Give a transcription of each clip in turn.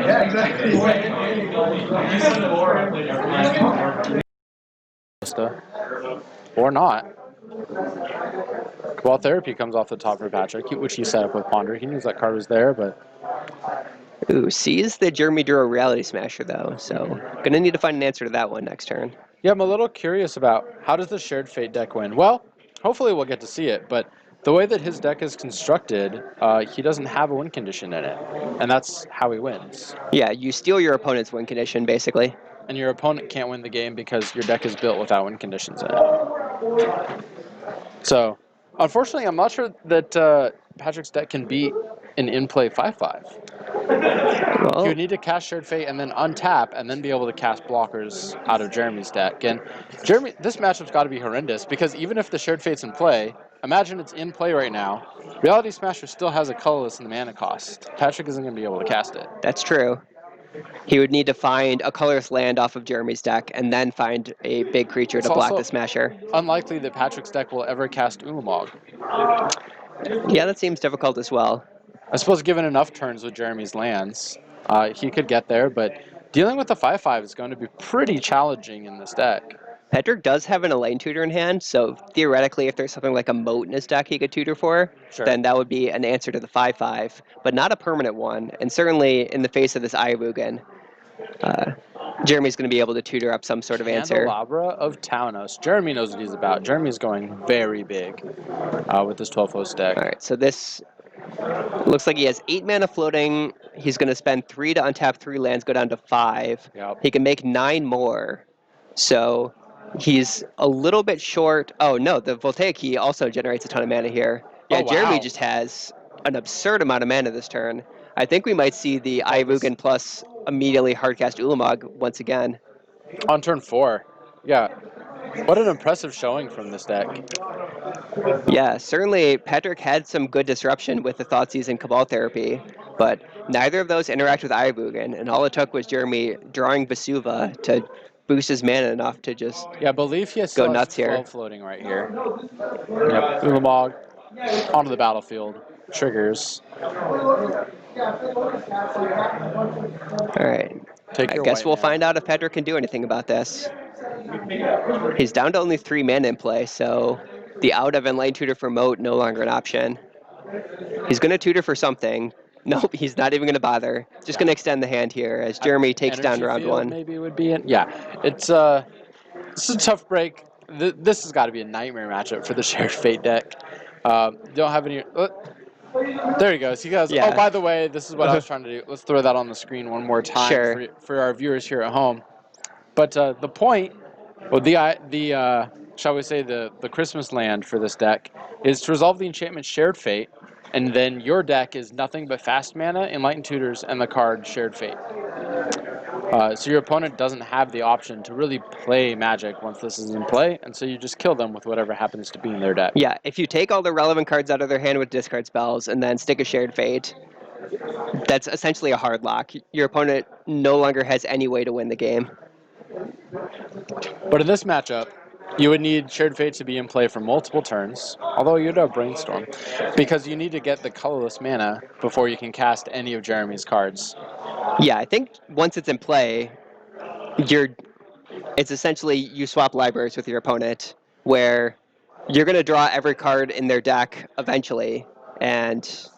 Yeah, exactly. Or not. Cabal Therapy comes off the top for Patrick, which he set up with Ponder. He knew that card was there, but Ooh, sees the Jeremy Duro Reality Smasher, though, so gonna need to find an answer to that one next turn. yeah, I'm a little curious about how does the Shared Fate deck win? Well, hopefully we'll get to see it, but the way that his deck is constructed, he doesn't have a win condition in it, and that's how he wins. Yeah, you steal your opponent's win condition, basically. And your opponent can't win the game because your deck is built without win conditions in it. So, unfortunately, I'm not sure that Patrick's deck can beat an in-play 5/5. He would need to cast Shared Fate and then untap and then be able to cast blockers out of Jeremy's deck. And this matchup's got to be horrendous because even if the Shared Fate's in play, imagine it's in play right now. Reality Smasher still has a colorless in the mana cost. Patrick isn't going to be able to cast it. That's true. He would need to find a colorless land off of Jeremy's deck and then find a big creature to block the Smasher. Unlikely that Patrick's deck will ever cast Ulamog. Yeah, that seems difficult as well. I suppose given enough turns with Jeremy's lands, he could get there, but dealing with the 5/5 is going to be pretty challenging in this deck. Patrick does have an Elaine tutor in hand, so theoretically, if there's something like a moat in his deck he could tutor for, then that would be an answer to the 5/5, but not a permanent one. And certainly in the face of this Ayavugan, Jeremy's going to be able to tutor up some sort of answer. Candelabra of Taunos. Jeremy knows what he's about. Jeremy's going very big with this 12-host deck. All right, so this looks like he has 8 mana floating. He's going to spend 3 to untap 3 lands, go down to 5. Yep. He can make 9 more. So he's a little bit short. Oh, no, the Voltaic Key also generates a ton of mana here. Yeah, wow. Jeremy just has an absurd amount of mana this turn. I think we might see the Ayavugan plus immediately hardcast Ulamog once again. On turn 4. Yeah. What an impressive showing from this deck. Yeah, certainly Patrick had some good disruption with the Thoughtseize and Cabal Therapy, but neither of those interact with Ayavugan, and all it took was Jeremy drawing Basuva to boost his mana enough to just I believe he has go nuts 12 here. floating right here. Yep. Ulamog onto the battlefield. Triggers. All right. I guess we'll find out if Patrick can do anything about this. He's down to only 3 mana in play, so the out of Enlightened Tutor for Moat no longer an option. He's going to tutor for something. Nope, he's not even going to bother. Just going to extend the hand here as Jeremy takes down round 1. Maybe it would be in. Yeah, it's a tough break. This has got to be a nightmare matchup for the Shared Fate deck. Don't have any. There he goes. He goes. Yeah. Oh, by the way, this is what I was trying to do. Let's throw that on the screen one more time Sure. for our viewers here at home. But the point, well, the shall we say the Christmas land for this deck is to resolve the enchantment Shared Fate, and then your deck is nothing but fast mana, Enlightened Tutors, and the card Shared Fate. So your opponent doesn't have the option to really play Magic once this is in play, and so you just kill them with whatever happens to be in their deck. Yeah, if you take all the relevant cards out of their hand with discard spells and then stick a Shared Fate, that's essentially a hard lock. Your opponent no longer has any way to win the game. But in this matchup, you would need Shared Fate to be in play for multiple turns, although you'd have Brainstorm, because you need to get the colorless mana before you can cast any of Jeremy's cards. Yeah, I think once it's in play, it's essentially you swap libraries with your opponent, where you're going to draw every card in their deck eventually, and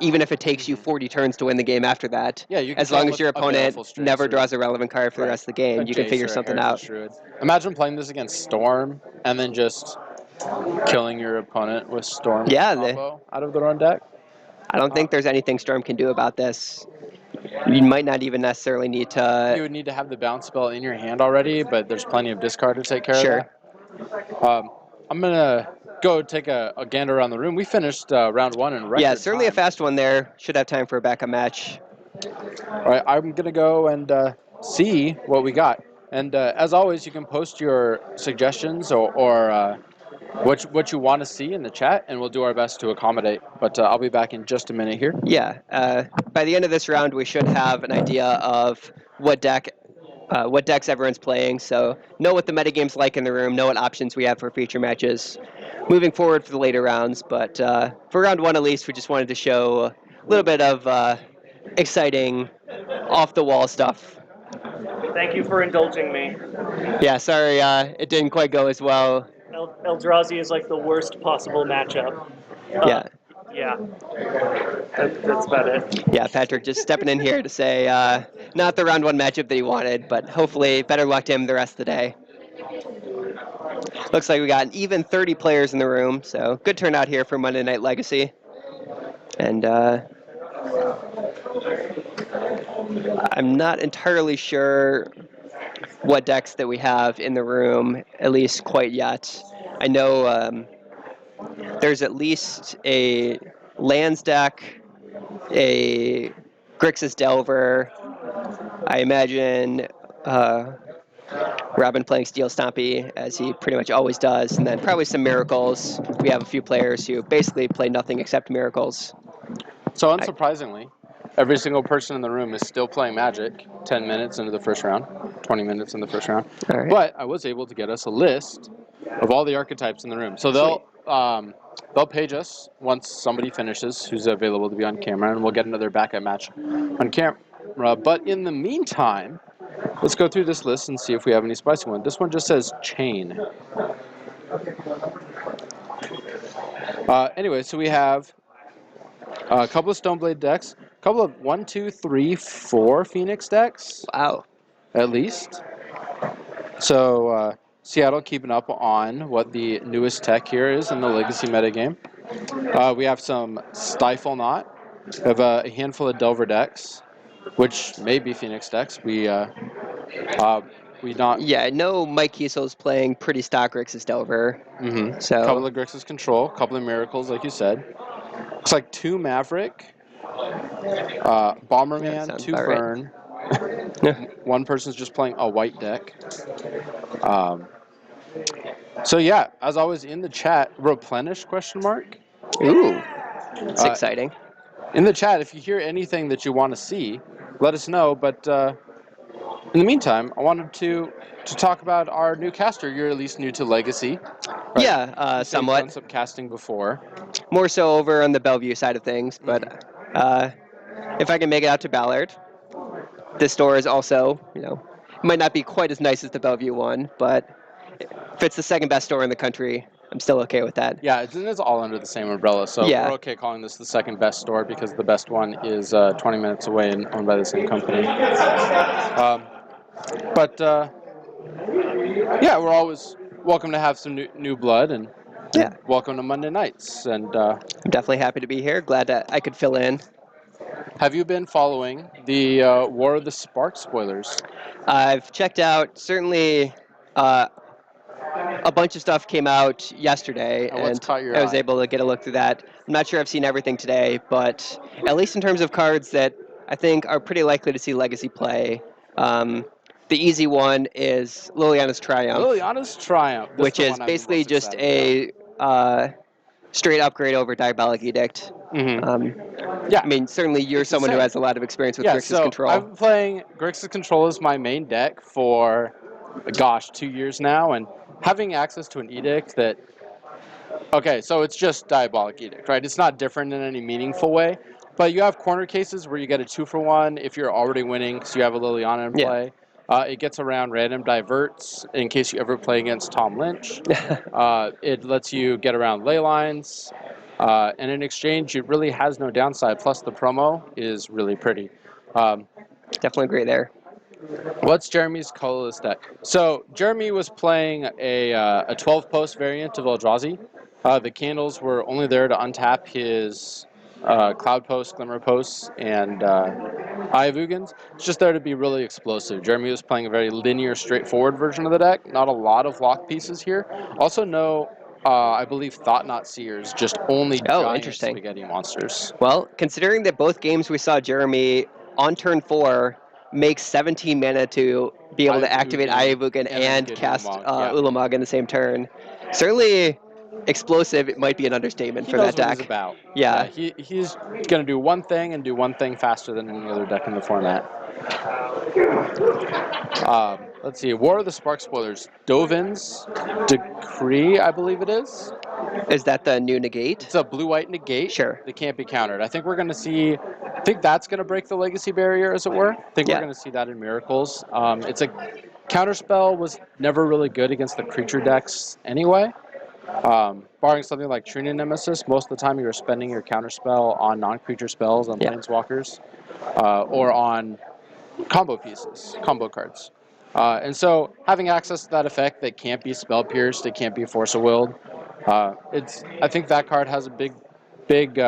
even if it takes you 40 turns to win the game after that, Yeah, you can as long as your a opponent Baleful Strix never or- draws a relevant card for the rest of the game, you can Jace figure or a something Heritage out. Druid. Imagine playing this against Storm and then just killing your opponent with Storm Yeah, combo out of their own deck. I don't think there's anything Storm can do about this. You might not even necessarily need You to... would need to have the bounce spell in your hand already, but there's plenty of discard to take care Sure. of that. I'm going to go take a gander around the room. We finished round 1 in record Yeah, certainly time. a fast one there. Should have time for a backup match. All right, I'm going to go and see what we got. And as always, you can post your suggestions or what you want to see in the chat, and we'll do our best to accommodate. But I'll be back in just a minute here. Yeah, by the end of this round, we should have an idea of what deck what decks everyone's playing, so know what the metagame's like in the room, know what options we have for future matches moving forward for the later rounds. But for round 1 at least, we just wanted to show a little bit of exciting, off-the-wall stuff. Thank you for indulging me. Yeah, sorry it didn't quite go as well. Eldrazi is like the worst possible matchup. Yeah. Yeah. That's about it. Yeah, Patrick just stepping in here to say not the round 1 matchup that he wanted, but hopefully better luck to him the rest of the day. Looks like we got even 30 players in the room, so good turnout here for Monday Night Legacy. And I'm not entirely sure what decks that we have in the room, at least quite yet. I know there's at least a lands deck, a Grixis Delver. I imagine Robin playing Steel Stompy, as he pretty much always does, and then probably some Miracles. We have a few players who basically play nothing except Miracles. So unsurprisingly, every single person in the room is still playing Magic 10 minutes into the first round, 20 minutes in the first round. All right. But I was able to get us a list of all the archetypes in the room. So they'll page us once somebody finishes who's available to be on camera, and we'll get another backup match on camera. But in the meantime, let's go through this list and see if we have any spicy ones. This one just says Chain. Anyway, so we have a couple of Stoneblade decks, a couple of 1, 2, 3, 4 Phoenix decks. Wow. At least. So Seattle keeping up on what the newest tech here is in the Legacy metagame. We have some Stifle Knot. We have a handful of Delver decks, which may be Phoenix decks. We not. Yeah, I know Mike Kiesel's playing pretty stock Grixis Delver. Mm-hmm. So a couple of Grixis Control, a couple of Miracles, like you said. Looks like 2 Maverick, Bomberman, Yeah, 2 right. Burn. One person's just playing a white deck. So yeah, as always in the chat, replenish ? Ooh, that's exciting. In the chat, if you hear anything that you want to see, let us know. But in the meantime, I wanted to talk about our new caster. You're at least new to Legacy. Right? Yeah, You've somewhat. done some casting before. More so over on the Bellevue side of things, but if I can make it out to Ballard, this store is also, might not be quite as nice as the Bellevue one, but if it's the second best store in the country, I'm still okay with that. Yeah, it's all under the same umbrella, so Yeah. we're okay calling this the second best store because the best one is 20 minutes away and owned by the same company. Yeah, we're always welcome to have some new blood, and welcome to Monday nights. And I'm definitely happy to be here. Glad that I could fill in. Have you been following the War of the Spark spoilers? I've checked out, certainly a bunch of stuff came out yesterday, and I was able to get a look through that. I'm not sure I've seen everything today, but at least in terms of cards that I think are pretty likely to see Legacy play, the easy one is Liliana's Triumph. Liliana's Triumph. Which is basically just a straight upgrade over Diabolic Edict. Mm-hmm. Yeah. I mean, certainly you're someone who has a lot of experience with Grixis Control. I've been playing Grixis Control as my main deck for, 2 years now, and having access to an Edict that... Okay, so it's just Diabolic Edict, right? It's not different in any meaningful way, but you have corner cases where you get a 2-for-1 if you're already winning, because you have a Liliana in play. It gets around random diverts in case you ever play against Tom Lynch. It lets you get around ley lines. And in exchange, it really has no downside. Plus, the promo is really pretty. Definitely agree there. What's Jeremy's colorless deck? So Jeremy was playing a 12-post variant of Eldrazi. The candles were only there to untap his Cloud Post, Glimmer Posts, and Eye of Ugins. It's just there to be really explosive. Jeremy was playing a very linear, straightforward version of the deck. Not a lot of lock pieces here. Also no, I believe, Thought-Knot Seers, just only giant spaghetti monsters. Well, considering that both games we saw Jeremy on turn 4 make 17 mana to be able to activate Eye of Ugin and cast Ulamog in the same turn, certainly explosive, it might be an understatement He for knows that what he's deck. about. Yeah. He's going to do one thing and do one thing faster than any other deck in the format. Let's see. War of the Spark Spoilers. Dovin's Decree, I believe it is. Is that the new negate? It's a blue-white negate. Sure. That can't be countered. I think we're going to see... I think that's going to break the legacy barrier, as it were. I think we're going to see that in Miracles. It's a... Counterspell was never really good against the creature decks anyway. Barring something like Trina Nemesis, most of the time you were spending your counterspell on non-creature spells, on planeswalkers, or on combo pieces, combo cards. And so having access to that effect that can't be spell pierced, it can't be force of willed, I think that card has a big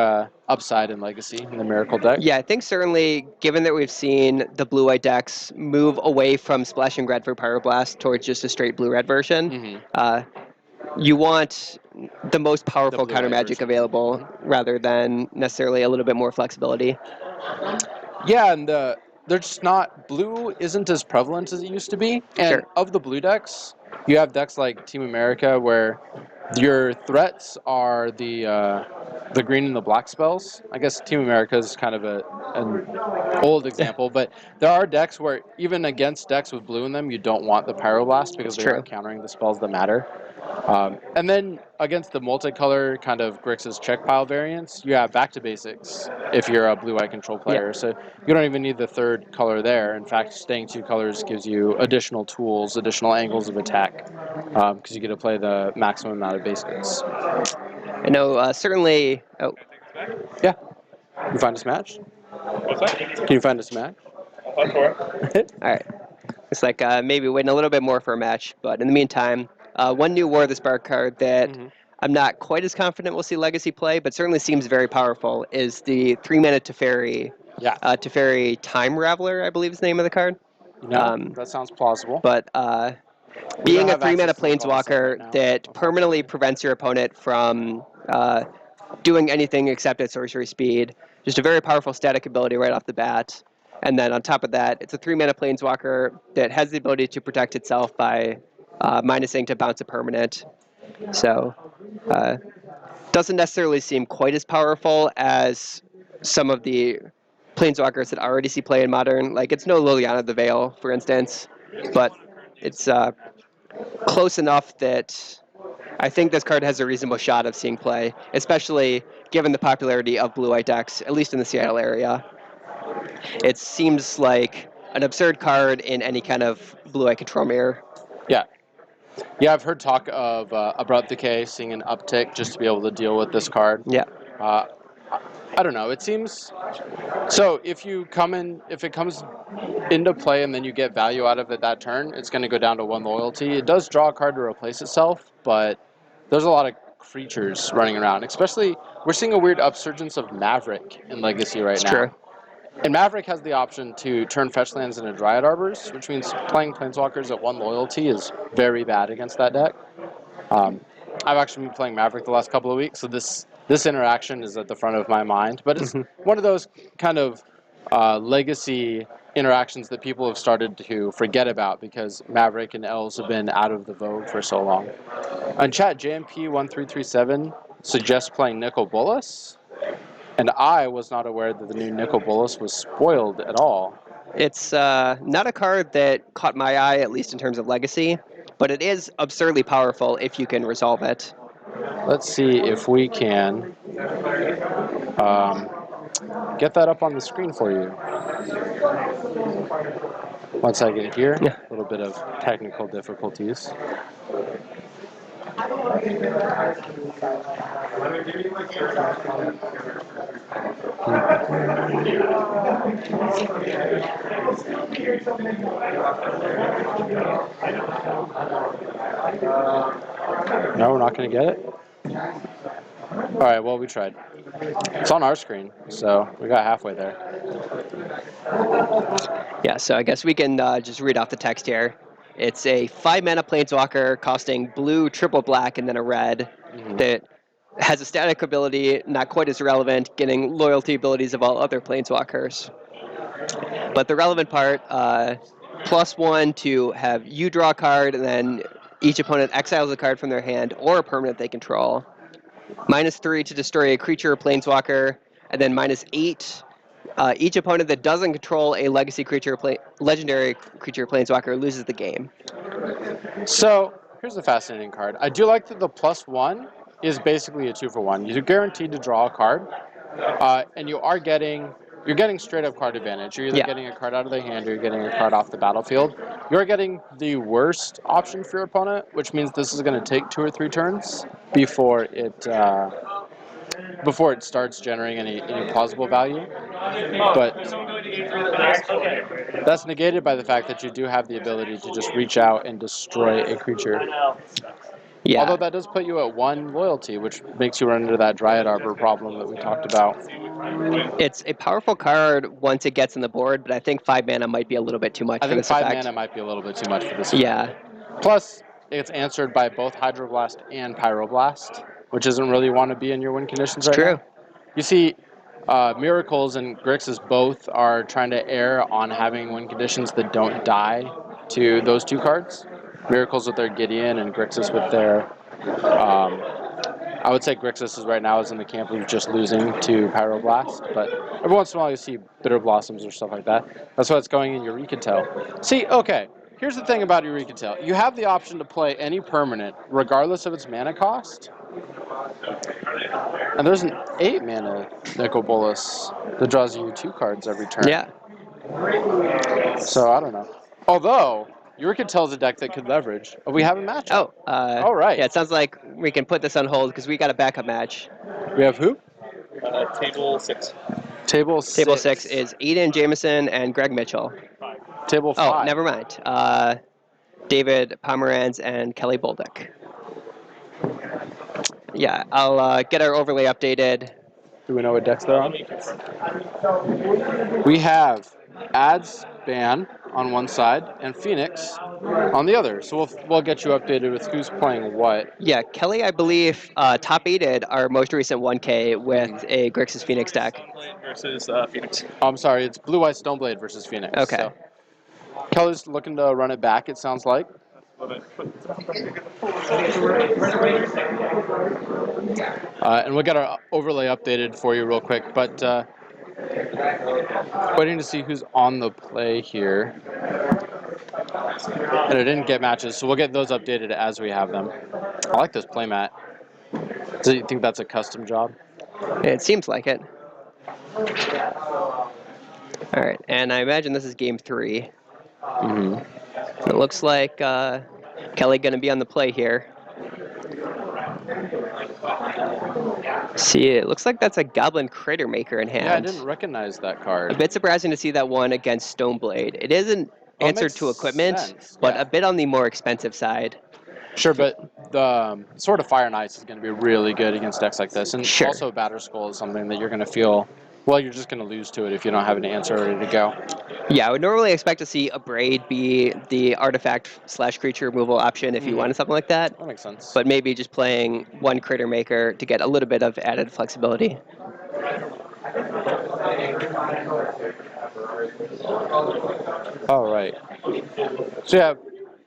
upside in Legacy in the Miracle deck. Yeah, I think certainly, given that we've seen the blue-white decks move away from Splashing Red for Pyroblast towards just a straight blue-red version, you want the most powerful counter magic available rather than necessarily a little bit more flexibility. Yeah, and they're just not... Blue isn't as prevalent as it used to be. And of the blue decks, you have decks like Team America where your threats are the green and the black spells. I guess Team America is kind of an old example, but there are decks where even against decks with blue in them, you don't want the Pyroblast because they're countering the spells that matter. And then against the multicolor kind of Grixis check pile variants, you have back to basics if you're a blue-white control player. So you don't even need the third color there. In fact, staying 2 colors gives you additional tools, additional angles of attack, because you get to play the maximum amount of basics. I know, certainly... Oh. Yeah. Can you find us match? What's that? Can you find us match? That's all right. All right. It's like maybe waiting a little bit more for a match, but in the meantime, one new War of the Spark card that I'm not quite as confident we'll see Legacy play, but certainly seems very powerful, is the 3-mana Teferi. Teferi Time Raveler, I believe is the name of the card. That sounds plausible. But being a 3-mana Planeswalker that permanently prevents your opponent from doing anything except at sorcery speed, just a very powerful static ability right off the bat. And then on top of that, it's a 3-mana Planeswalker that has the ability to protect itself by minusing to bounce a permanent. So, doesn't necessarily seem quite as powerful as some of the Planeswalkers that already see play in Modern. Like, it's no Liliana the Veil, for instance, but it's close enough that I think this card has a reasonable shot of seeing play, especially given the popularity of blue-white decks, at least in the Seattle area. It seems like an absurd card in any kind of blue-white control mirror. Yeah, I've heard talk of Abrupt Decay seeing an uptick just to be able to deal with this card. I don't know. It seems... So if it comes into play and then you get value out of it that turn, it's going to go down to 1 loyalty. It does draw a card to replace itself, but there's a lot of creatures running around. Especially, we're seeing a weird upsurgence of Maverick in Legacy right now. True. And Maverick has the option to turn fetch lands into Dryad Arbors, which means playing Planeswalkers at 1 loyalty is very bad against that deck. I've actually been playing Maverick the last couple of weeks, so this interaction is at the front of my mind. But it's one of those kind of legacy interactions that people have started to forget about because Maverick and Elves have been out of the vogue for so long. On chat, JMP1337 suggests playing Nicol Bolas. And I was not aware that the new Nicol Bolas was spoiled at all. It's not a card that caught my eye, at least in terms of Legacy, but it is absurdly powerful if you can resolve it. Let's see if we can get that up on the screen for you. Once I get it here, a little bit of technical difficulties. No, we're not going to get it? All right, well, we tried. It's on our screen, so we got halfway there. Yeah, so I guess we can just read off the text here. It's a 5-mana Planeswalker costing blue, triple black, and then a red that has a static ability, not quite as relevant, getting loyalty abilities of all other Planeswalkers. But the relevant part, +1 to have you draw a card, and then Each opponent exiles a card from their hand or a permanent they control. -3 to destroy a creature or planeswalker, and then -8. Each opponent that doesn't control a legacy creature, legendary creature, or planeswalker loses the game. So here's a fascinating card. I do like that the +1 is basically a 2-for-1. You're guaranteed to draw a card, and you're getting straight up card advantage. You're either getting a card out of the hand or you're getting a card off the battlefield. You're getting the worst option for your opponent, which means this is going to take 2 or 3 turns before it starts generating any plausible value. But that's negated by the fact that you do have the ability to just reach out and destroy a creature. Yeah. Although that does put you at 1 loyalty, which makes you run into that Dryad Arbor problem that we talked about. It's a powerful card once it gets on the board, but I think 5 mana might be a little bit too much for this effect. I think 5 mana might be a little bit too much for this Yeah. effect. Plus, it's answered by both Hydroblast and Pyroblast, which isn't really want to be in your win conditions right now. You see, Miracles and Grixis both are trying to err on having win conditions that don't die to those 2 cards. Miracles with their Gideon and Grixis with their... I would say Grixis right now is in the camp of just losing to Pyroblast, but every once in a while you see Bitter Blossoms or stuff like that. That's why it's going in Eureka Tail. See, okay, here's the thing about Eureka Tail. You have the option to play any permanent, regardless of its mana cost. And there's an 8 mana Nicol Bolas that draws you 2 cards every turn. Yeah. So I don't know. Although Eureka Tail is a deck that could leverage. We have a matchup. All right. Yeah, it sounds like we can put this on hold because we got a backup match. We have who? Table 6. Table 6. Table 6 is Eden Jameson and Greg Mitchell. Table 5. Oh, never mind. David Pomeranz and Kelly Bolduc. Yeah, I'll get our overlay updated. Do we know what decks they're on? We have Ads Ban on one side and Phoenix on the other. So we'll get you updated with who's playing what. Yeah, Kelly, I believe, top-aided our most recent 1K with a Grixis Phoenix deck. Versus Phoenix. Oh, I'm sorry, it's Blue White Stoneblade versus Phoenix. Okay. So Kelly's looking to run it back, it sounds like. And we'll get our overlay updated for you real quick, but waiting to see who's on the play here. And I didn't get matches, so we'll get those updated as we have them. I like this playmat. Do you think that's a custom job? It seems like it. All right, and I imagine this is game 3. Mm-hmm. It looks like Kelly going to be on the play here. See, it looks like that's a Goblin Crater Maker in hand. Yeah, I didn't recognize that card. A bit surprising to see that one against Stoneblade. It is an answer to equipment, but a bit on the more expensive side. Sure, but the Sword of Fire and Ice is going to be really good against decks like this. And Sure. Also Batterskull is something that you're going to feel, well, you're just going to lose to it if you don't have an answer ready to go. Yeah, I would normally expect to see Abrade be the artifact/creature removal option if you wanted something like that. That makes sense. But maybe just playing one Critter Maker to get a little bit of added flexibility. All right. So yeah,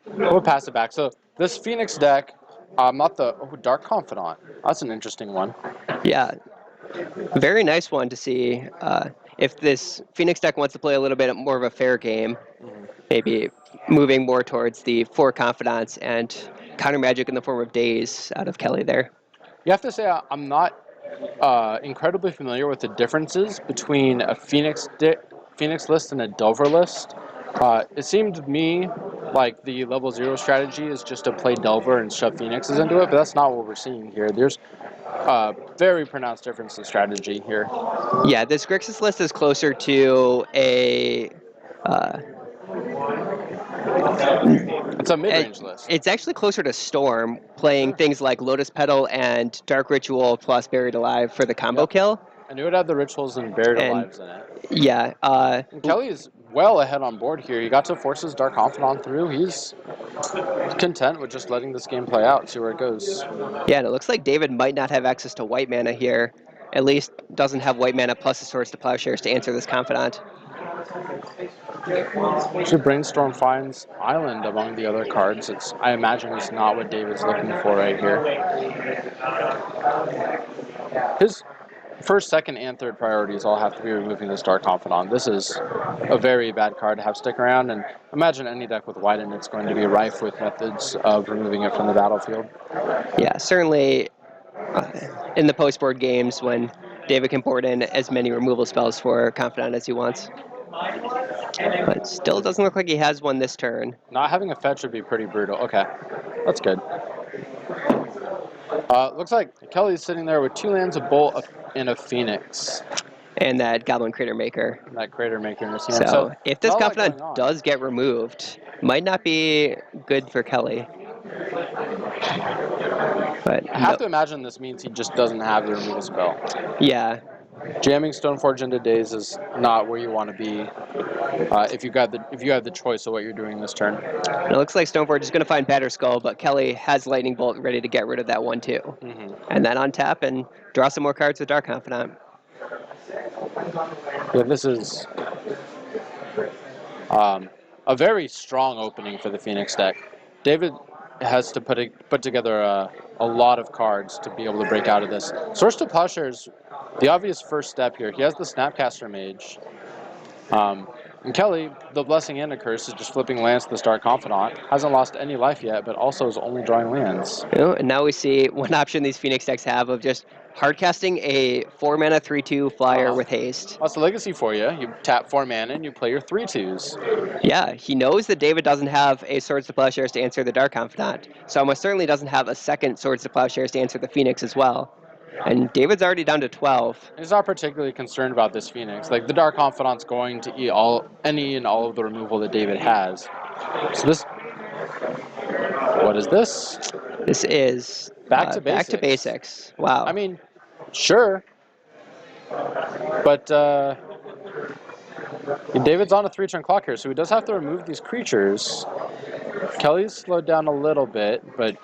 we'll pass it back. So this Phoenix deck, not the Dark Confidant. That's an interesting one. Yeah, very nice one to see. If this Phoenix deck wants to play a little bit more of a fair game, maybe moving more towards the 4 Confidants and counter magic in the form of Daze out of Kelly there. You have to say I'm not incredibly familiar with the differences between a Phoenix list and a Delver list. It seemed to me like the level 0 strategy is just to play Delver and shove Phoenixes into it, but that's not what we're seeing here. There's very pronounced difference in strategy here. Yeah, this Grixis list is closer to a... It's a mid-range list. It's actually closer to Storm, playing things like Lotus Petal and Dark Ritual plus Buried Alive for the combo kill. I knew it had the rituals and Buried Alives in it. Yeah. And Kelly is well ahead on board here. He got to force his Dark Confidant through. He's content with just letting this game play out, see where it goes. Yeah, and it looks like David might not have access to white mana here. At least doesn't have white mana plus the Swords to Plowshares to answer this Confidant. Actually, Brainstorm finds Island among the other cards. I imagine it's not what David's looking for right here. His first, second, and third priorities all have to be removing the Star Confidant. This is a very bad card to have stick around, and imagine any deck with Widen, it's going to be rife with methods of removing it from the battlefield. Yeah, certainly in the post-board games when David can board in as many removal spells for Confidant as he wants. But still doesn't look like he has one this turn. Not having a fetch would be pretty brutal. Okay, that's good. Looks like Kelly's sitting there with 2 lands, a Bolt, and a Phoenix. And that Goblin Crater Maker. That Crater Maker in his hand. So if this Confidant does get removed, might not be good for Kelly. But I have to imagine this means he just doesn't have the removal spell. Yeah. Jamming Stoneforge into Daze is not where you want to be if you have the choice of what you're doing this turn. It looks like Stoneforge is going to find Batterskull, but Kelly has Lightning Bolt ready to get rid of that one too. And then untap and draw some more cards with Dark Confidant. Yeah, this is a very strong opening for the Phoenix deck. David has to put together a lot of cards to be able to break out of this. Source to Plowshares, the obvious first step here. He has the Snapcaster Mage. And Kelly, the Blessing and a Curse is just flipping lands to the Star Confidant. Hasn't lost any life yet, but also is only drawing lands. And now we see one option these Phoenix decks have of just hardcasting a 4-mana 3/2 flyer with haste. That's the legacy for you. You tap 4 mana and you play your 3/2s. Yeah, he knows that David doesn't have a Swords to Plowshares to answer the Dark Confidant, so almost certainly doesn't have a second Swords to Plowshares to answer the Phoenix as well. And David's already down to 12. He's not particularly concerned about this Phoenix. Like, the Dark Confidant's going to eat any and all of the removal that David has. So this... What is this? This is... Back to Back to Basics. Wow. I mean, sure. But, David's on a 3-turn clock here, so he does have to remove these creatures. Kelly's slowed down a little bit, but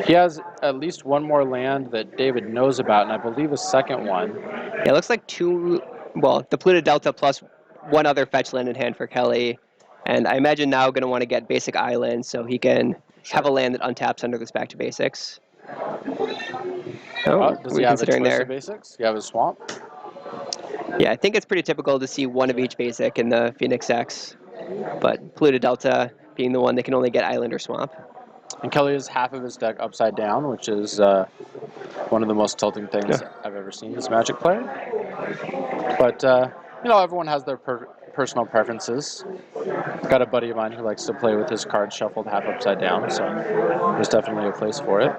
he has at least one more land that David knows about, and I believe a second one. Yeah, it looks like the Polluted Delta plus one other fetch land in hand for Kelly. And I imagine now going to want to get Basic Island so he can have a land that untaps under this Back to Basics. Does he have a choice of basics? You have a swamp? Yeah, I think it's pretty typical to see one of each basic in the Phoenix X. But Polluted Delta being the one that can only get Island or Swamp. And Kelly has half of his deck upside down, which is one of the most tilting things I've ever seen as a Magic player. But, everyone has their personal preferences. I've got a buddy of mine who likes to play with his cards shuffled half upside down, so there's definitely a place for it.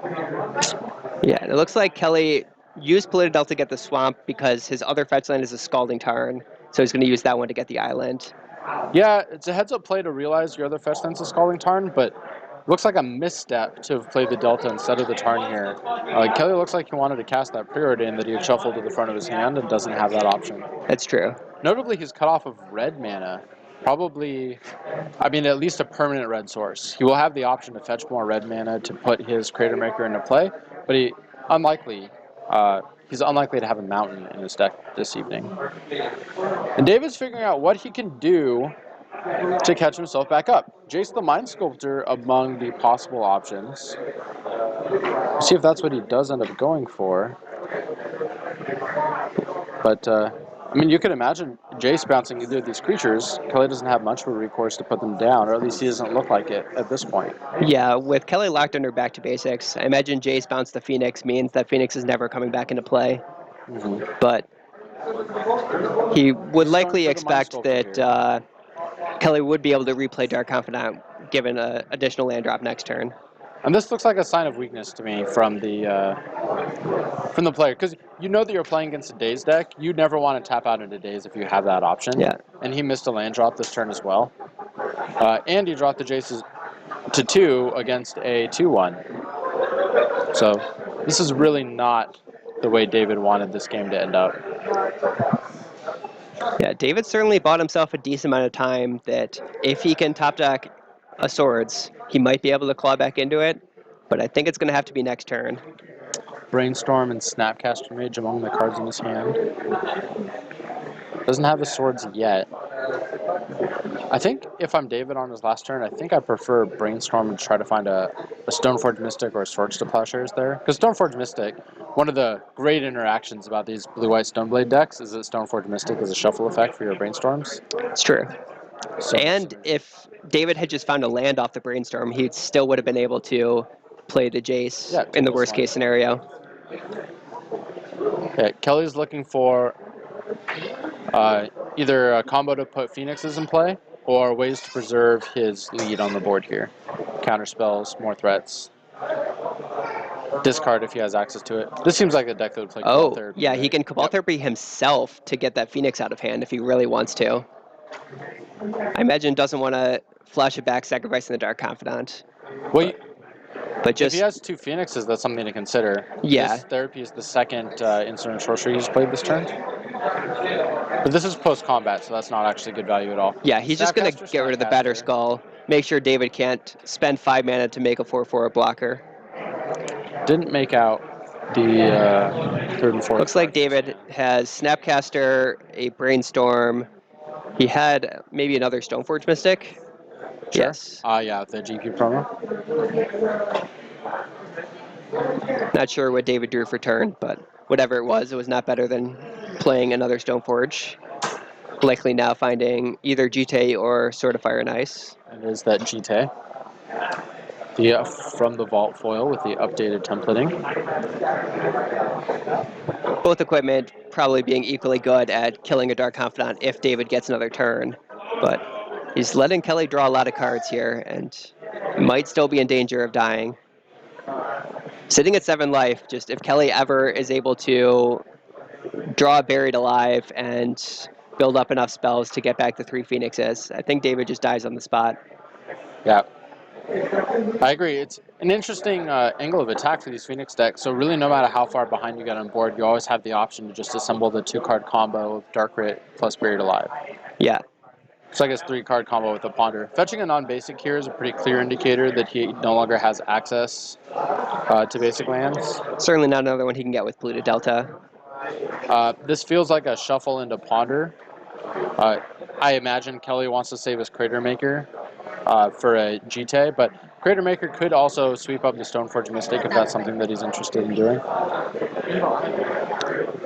Yeah, it looks like Kelly used Polluted Delta to get the Swamp because his other fetch land is a Scalding Tarn, so he's going to use that one to get the Island. Yeah, it's a heads-up play to realize your other fetch land's a Scalding Tarn, but looks like a misstep to have played the Delta instead of the Tarn here. Kelly looks like he wanted to cast that Preordain that he had shuffled to the front of his hand and doesn't have that option. That's true. Notably, he's cut off of red mana. Probably, at least a permanent red source. He will have the option to fetch more red mana to put his Crater Maker into play, but he's unlikely to have a mountain in his deck this evening. And David's figuring out what he can do to catch himself back up. Jace the Mind Sculptor among the possible options. See if that's what he does end up going for. But, you could imagine Jace bouncing either of these creatures. Kelly doesn't have much of a recourse to put them down, or at least he doesn't look like it at this point. Yeah, with Kelly locked under Back to Basics, I imagine Jace bounce the Phoenix means that Phoenix is never coming back into play. But he would likely expect that Kelly would be able to replay Dark Confidant given an additional land drop next turn. And this looks like a sign of weakness to me from the player, because you know that you're playing against a Daze deck. You never want to tap out into Daze if you have that option. Yeah. And he missed a land drop this turn as well. And he dropped the Jaces to 2 against a 2/1. So this is really not the way David wanted this game to end up. Yeah, David certainly bought himself a decent amount of time that if he can top deck a Swords, he might be able to claw back into it, but I think it's going to have to be next turn. Brainstorm and Snapcaster Mage among the cards in his hand. Doesn't have his swords yet. I think if I'm David on his last turn, I think I prefer Brainstorm and try to find a Stoneforge Mystic or a Swords to Plowshares there. Because Stoneforge Mystic, one of the great interactions about these blue-white Stoneblade decks is that Stoneforge Mystic is a shuffle effect for your Brainstorms. It's true. So, and if David had just found a land off the Brainstorm, he still would have been able to play the Jace in the worst case scenario. Okay, Kelly's looking for either a combo to put Phoenixes in play or ways to preserve his lead on the board here. Counter spells, more threats. Discard if he has access to it. This seems like a deck that would play Cabal Therapy. Yeah, right? he can Cabal Therapy himself to get that Phoenix out of hand if he really wants to. I imagine doesn't want to flash it back, sacrificing the Dark Confidant. Well, but just if he has 2 Phoenixes, that's something to consider. Yeah. This Therapy is the second instant sorcery he's played this turn. But this is post-combat, so that's not actually good value at all. Yeah, he's just going to get rid of the Batter Skull, make sure David can't spend 5 mana to make a 4/4 blocker. Didn't make out the 3rd and 4th. Looks like David has Snapcaster, a Brainstorm. He had maybe another Stoneforge Mystic. Sure. Yes. Yeah, the GP promo. Not sure what David drew for turn, but whatever it was not better than playing another Stoneforge. Likely now finding either GT or Sword of Fire and Ice. And is that GT? The from the Vault foil with the updated templating. Both equipment probably being equally good at killing a Dark Confidant if David gets another turn, but he's letting Kelly draw a lot of cards here and might still be in danger of dying. Sitting at 7 life, just if Kelly ever is able to draw Buried Alive and build up enough spells to get back to 3 Phoenixes, I think David just dies on the spot. Yeah. I agree. It's an interesting angle of attack for these Phoenix decks. So really, no matter how far behind you get on board, you always have the option to just assemble the 2-card combo of Dark Writ plus Buried Alive. Yeah. It's like his 3-card combo with the Ponder. Fetching a non-basic here is a pretty clear indicator that he no longer has access to basic lands. Certainly not another one he can get with Polluted Delta. This feels like a shuffle into Ponder. I imagine Kelly wants to save his Crater Maker for a GT, but Crater Maker could also sweep up the Stoneforge Mystic if that's something that he's interested in doing.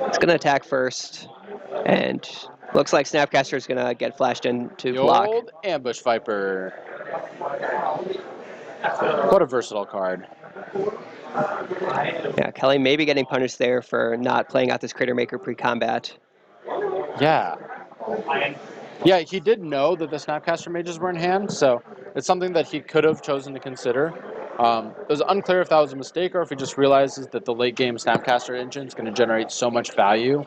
It's going to attack first, and looks like Snapcaster is going to get flashed in to The block. old Ambush Viper. What a versatile card. Yeah, Kelly may be getting punished there for not playing out this Crater Maker pre-combat. Yeah. Yeah, he did know that the Snapcaster Mages were in hand, so it's something that he could have chosen to consider. It was unclear if that was a mistake or if he just realizes that the late-game Snapcaster engine is going to generate so much value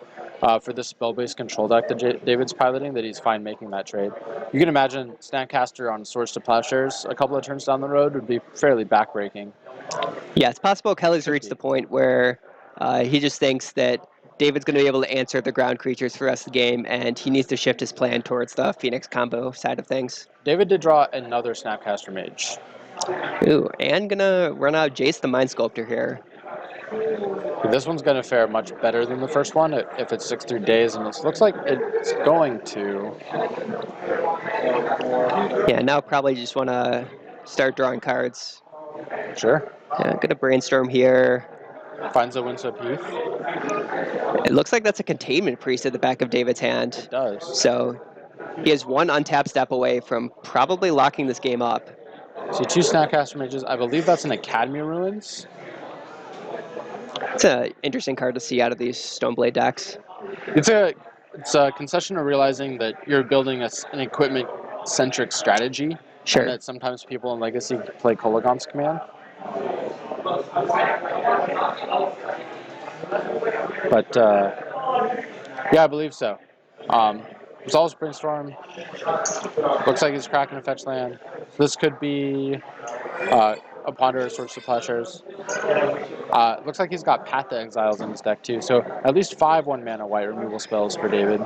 for the spell-based control deck that David's piloting that he's fine making that trade. You can imagine Snapcaster on Swords to Plowshares a couple of turns down the road would be fairly backbreaking. Yeah, it's possible Kelly's reached the point where he just thinks that David's going to be able to answer the ground creatures for the rest of the game, and he needs to shift his plan towards the Phoenix combo side of things. David did draw another Snapcaster Mage. Ooh, and going to run out Jace the Mind Sculptor here. This one's going to fare much better than the first one if it's 6 through days, and it looks like it's going to. Yeah, now probably just want to start drawing cards. Sure. Yeah, going to Brainstorm here. Finds a Windswept Heath. It looks like that's a Containment Priest at the back of David's hand. It does. So he has one untapped step away from probably locking this game up. See, 2 Snapcaster Mages. I believe that's an Academy Ruins. It's an interesting card to see out of these Stoneblade decks. It's a concession of realizing that you're building an equipment-centric strategy. Sure. And that sometimes people in Legacy play Kolaghan's Command. But, yeah, I believe so. Resolves Brainstorm. Looks like he's cracking a fetch land. So this could be a Ponder, Swords to Plowshares. Looks like he's got Path to Exiles in his deck too. So at least 5 1-mana white removal spells for David.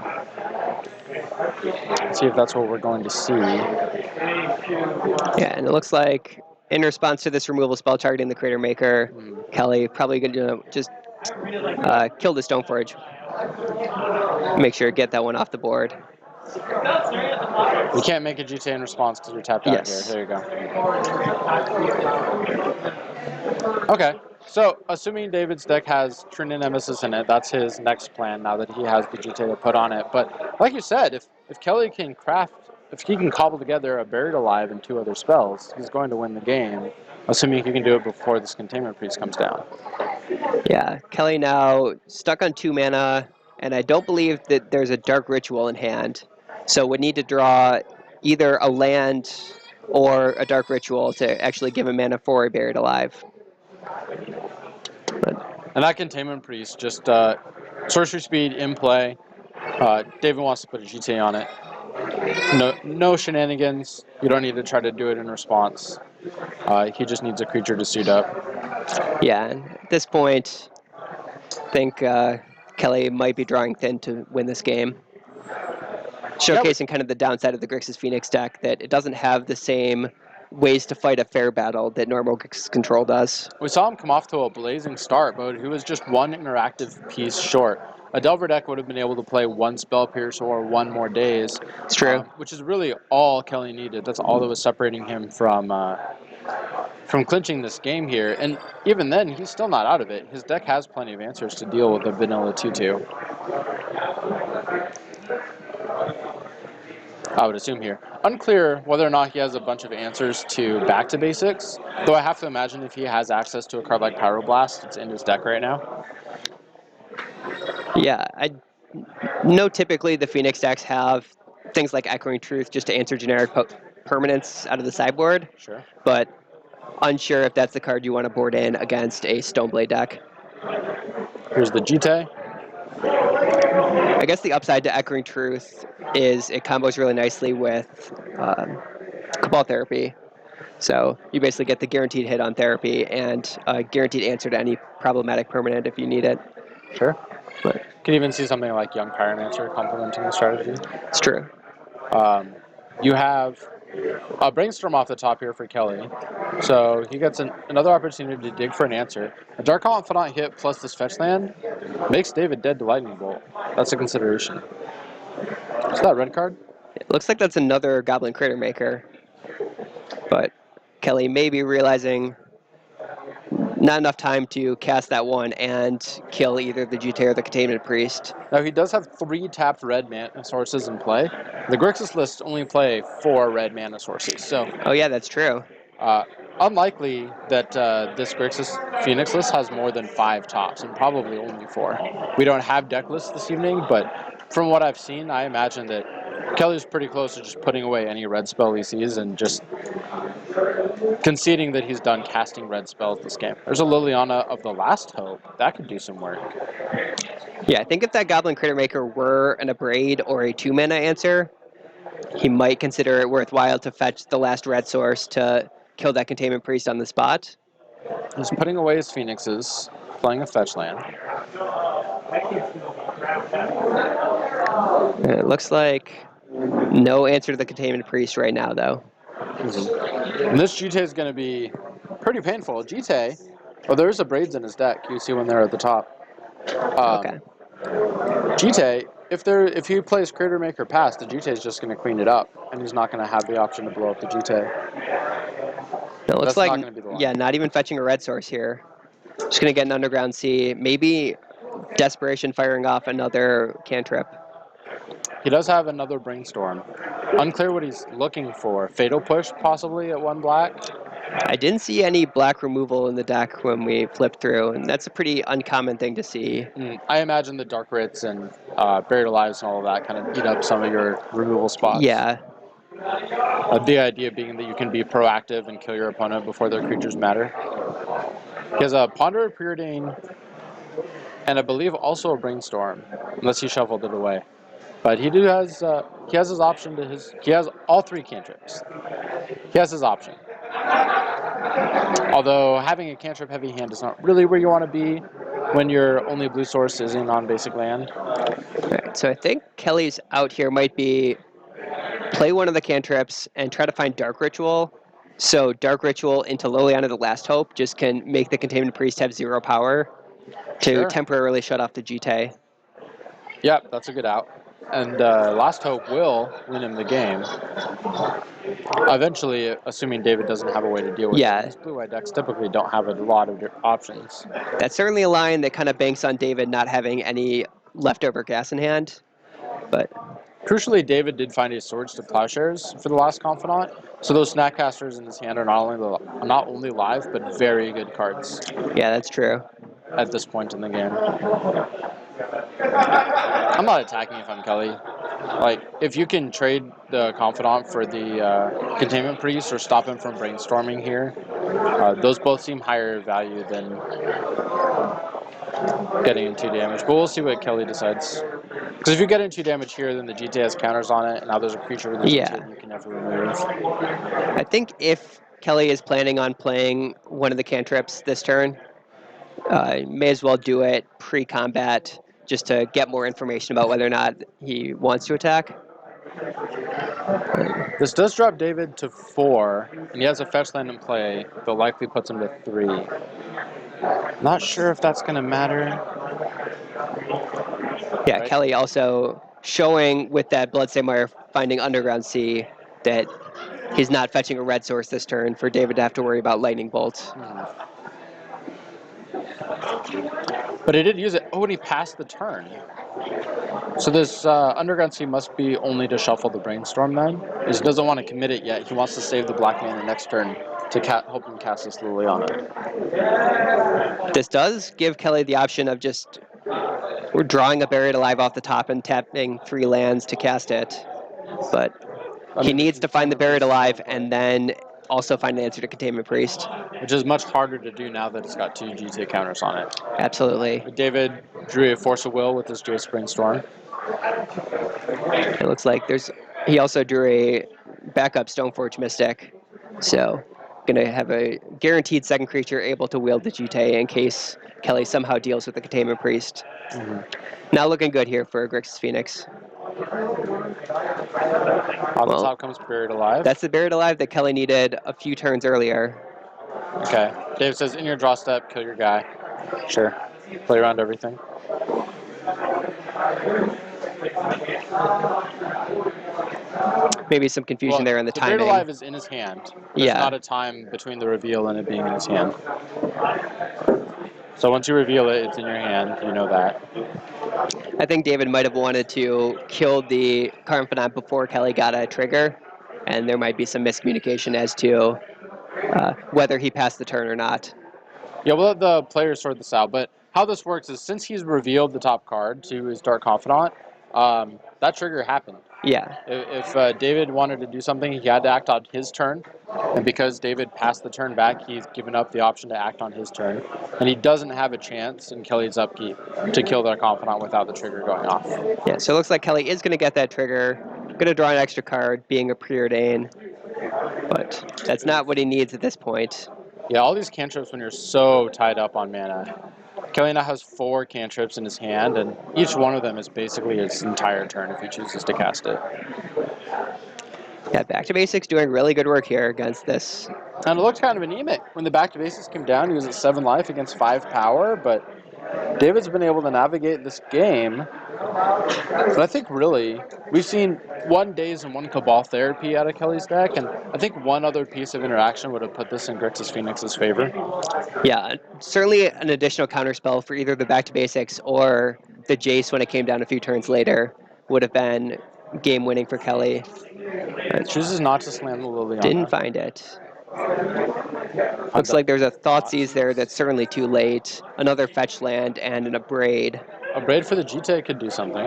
Let's see if that's what we're going to see. Yeah, and it looks like in response to this removal spell targeting the Crater Maker, Kelly probably going to just kill the Stoneforge. Make sure to get that one off the board. You can't make a GTA in response because you're tapped out Yes. here. There you go. Okay. So, assuming David's deck has Trinity Nemesis in it, that's his next plan now that he has the GTA to put on it. But like you said, if Kelly can if he can cobble together a Buried Alive and 2 other spells, he's going to win the game, assuming he can do it before this Containment Priest comes down. Yeah, Kelly now stuck on 2 mana, and I don't believe that there's a Dark Ritual in hand. So would need to draw either a land or a Dark Ritual to actually give him mana for a Buried Alive. And that Containment Priest, just sorcery speed in play. David wants to put a GTA on it. No shenanigans. You don't need to try to do it in response. He just needs a creature to suit up. Yeah, and at this point, I think Kelly might be drawing thin to win this game. Showcasing kind of the downside of the Grixis Phoenix deck, that it doesn't have the same ways to fight a fair battle that normal Grixis Control does. We saw him come off to a blazing start, but he was just 1 interactive piece short. A Delver deck would have been able to play 1 Spell Pierce or 1 more Daze. It's true. Which is really all Kelly needed. That's all that was separating him from clinching this game here. And even then, he's still not out of it. His deck has plenty of answers to deal with the vanilla 2-2. I would assume here. Unclear whether or not he has a bunch of answers to Back to Basics, though I have to imagine if he has access to a card like Pyroblast, it's in his deck right now. Yeah, I know typically the Phoenix decks have things like Echoing Truth just to answer generic permanents out of the sideboard. Sure. But unsure if that's the card you want to board in against a Stoneblade deck. Here's the GTA. I guess the upside to Echoing Truth is it combos really nicely with Cabal Therapy. So you basically get the guaranteed hit on therapy and a guaranteed answer to any problematic permanent if you need it. Sure. But can even see something like Young Pyromancer complementing the strategy. It's true. You have a Brainstorm off the top here for Kelly. So he gets another opportunity to dig for an answer. A Dark Confidant hit plus this fetch land makes David dead to Lightning Bolt. That's a consideration. Is that a red card? It looks like that's another Goblin Crater Maker. But Kelly may be realizing not enough time to cast that one and kill either the GTA or the Containment Priest. Now he does have 3 tapped red mana sources in play. The Grixis list only play 4 red mana sources. So oh yeah, that's true. Unlikely that this Grixis Phoenix list has more than 5 tops, and probably only 4. We don't have deck lists this evening, but from what I've seen, I imagine that Kelly's pretty close to just putting away any red spell he sees and just conceding that he's done casting red spells this game. There's a Liliana of the Last Hope. That could do some work. Yeah, I think if that Goblin Critter Maker were an Abrade or a 2-mana answer, he might consider it worthwhile to fetch the last red source to kill that Containment Priest on the spot. He's putting away his Phoenixes, playing a fetch land. It looks like no answer to the Containment Priest right now, though. And this GTA is going to be pretty painful. GTA, there's Abrades in his deck. You see when they're at the top. Okay. GTA, if he plays Crater Maker past, the GTA is just going to clean it up, and he's not going to have the option to blow up the GTA. It looks That's like, not gonna be the line. yeah, not even fetching a red source here. Just going to get an Underground Sea. Maybe Desperation firing off another cantrip. He does have another Brainstorm. Unclear what he's looking for. Fatal Push, possibly, at 1 black? I didn't see any black removal in the deck when we flipped through, and that's a pretty uncommon thing to see. I imagine the Dark Rits and Buried Alives and all of that kind of eat up some of your removal spots. Yeah. The idea being that you can be proactive and kill your opponent before their creatures matter. He has a Ponderer Preordain, and I believe also a Brainstorm, unless he shuffled it away. But he has his option to he has all 3 cantrips. He has his option. Although having a cantrip heavy hand is not really where you want to be when your only blue source is a non-basic land. Right, so I think Kelly's out here might be play one of the cantrips and try to find Dark Ritual. So Dark Ritual into Liliana the Last Hope just can make the Containment Priest have 0 power to Sure. temporarily shut off the GTA. Yep, that's a good out. And Last Hope will win him the game. Eventually, assuming David doesn't have a way to deal with it. These blue-white decks typically don't have a lot of options. That's certainly a line that kind of banks on David not having any leftover gas in hand. But crucially, David did find his Swords to Plowshares for the last Confidant, so those Snapcasters in his hand are not only live, but very good cards. Yeah, that's true. At this point in the game. I'm not attacking if I'm Kelly. Like, if you can trade the Confidant for the Containment Priest or stop him from brainstorming here, those both seem higher value than getting in 2 damage. But we'll see what Kelly decides. Because if you get in 2 damage here, then the GTA has counters on it, and now there's a creature with a GTA you can never remove. I think if Kelly is planning on playing one of the cantrips this turn, may as well do it pre-combat just to get more information about whether or not he wants to attack. This does drop David to 4, and he has a fetch land in play that likely puts him to 3. Not sure if that's going to matter. Yeah, right? Kelly also showing with that Bloodstained Mire finding Underground Sea that he's not fetching a red source this turn for David to have to worry about Lightning Bolt. But he did use it. Oh, and he passed the turn. So this Underground Sea must be only to shuffle the Brainstorm then? He doesn't want to commit it yet. He wants to save the black mana next turn to help him cast this Liliana. This does give Kelly the option of just we're drawing a Buried Alive off the top and tapping 3 lands to cast it. But he needs to find the Buried Alive and then also find an answer to Containment Priest. Which is much harder to do now that it's got 2 GTA counters on it. Absolutely. But David drew a Force of Will with his Jace Brainstorm. It looks like he also drew a backup Stoneforge Mystic. So gonna have a guaranteed second creature able to wield the GTA in case Kelly somehow deals with the Containment Priest. Not looking good here for Grixis Phoenix. On the top comes Buried Alive. That's the Buried Alive that Kelly needed a few turns earlier. Okay. Dave says, in your draw step, kill your guy. Sure. Play around everything. Maybe some confusion there in the timing. Buried Alive is in his hand. There's not a time between the reveal and it being in his hand. So once you reveal it, it's in your hand. You know that. I think David might have wanted to kill the Confidant before Kelly got a trigger, and there might be some miscommunication as to whether he passed the turn or not. Yeah, we'll let the players sort this out, but how this works is since he's revealed the top card to his Dark Confidant, that trigger happened. Yeah. If David wanted to do something, he had to act on his turn. And because David passed the turn back, he's given up the option to act on his turn. And he doesn't have a chance in Kelly's upkeep to kill their Confidant without the trigger going off. Yeah, so it looks like Kelly is going to get that trigger. Going to draw an extra card, being a preordain. But that's not what he needs at this point. Yeah, all these cantrips when you're so tied up on mana. Kelly now has 4 cantrips in his hand, and each one of them is basically his entire turn if he chooses to cast it. Yeah, Back to Basics doing really good work here against this. And it looked kind of anemic. When the Back to Basics came down, he was at 7 life against 5 power, but David's been able to navigate this game. But I think really, we've seen 1 Daze and 1 Cabal Therapy out of Kelly's deck, and I think one other piece of interaction would have put this in Grixis Phoenix's favor. Yeah, certainly an additional counterspell for either the Back to Basics or the Jace when it came down a few turns later would have been game-winning for Kelly. Chooses not to slam the Liliana. Didn't find it. Looks like there's a Thoughtseize there that's certainly too late. Another fetch land and an Abrade. Abrade for the GTA could do something.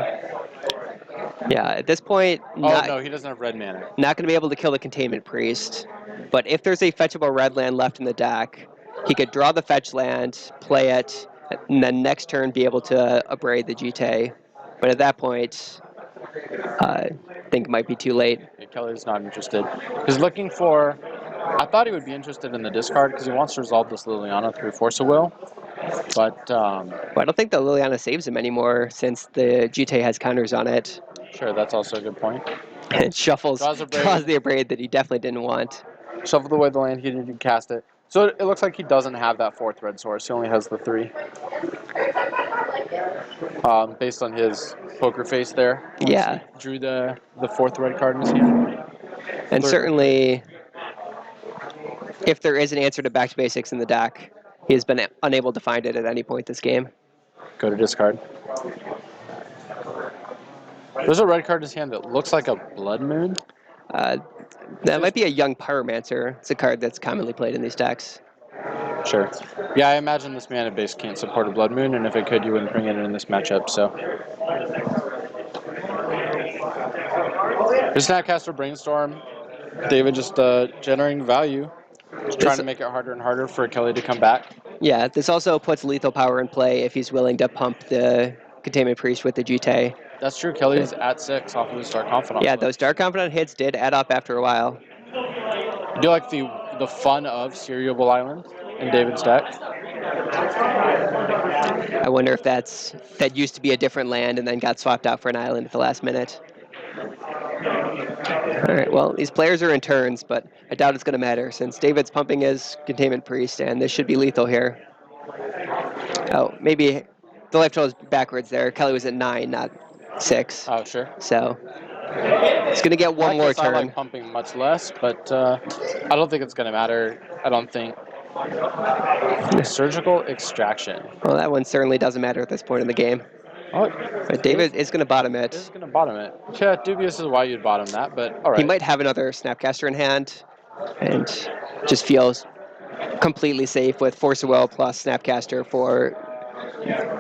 Yeah, at this point... no, he doesn't have red mana. Not going to be able to kill the Containment Priest. But if there's a fetchable red land left in the deck, he could draw the fetch land, play it, and then next turn be able to Abrade the GTA. But at that point, I think it might be too late. Yeah, Kelly's not interested. He's looking for... I thought he would be interested in the discard because he wants to resolve this Liliana through Force of Will. But I don't think the Liliana saves him anymore since the GTA has counters on it. Sure, that's also a good point. And shuffles, draws the Abrade that he definitely didn't want. Shuffled away the land, he didn't cast it. So it looks like he doesn't have that 4th red source. He only has the 3. based on his poker face there. once Yeah. he drew the fourth red card in his hand. And Third. certainly, if there is an answer to back to basics in the deck, he has been unable to find it at any point this game. Go to discard. There's a red card in his hand that looks like a Blood Moon. That might be a Young Pyromancer. It's a card that's commonly played in these decks. Sure. Yeah, I imagine this mana base can't support a Blood Moon, and if it could, you wouldn't bring it in this matchup, so. Here's Snapcaster Brainstorm. David just generating value. Just trying to make it harder and harder for Kelly to come back. Yeah, this also puts lethal power in play if he's willing to pump the Containment Priest with the Jute. That's true. Kelly's at 6 off of his Dark Confidant. Yeah, those Dark Confidant hits did add up after a while. Do you like the fun of Cereable Island in David's deck? I wonder if that used to be a different land and then got swapped out for an island at the last minute. All right, well, these players are in turns, but I doubt it's going to matter since David's pumping his Containment Priest, and this should be lethal here. Oh, maybe the life total is backwards there. Kelly was at 9, not 6. Oh, sure. So it's going to get one more turn. I like pumping much less, but I don't think it's going to matter. I don't think. Surgical Extraction. Well, that one certainly doesn't matter at this point in the game. Oh, but David is going to bottom it. He's going to bottom it. Yeah, dubious is why you'd bottom that, but all right. He might have another Snapcaster in hand and just feels completely safe with Force of Will plus Snapcaster for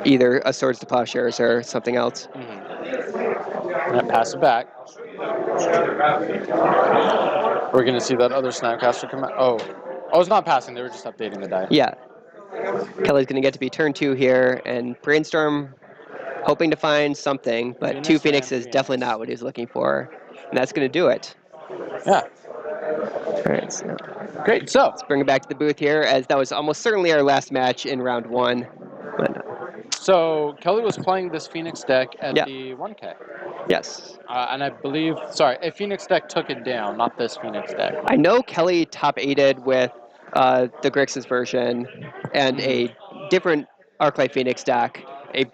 either a Swords to Plowshares or something else. And pass it back. We're going to see that other Snapcaster come out. Oh, it's not passing. They were just updating the die. Yeah. Kelly's going to get to be turn 2 here, and Brainstorm hoping to find something, but 2 Phoenix is definitely not what he's looking for, and that's going to do it. Yeah. All right. So. Great. So let's bring it back to the booth here, as that was almost certainly our last match in round 1. So Kelly was playing this Phoenix deck at the 1K. Yes. And I believe, a Phoenix deck took it down, not this Phoenix deck. I know Kelly top 8'd with the Grixis version and a different Arclight Phoenix deck. A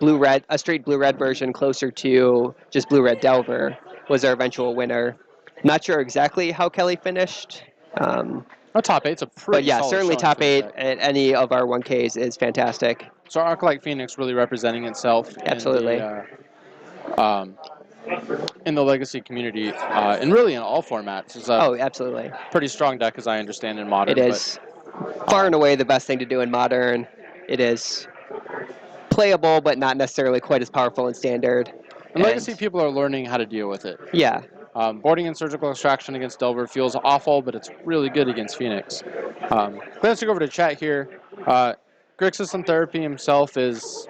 straight blue-red version closer to just blue-red Delver was our eventual winner. Not sure exactly how Kelly finished. Top 8's a pretty But yeah, solid certainly showing top for 8 the deck. at any of our 1Ks is fantastic. So Arclight Phoenix really representing itself. Absolutely. In the Legacy community, and really in all formats. It's absolutely. Pretty strong deck, as I understand, in Modern. It is far and away the best thing to do in Modern. It is playable, but not necessarily quite as powerful in Standard. And Legacy people are learning how to deal with it. Yeah. Boarding and Surgical Extraction against Delver feels awful, but it's really good against Phoenix. Glancing over to chat here, Grixis and Therapy himself is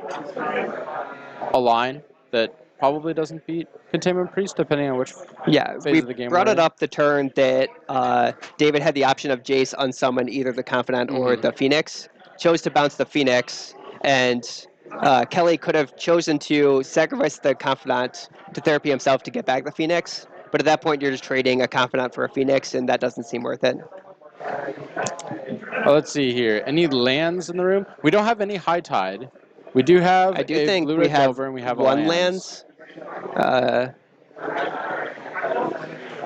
a line that probably doesn't beat Containment Priest, depending on which phase of the game. We brought it up the turn that David had the option of Jace unsummon either the Confidant or the Phoenix. Chose to bounce the Phoenix, and Kelly could have chosen to sacrifice the Confidant to Therapy himself to get back the Phoenix. But at that point, you're just trading a Confidant for a Phoenix, and that doesn't seem worth it. Well, let's see here. Any lands in the room? We don't have any High Tide. We do have Blue-Red Delver, and we have one lands.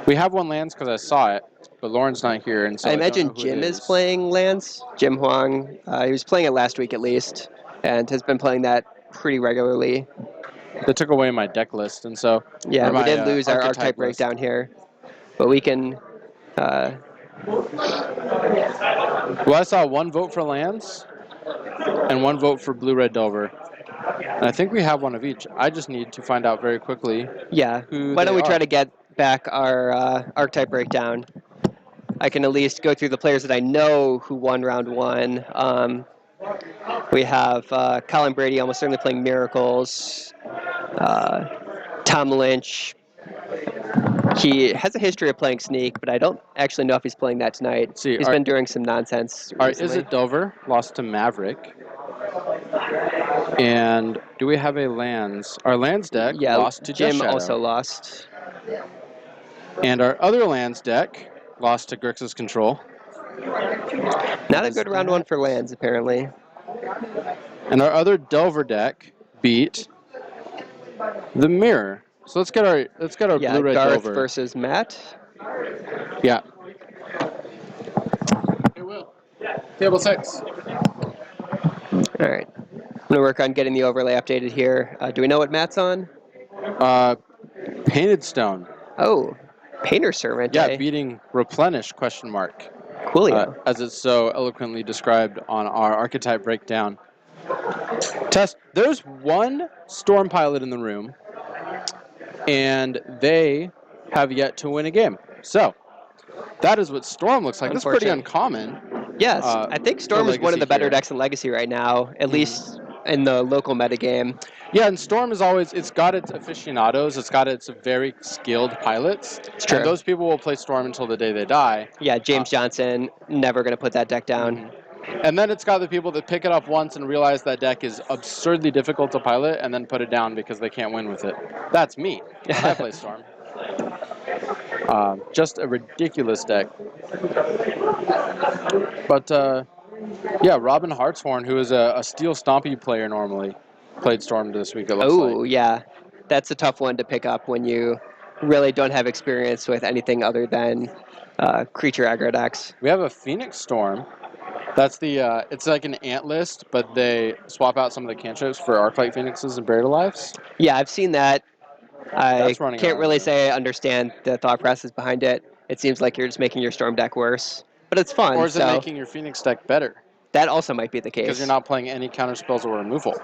We have one lands because I saw it, but Lauren's not here, and so I imagine Jim is playing lands. Jim Huang. He was playing it last week at least, and has been playing that pretty regularly. They took away my deck list, and so we did lose our archetype breakdown here, but we can. Well, I saw 1 vote for lands and 1 vote for Blue-Red Delver. And I think we have one of each. I just need to find out very quickly. Yeah. Why don't we try to get back our archetype breakdown? I can at least go through the players that I know who won round 1. We have Colin Brady almost certainly playing Miracles. Tom Lynch. He has a history of playing Sneak, but I don't actually know if he's playing that tonight. He's been doing some nonsense recently. Is it Delver? Lost to Maverick. And do we have a lands? Our lands deck lost to Jim Death Shadow. also lost. And our other lands deck lost to Grixis Control. Not a good round 1 for lands, apparently. And our other Delver deck beat the mirror. So let's get our Yeah, blue red Garth Delver. versus Matt. Yeah. It will. Table 6. All right. I'm gonna work on getting the overlay updated here. Do we know what Matt's on? Painted Stone. Oh, Painter Servant. Yeah, eh? beating Replenish ? Coolio. As it's so eloquently described on our archetype breakdown. Test. There's one Storm pilot in the room, and they have yet to win a game. So that is what Storm looks like. That's pretty uncommon. Yes, I think Storm is one of the better decks in Legacy right now, at least in the local metagame. Yeah, and Storm is always, it's got its aficionados, it's got its very skilled pilots. It's true. And those people will play Storm until the day they die. Yeah, James Johnson, never going to put that deck down. And then it's got the people that pick it up once and realize that deck is absurdly difficult to pilot and then put it down because they can't win with it. That's me when I play Storm. Just a ridiculous deck. But, yeah, Robin Hartshorn, who is a Steel Stompy player normally, played Storm this week, it looks like. Oh, yeah. That's a tough one to pick up when you really don't have experience with anything other than creature aggro decks. We have a Phoenix Storm. That's the, it's like an ant list, but they swap out some of the cantrips for Arclight Phoenixes and Buried Alives. Yeah, I've seen that. I can't around. really say I understand the thought process behind it. It seems like you're just making your Storm deck worse, but it's fun. Or is it making your Phoenix deck better? That also might be the case. Because you're not playing any counter spells or removal.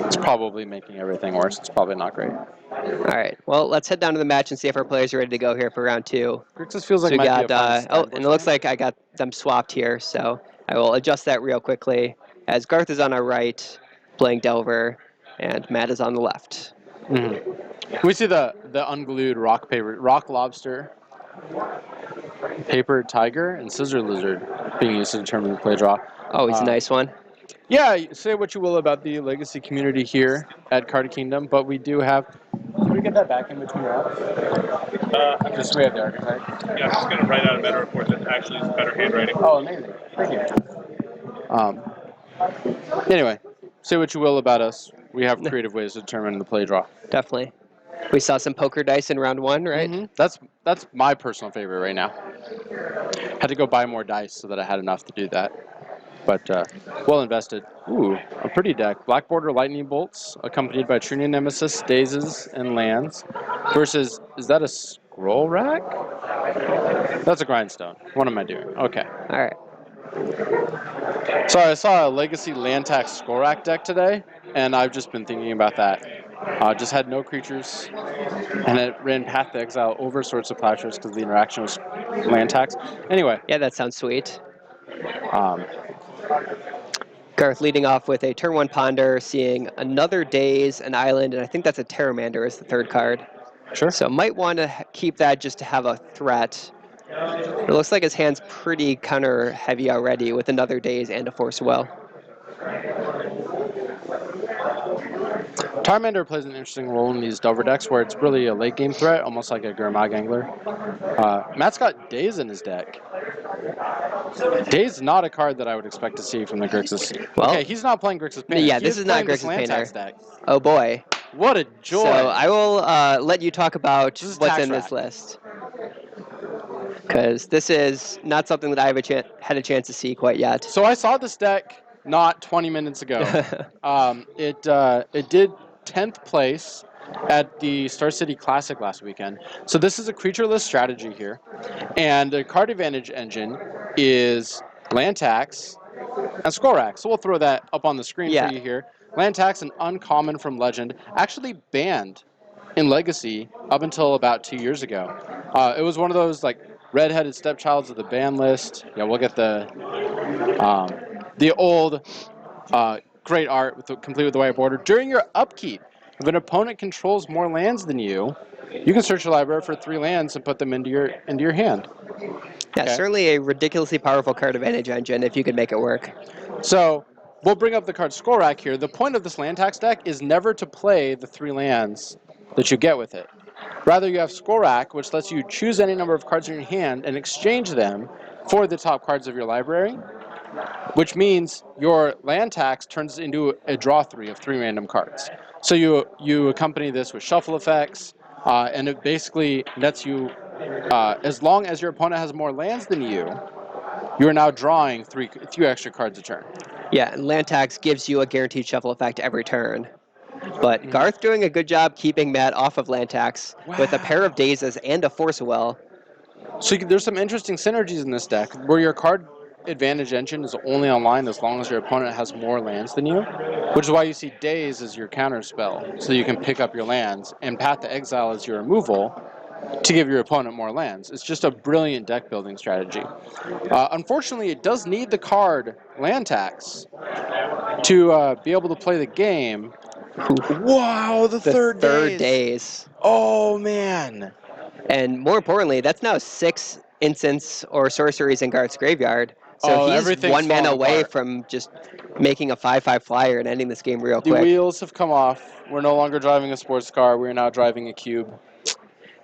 It's probably making everything worse. It's probably not great. All right. Well, let's head down to the match and see if our players are ready to go here for round 2. Grixis feels like So we might got, be a fun and it looks like I got them swapped here, so I will adjust that real quickly. As Garth is on our right, playing Delver, and Matt is on the left. We see the unglued rock lobster, paper tiger, and scissor lizard being used to determine the play draw. Oh, he's a nice one. Yeah, say what you will about the Legacy community here at Card Kingdom, but we do have. Can we get that back in between rounds? Just so we have the archetype. Yeah, I'm just going to write out a meta report that actually is better handwriting. Oh, amazing. Thank you. Anyway, say what you will about us. We have creative ways to determine the play draw. Definitely. We saw some poker dice in round 1, right? That's my personal favorite right now. Had to go buy more dice so that I had enough to do that. But well invested. Ooh, a pretty deck. Black Border Lightning Bolts, accompanied by Trinian Nemesis, Dazes, and lands. Versus, is that a Scroll Rack? That's a Grindstone. What am I doing? Okay. All right. So I saw a Legacy Land Tax Scroll Rack deck today, and I've just been thinking about that. Just had no creatures, and it ran Path to Exile over Swords of Plowshares because the interaction was land tax. Anyway. Yeah, that sounds sweet. Garth leading off with a turn 1 Ponder, seeing another Daze, an Island, and I think that's a Terramander as the third card. Sure. So might want to keep that just to have a threat. It looks like his hand's pretty counter heavy already with another Daze and a Force Will. Terramander plays an interesting role in these Delver decks where it's really a late game threat, almost like a Gurmag Angler. Matt's got Daze in his deck. Daze is not a card that I would expect to see from the Grixis. Well, okay, he's not playing Grixis Painter. Yeah, this is not Grixis Painter. Deck. Oh boy. What a joy. So I will let you talk about what's in this list. Because this is not something that I have had a chance to see quite yet. So I saw this deck not 20 minutes ago. It did 10th place at the Star City Classic last weekend. So this is a creatureless strategy here. And the card advantage engine is land tax and Scroll Rack. So we'll throw that up on the screen for you here. Land tax, an uncommon from Legend, actually banned in Legacy up until about 2 years ago. It was one of those like redheaded stepchilds of the ban list. Yeah, we'll get the old great art complete with the white border. During your upkeep, if an opponent controls more lands than you, you can search your library for 3 lands and put them into your hand. Yeah, certainly a ridiculously powerful card advantage engine if you could make it work. So we'll bring up the card Scroll Rack here. The point of this land tax deck is never to play the 3 lands that you get with it. Rather, you have Scroll Rack, which lets you choose any number of cards in your hand and exchange them for the top cards of your library. which means your land tax turns into a draw 3 of 3 random cards. So you accompany this with shuffle effects, and it basically lets you, as long as your opponent has more lands than you are now drawing 3 extra cards a turn. Yeah, and land tax gives you a guaranteed shuffle effect every turn. But Garth doing a good job keeping Matt off of land tax with a pair of Dazes and a Force of Will. So there's some interesting synergies in this deck where your card advantage engine is only online as long as your opponent has more lands than you, which is why you see Daze as your counter spell, so you can pick up your lands, and Path to Exile as your removal to give your opponent more lands. It's just a brilliant deck building strategy. Unfortunately, it does need the card land tax to be able to play the game. Wow, the third Daze. Oh, man. And more importantly, that's now 6 instants or sorceries in Garth's graveyard. So he's 1 mana away from just making a 5/5 flyer and ending this game real quick. The wheels have come off. We're no longer driving a sports car. We're now driving a cube.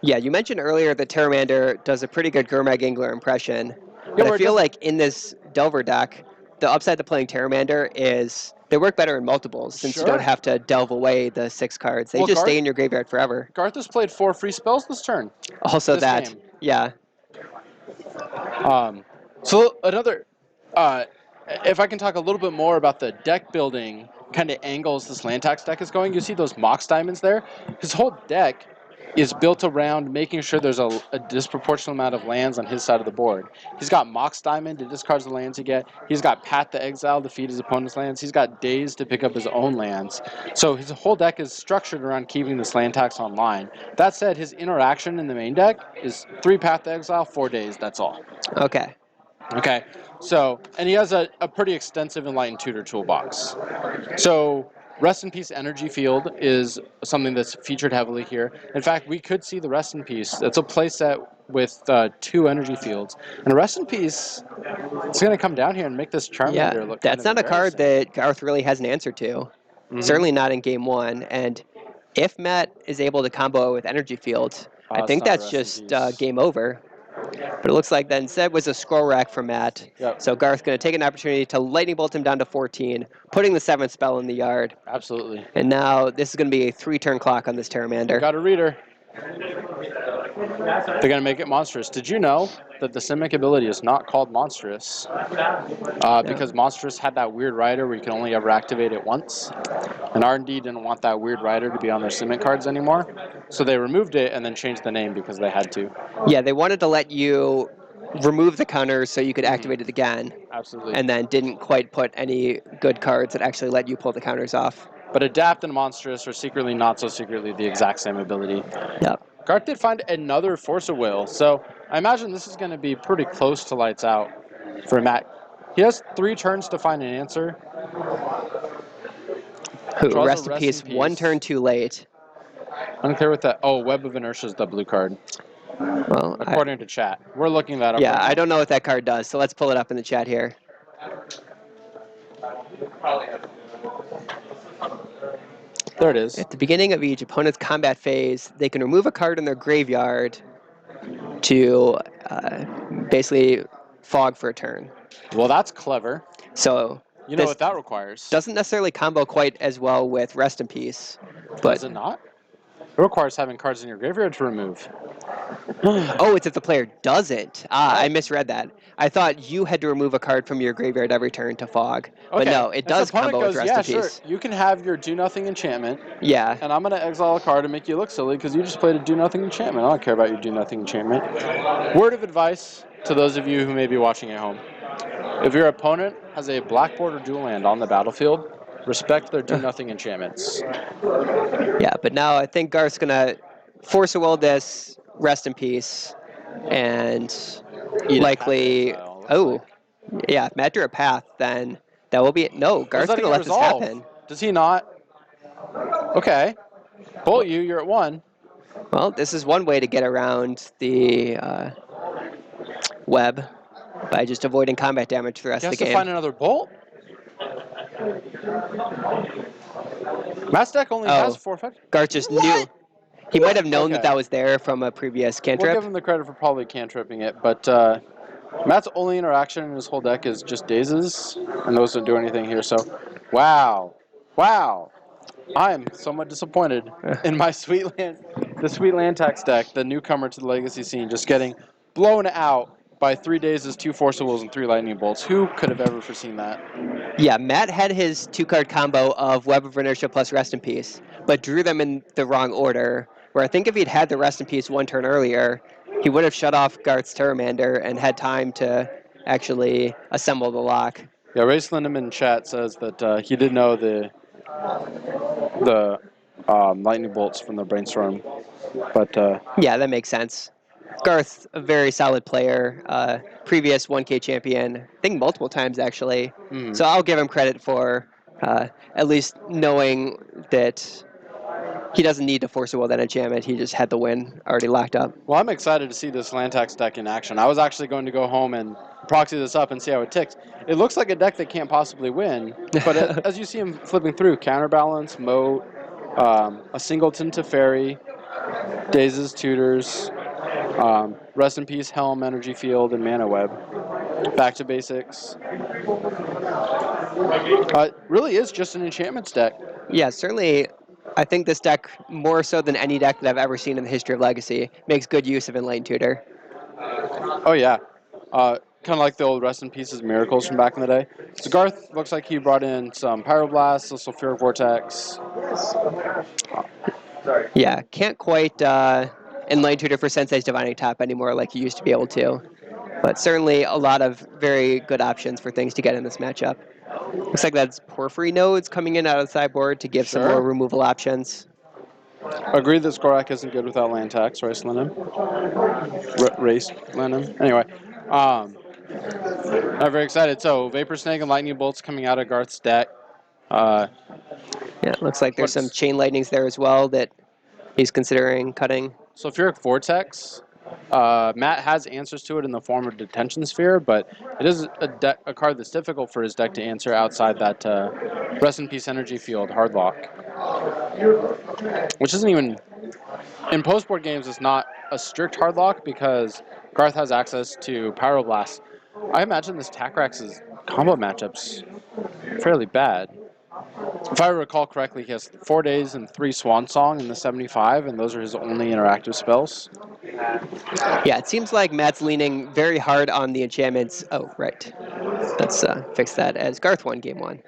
Yeah, you mentioned earlier that Terramander does a pretty good Gurmag Angler impression. But I feel like in this Delver deck, the upside to playing Terramander is they work better in multiples since you don't have to delve away the 6 cards. They just stay in your graveyard forever. Garth has played 4 free spells this turn. Also that, yeah. So another, if I can talk a little bit more about the deck building kind of angles this land tax deck is going, you see those Mox Diamonds there? His whole deck is built around making sure there's a disproportionate amount of lands on his side of the board. He's got Mox Diamond to discard the lands you get. He's got Path to Exile to feed his opponent's lands. He's got Daze to pick up his own lands. So his whole deck is structured around keeping this land tax online. That said, his interaction in the main deck is 3 Path to Exile, 4 Daze, that's all. Okay. Okay, so, and he has a pretty extensive Enlightened Tutor toolbox. So, Rest in Peace Energy Field is something that's featured heavily here. In fact, we could see the Rest in Peace. It's a playset with 2 energy fields. And Rest in Peace, it's going to come down here and make this Charmander look that's not a card that Garth really has an answer to. Certainly not in game 1. And if Matt is able to combo with Energy Field, I think that's just game over. But it looks like that instead was a scroll rack from Matt. Yep. So Garth's going to take an opportunity to lightning bolt him down to 14, putting the 7th spell in the yard. Absolutely. And now this is going to be a 3-turn clock on this Terramander. Got a reader. They're going to make it monstrous. Did you know that the Simic ability is not called monstrous? Because monstrous had that weird rider where you can only ever activate it once. And R&D didn't want that weird rider to be on their Simic cards anymore. So they removed it and then changed the name because they had to. Yeah, they wanted to let you remove the counters so you could activate it again. Absolutely. And then didn't quite put any good cards that actually let you pull the counters off. But Adapt and Monstrous are secretly, not so secretly, the exact same ability. Yep. Garth did find another Force of Will, so I imagine this is going to be pretty close to lights out for Matt. He has 3 turns to find an answer. Rest in Peace, 1 turn too late. Unclear with that. Oh, Web of Inertia is the blue card. Well, according to chat. We're looking that up. Yeah, I don't know what that card does, so let's pull it up in the chat here. There it is. At the beginning of each opponent's combat phase, they can remove a card in their graveyard to basically fog for a turn. Well, that's clever. So you know what that requires? Doesn't necessarily combo quite as well with Rest in Peace. But does it not? It requires having cards in your graveyard to remove. Oh, it's if the player doesn't. I misread that. I thought you had to remove a card from your graveyard every turn to fog. But no, it does combo with Rest in Peace. Sure. You can have your Do-Nothing enchantment. Yeah. And I'm going to exile a card and make you look silly because you just played a Do-Nothing enchantment. I don't care about your Do-Nothing enchantment. Word of advice to those of you who may be watching at home. If your opponent has a black border dual land on the battlefield, respect their Do-Nothing enchantments. Yeah, but now I think Garth's going to Force of Will this, Rest in Peace, and likely... Oh, yeah, if Matt drew a path, then that will be... No, Garth's going to let this happen. Does he not? Okay. Bolt you, you're at 1. Well, this is one way to get around the web by just avoiding combat damage for the rest of the game. He has to find another bolt? Matt's deck only has 4 effects. Garth just knew. He might have known that was there from a previous cantrip. We'll give him the credit for probably cantripping it, but Matt's only interaction in his whole deck is just dazes, and those don't do anything here. So, wow. I'm somewhat disappointed in my the Sweet Lantax deck, the newcomer to the Legacy scene, just getting blown out by 3 dazes, 2 Force of Wills, and 3 Lightning Bolts. Who could have ever foreseen that? Yeah, Matt had his 2-card combo of Web of Inertia plus Rest in Peace, but drew them in the wrong order, where I think if he'd had the Rest in Peace 1 turn earlier, he would have shut off Garth's Pteramander and had time to actually assemble the lock. Yeah, Race Lindham in chat says that he did know the Lightning Bolts from the Brainstorm, but Yeah, that makes sense. Garth, a very solid player, previous 1K champion, I think multiple times actually. So I'll give him credit for at least knowing that he doesn't need to force a will then jam it. He just had the win already locked up. well, I'm excited to see this Lantax deck in action. I was actually going to go home and proxy this up and see how it ticks. It looks like a deck that can't possibly win, but as you see him flipping through, Counterbalance, Moat, a Singleton to Fairy, Dazes, Tutors, Rest in Peace, Helm, Energy Field, and Mana Web. Back to basics. It really is just an enchantments deck. Yeah, certainly. I think this deck, more so than any deck that I've ever seen in the history of Legacy, makes good use of Enlightened Tutor. Oh, yeah. Kind of like the old Rest in Pieces Miracles from back in the day. So Garth looks like he brought in some Pyroblast, a Sulfuric Vortex. Yeah, can't quite Enlightened Tutor for Sensei's Divining Top anymore like he used to be able to. But certainly a lot of very good options for things to get in this matchup. Looks like that's Porphyry Nodes coming in out of the sideboard to give some more removal options. Agree that Skorak isn't good without Lantax, Race Lindham. Race Lindham. Anyway, I'm very excited. So Vapor Snake and Lightning Bolts coming out of Garth's deck. Yeah, it looks like there's some Chain Lightnings there as well that he's considering cutting. Sulfuric Vortex. Matt has answers to it in the form of Detention Sphere, but it is a card that's difficult for his deck to answer outside that Rest in Peace Energy Field hard lock. Which isn't even... In post-board games, it's not a strict hard lock because Garth has access to Pyroblast. I imagine this Takrax's combo matchup's fairly bad. If I recall correctly, he has 4 days and 3 Swan Song in the 75, and those are his only interactive spells. Yeah, it seems like Matt's leaning very hard on the enchantments. Oh, right. Let's fix that as Garth won game 1.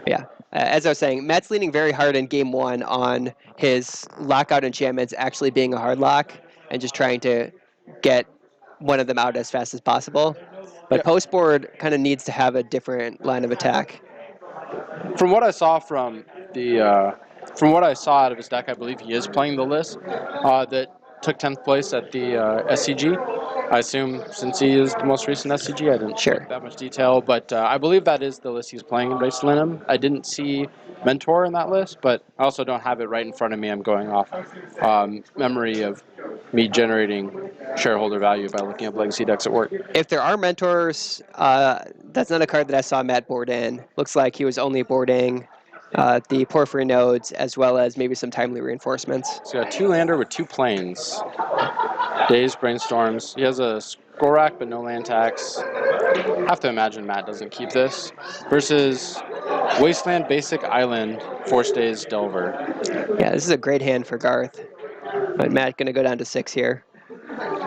Yeah, as I was saying, Matt's leaning very hard in game 1 on his lockout enchantments actually being a hard lock and just trying to get one of them out as fast as possible. But post-board kind of needs to have a different line of attack. From what I saw from out of his deck, I believe he is playing the list that took 10th place at the SCG. I assume since he is the most recent SCG, I didn't check that much detail, but I believe that is the list he's playing in Race Lindham. I didn't see Mentor in that list, but I also don't have it right in front of me. I'm going off memory of me generating shareholder value by looking up Legacy decks at work. If there are Mentors, that's not a card that I saw Matt board in. Looks like he was only boarding the Porphyry Nodes as well as maybe some Timely Reinforcements. So you got 2-lander with 2 planes. Daze, Brainstorms. He has a Skorak, but no Lantax. Have to imagine Matt doesn't keep this. Versus Wasteland, Basic Island, Force Daze, Delver. Yeah, this is a great hand for Garth. But Matt going to go down to 6 here.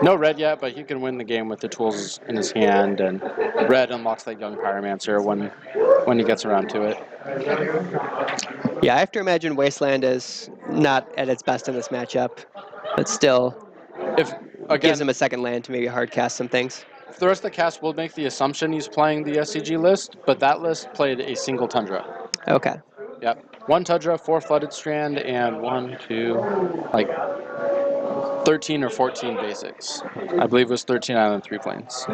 No red yet, but he can win the game with the tools in his hand, and red unlocks that Young Pyromancer when he gets around to it. Yeah, I have to imagine Wasteland is not at its best in this matchup, but still gives him a second land to maybe hard cast some things. The rest of the cast will make the assumption he's playing the SCG list, but that list played a single Tundra. Okay. Yep. 1 Tundra, 4 Flooded Strand, and 13 or 14 basics. I believe it was 13 Island, 3 planes.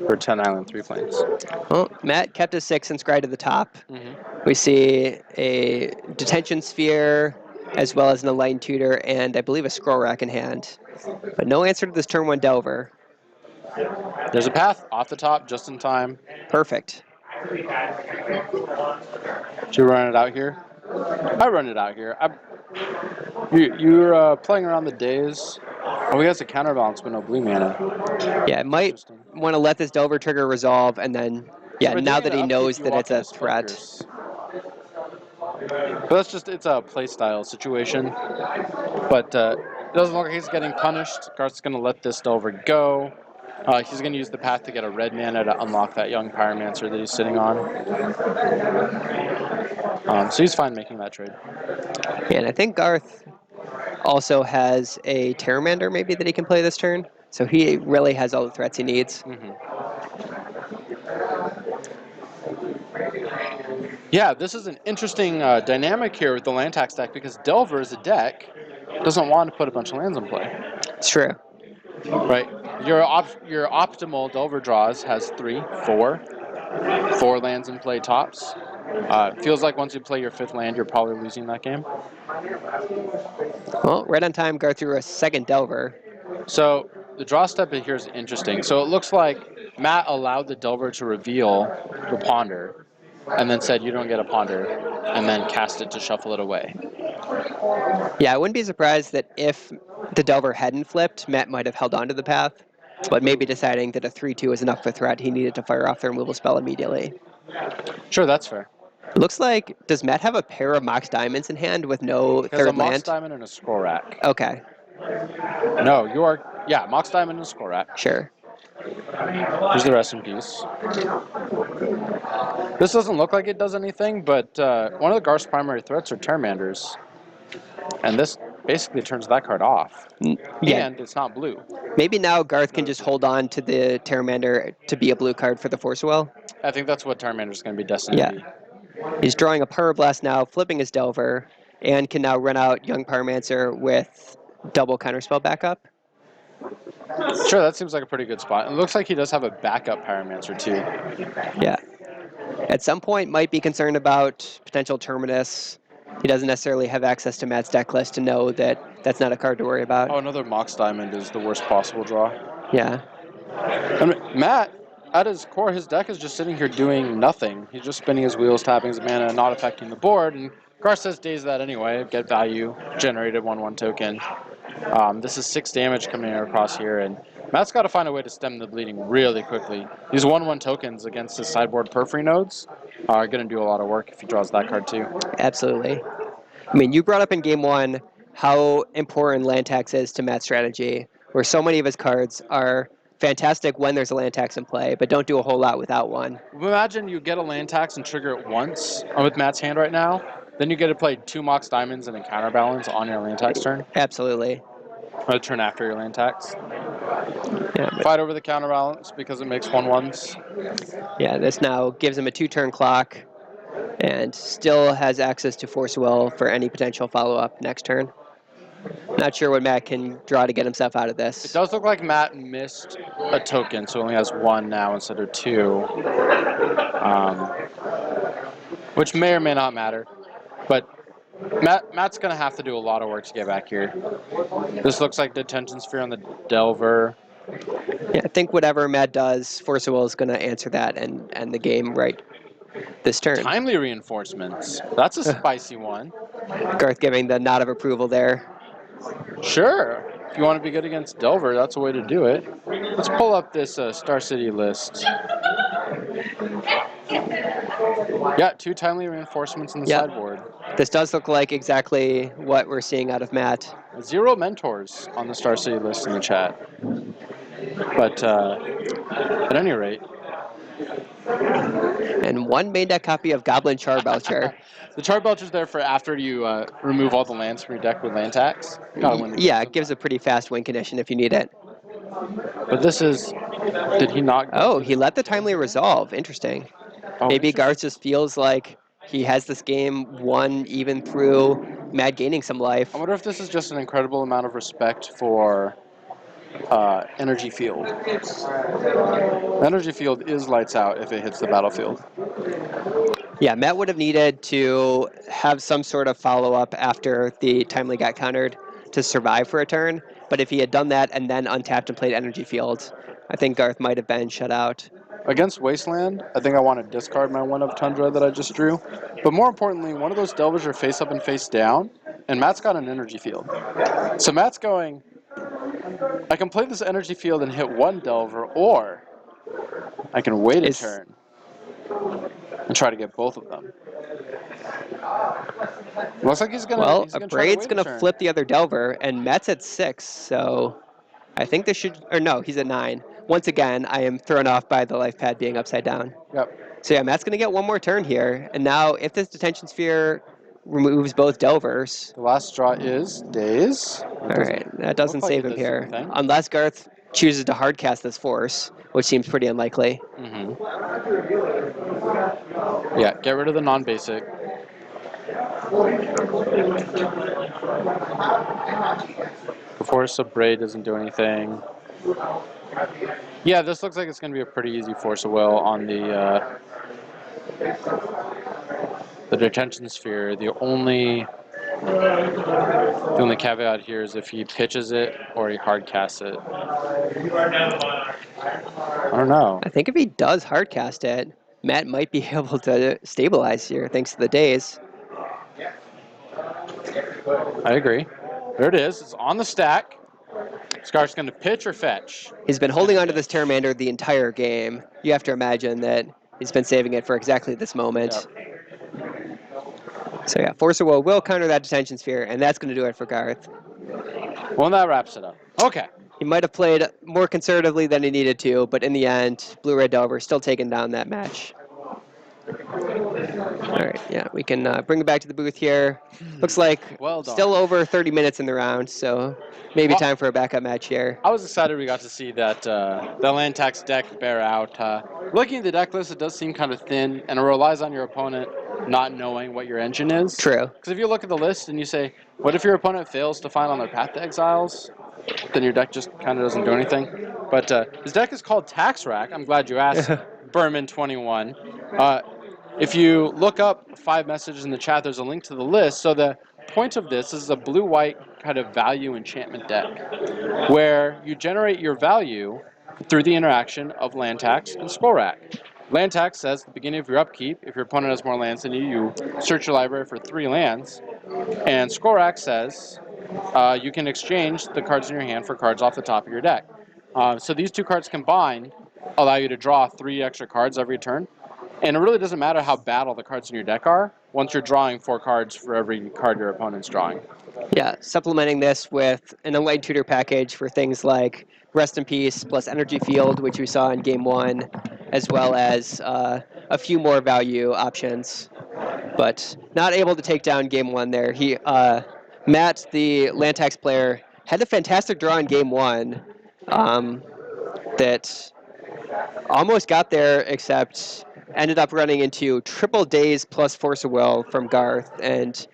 Or 10 Island, 3 planes. Well, Matt kept his 6 and scryed to the top. We see a Detention Sphere, as well as an Enlightened Tutor, and I believe a Scroll Rack in hand. But no answer to this turn 1 Delver. There's a path off the top, just in time. Perfect. Should you run it out here? I run it out here. You're playing around the days. Oh, he has a counterbalance, but no blue mana. Yeah, it might want to let this Delver trigger resolve, and then, yeah, By now doing that he an upkeep, knows you that walk it's a into threat. Spikers. But it's a play style situation. But it doesn't look like he's getting punished. Garth's going to let this Delver go. He's going to use the path to get a red mana to unlock that young Pyromancer that he's sitting on. So he's fine making that trade. And I think Garth also has a Terramander maybe that he can play this turn. So he really has all the threats he needs. Yeah, this is an interesting dynamic here with the land tax deck because Delver as a deck doesn't want to put a bunch of lands in play. It's true. Right. Your optimal Delver draws has 4 lands in play tops. Feels like once you play your 5th land, you're probably losing that game. Well, right on time, Garth threw a second Delver. So the draw step here is interesting. So it looks like Matt allowed the Delver to reveal the Ponder, and then said you don't get a Ponder, and then cast it to shuffle it away. Yeah, I wouldn't be surprised that if the Delver hadn't flipped, Matt might have held on to the path, but maybe deciding that a 3/2 is enough for threat, he needed to fire off the removal spell immediately. Sure, that's fair. Looks like, does Matt have a pair of Mox Diamonds in hand with no He has a third Mox land? Diamond and a Scroll Rack. Okay, No, yeah, Mox Diamond and a Scroll Rack. sure. Here's the rest in peace. This doesn't look like it does anything, but one of the Garth's primary threats are Terramanders. And this basically turns that card off. Yeah. And it's not blue. Maybe now Garth can just hold on to the Terramander to be a blue card for the Force Will. I think that's what Terramander's going to be destined to be. He's drawing a Pyroblast now, flipping his Delver, and can now run out Young Pyromancer with double Counterspell backup. Sure, that seems like a pretty good spot. It looks like he does have a backup Pyromancer too. Yeah. At some point, might be concerned about potential Terminus. He doesn't necessarily have access to Matt's deck list to know that that's not a card to worry about. Oh, another Mox Diamond is the worst possible draw. Yeah. I mean, Matt, at his core, his deck is just sitting here doing nothing. He's just spinning his wheels, tapping his mana, not affecting the board. And Garth says daze that anyway. Get value, generated 1/1 token. This is 6 damage coming across here, and Matt's got to find a way to stem the bleeding really quickly. These 1/1 tokens against his sideboard Periphery nodes are going to do a lot of work if he draws that card too. Absolutely. I mean, you brought up in Game 1 how important land tax is to Matt's strategy, where so many of his cards are fantastic when there's a land tax in play, but don't do a whole lot without one. Imagine you get a land tax and trigger it once with Matt's hand right now. Then you get to play 2 Mox Diamonds and a Counterbalance on your land tax turn. Absolutely. Or the turn after your land tax. Yeah, Fight over the Counterbalance because it makes 1/1s. Yeah, this now gives him a 2-turn clock and still has access to Force Will for any potential follow-up next turn. Not sure what Matt can draw to get himself out of this. It does look like Matt missed a token, so only has 1 now instead of 2. Which may or may not matter. But Matt's going to have to do a lot of work to get back here. This looks like Detention Sphere on the Delver. Yeah, I think whatever Matt does, Force of Will is going to answer that and end the game right this turn. Timely Reinforcements. That's a spicy one. Garth giving the nod of approval there. Sure. If you want to be good against Delver, that's a way to do it. Let's pull up this Star City list. Yeah, 2 Timely Reinforcements in the sideboard. This does look like exactly what we're seeing out of Matt. 0 Mentors on the Star City list in the chat. But at any rate. And 1 main deck copy of Goblin Charbelcher. The Charbelcher's there for after you remove all the lands from your deck with land tax. Yeah, it gives a pretty fast win condition if you need it. But this is... Did he not... Oh, he let the Timely Resolve. Interesting. Oh, Maybe Garth just feels like he has this game won even through Matt gaining some life. I wonder if this is just an incredible amount of respect for Energy Field. The Energy Field is lights out if it hits the battlefield. Yeah, Matt would have needed to have some sort of follow-up after the Timely got countered to survive for a turn. But if he had done that and then untapped and played Energy Field, I think Garth might have been shut out. Against Wasteland, I think I want to discard my 1-of Tundra that I just drew. But more importantly, one of those Delvers are face up and face down, and Matt's got an Energy Field. So Matt's going, I can play this Energy Field and hit 1 Delver, or I can wait a Is- turn and try to get both of them. Looks like he's gonna. Well, he's a gonna try to Braid's wait going a to turn. flip the other Delver, and Matt's at 6, so I think this should, or no, he's at 9. Once again, I am thrown off by the life pad being upside down. Yep. So yeah, Matt's going to get one more turn here, and now if this Detention Sphere removes both Delvers, The last straw is Daze. all right, that doesn't look like save it him does here. anything. Unless Garth chooses to hardcast this Force, which seems pretty unlikely. Mm-hmm. Yeah, get rid of the non-basic. The Force of Braid doesn't do anything. Yeah, this looks like it's going to be a pretty easy Force of Will on the Detention Sphere. The only caveat here is if he pitches it or he hardcasts it. I don't know. I think if he does hardcast it, Matt might be able to stabilize here thanks to the Daze. I agree. There it is. It's on the stack. Scarf's going to pitch or fetch. He's been holding on to this Terramander the entire game. You have to imagine that he's been saving it for exactly this moment. Yep. So yeah, Force of Will counter that Detention Sphere, and that's going to do it for Garth. Well, that wraps it up. Okay. He might have played more conservatively than he needed to, but in the end, Blue-Red Delver still taking down that match. All right, yeah, we can bring it back to the booth here. Looks like Well done. still over 30 minutes in the round, so maybe time for a backup match here. I was excited we got to see that the land tax deck bear out. Looking at the deck list, it does seem kind of thin, and it relies on your opponent not knowing what your engine is. True. Because if you look at the list and you say, what if your opponent fails to find on their path to exiles? Then your deck just kind of doesn't do anything. But his deck is called Tax Rack. I'm glad you asked, Berman21. If you look up 5 messages in the chat, there's a link to the list. So the point of this is a blue-white kind of value enchantment deck, where you generate your value through the interaction of land tax and skull rack. Land tax says at the beginning of your upkeep, if your opponent has more lands than you, you search your library for 3 lands. And skull rack says you can exchange the cards in your hand for cards off the top of your deck. So these 2 cards combined allow you to draw 3 extra cards every turn. And it really doesn't matter how bad all the cards in your deck are, once you're drawing 4 cards for every card your opponent's drawing. Yeah, supplementing this with an Enlightened Tutor package for things like Rest in Peace plus Energy Field, which we saw in Game 1, as well as a few more value options. But not able to take down Game 1 there. Matt, the land tax player, had a fantastic draw in Game 1 that almost got there, except ended up running into triple Daze plus Force of Will from Garth, and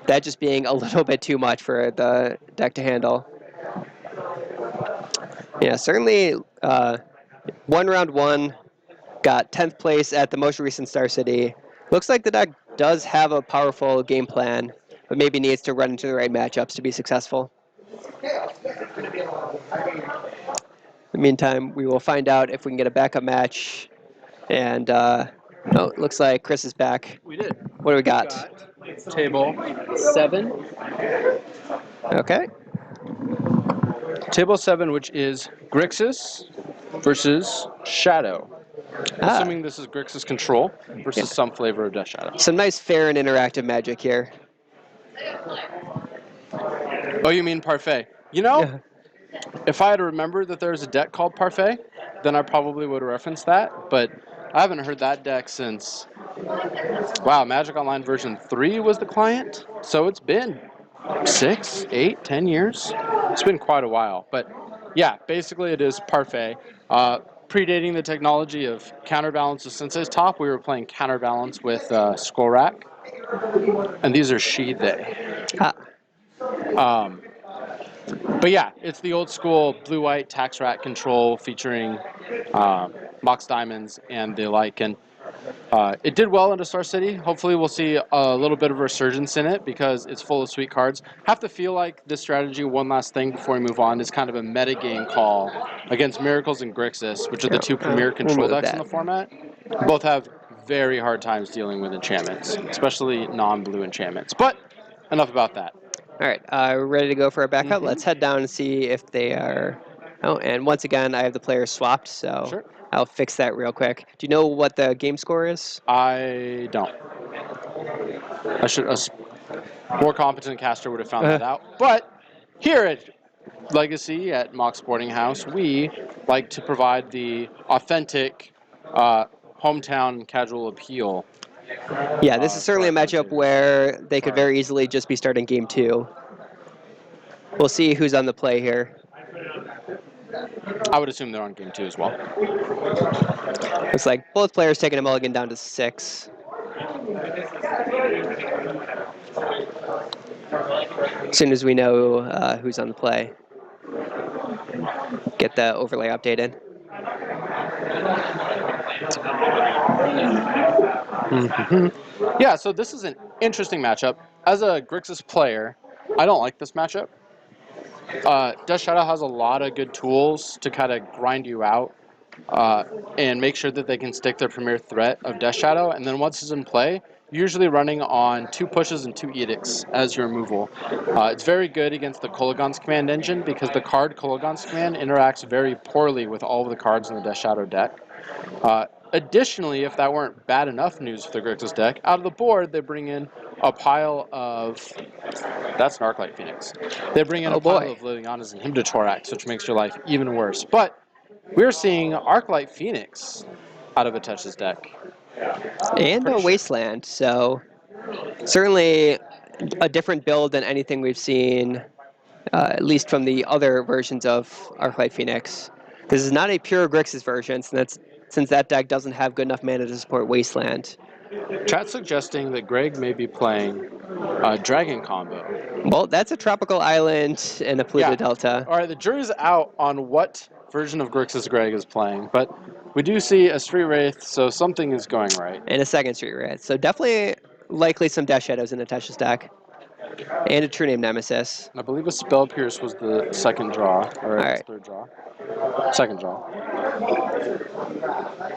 that just being a little bit too much for the deck to handle. Yeah, certainly round 1 got 10th place at the most recent Star City. Looks like the deck does have a powerful game plan, but maybe needs to run into the right matchups to be successful. In the meantime, we will find out if we can get a backup match. And it looks like Chris is back. We did. What do we got? Table 7. Okay. Table 7, which is Grixis versus Shadow. Assuming this is Grixis control versus some flavor of Death Shadow. Some nice fair and interactive magic here. Oh, you mean Parfait? You know, if I had remembered that there's a deck called Parfait, then I probably would have referenced that. But I haven't heard that deck since, wow, Magic Online version 3 was the client. So it's been 6, 8, 10 years. It's been quite a while. But yeah, basically it is Parfait. Predating the technology of Counterbalance with Sensei's Top, we were playing Counterbalance with Skull Rack. And these are she, they. But yeah, it's the old school blue-white tax rack control featuring Mox Diamonds and the like. And it did well into Star City. Hopefully we'll see a little bit of a resurgence in it because it's full of sweet cards. Have to feel like this strategy, one last thing before we move on, is kind of a metagame call against Miracles and Grixis, which are the 2 premier control decks in the format. Both have very hard times dealing with enchantments, especially non-blue enchantments. But enough about that. All right, we're ready to go for our backup. Let's head down and see if they are... Oh, and once again, I have the players swapped, so I'll fix that real quick. Do you know what the game score is? I don't. I should. A more competent caster would have found that out. But here at Legacy at Mock Sporting House, we like to provide the authentic hometown casual appeal. Yeah, this is certainly a matchup where they could very easily just be starting game 2. We'll see who's on the play here. I would assume they're on game 2 as well. Looks like both players taking a mulligan down to 6. As soon as we know who's on the play, get the overlay updated. Yeah, so this is an interesting matchup. As a Grixis player, I don't like this matchup. Death Shadow has a lot of good tools to kind of grind you out and make sure that they can stick their premier threat of Death Shadow. And then once it's in play, usually running on 2 pushes and 2 edicts as your removal. It's very good against the Kolaghan's command engine because the card Kolaghan's command interacts very poorly with all of the cards in the Death Shadow deck. Additionally, if that weren't bad enough news for the Grixis deck, out of the board they bring in a pile of... That's an Arclight Phoenix. They bring in a pile of Liliana's and Hymn-to-Torax, which makes your life even worse. But we're seeing Arclight Phoenix out of Atesh's deck. And a Wasteland, so certainly a different build than anything we've seen, at least from the other versions of Arclight Phoenix. This is not a pure Grixis version, since that deck doesn't have good enough mana to support Wasteland. Chat suggesting that Greg may be playing a Dragon combo. Well, that's a tropical island in a Pluto Delta. All right, the jury's out on what version of Grixis Greg is playing, but we do see a Street Wraith, so something is going right. And a second Street Wraith. So definitely likely some Death Shadows in Atesh's deck. And a True Name Nemesis. I believe a Spell Pierce was the second draw, or third draw. Second draw.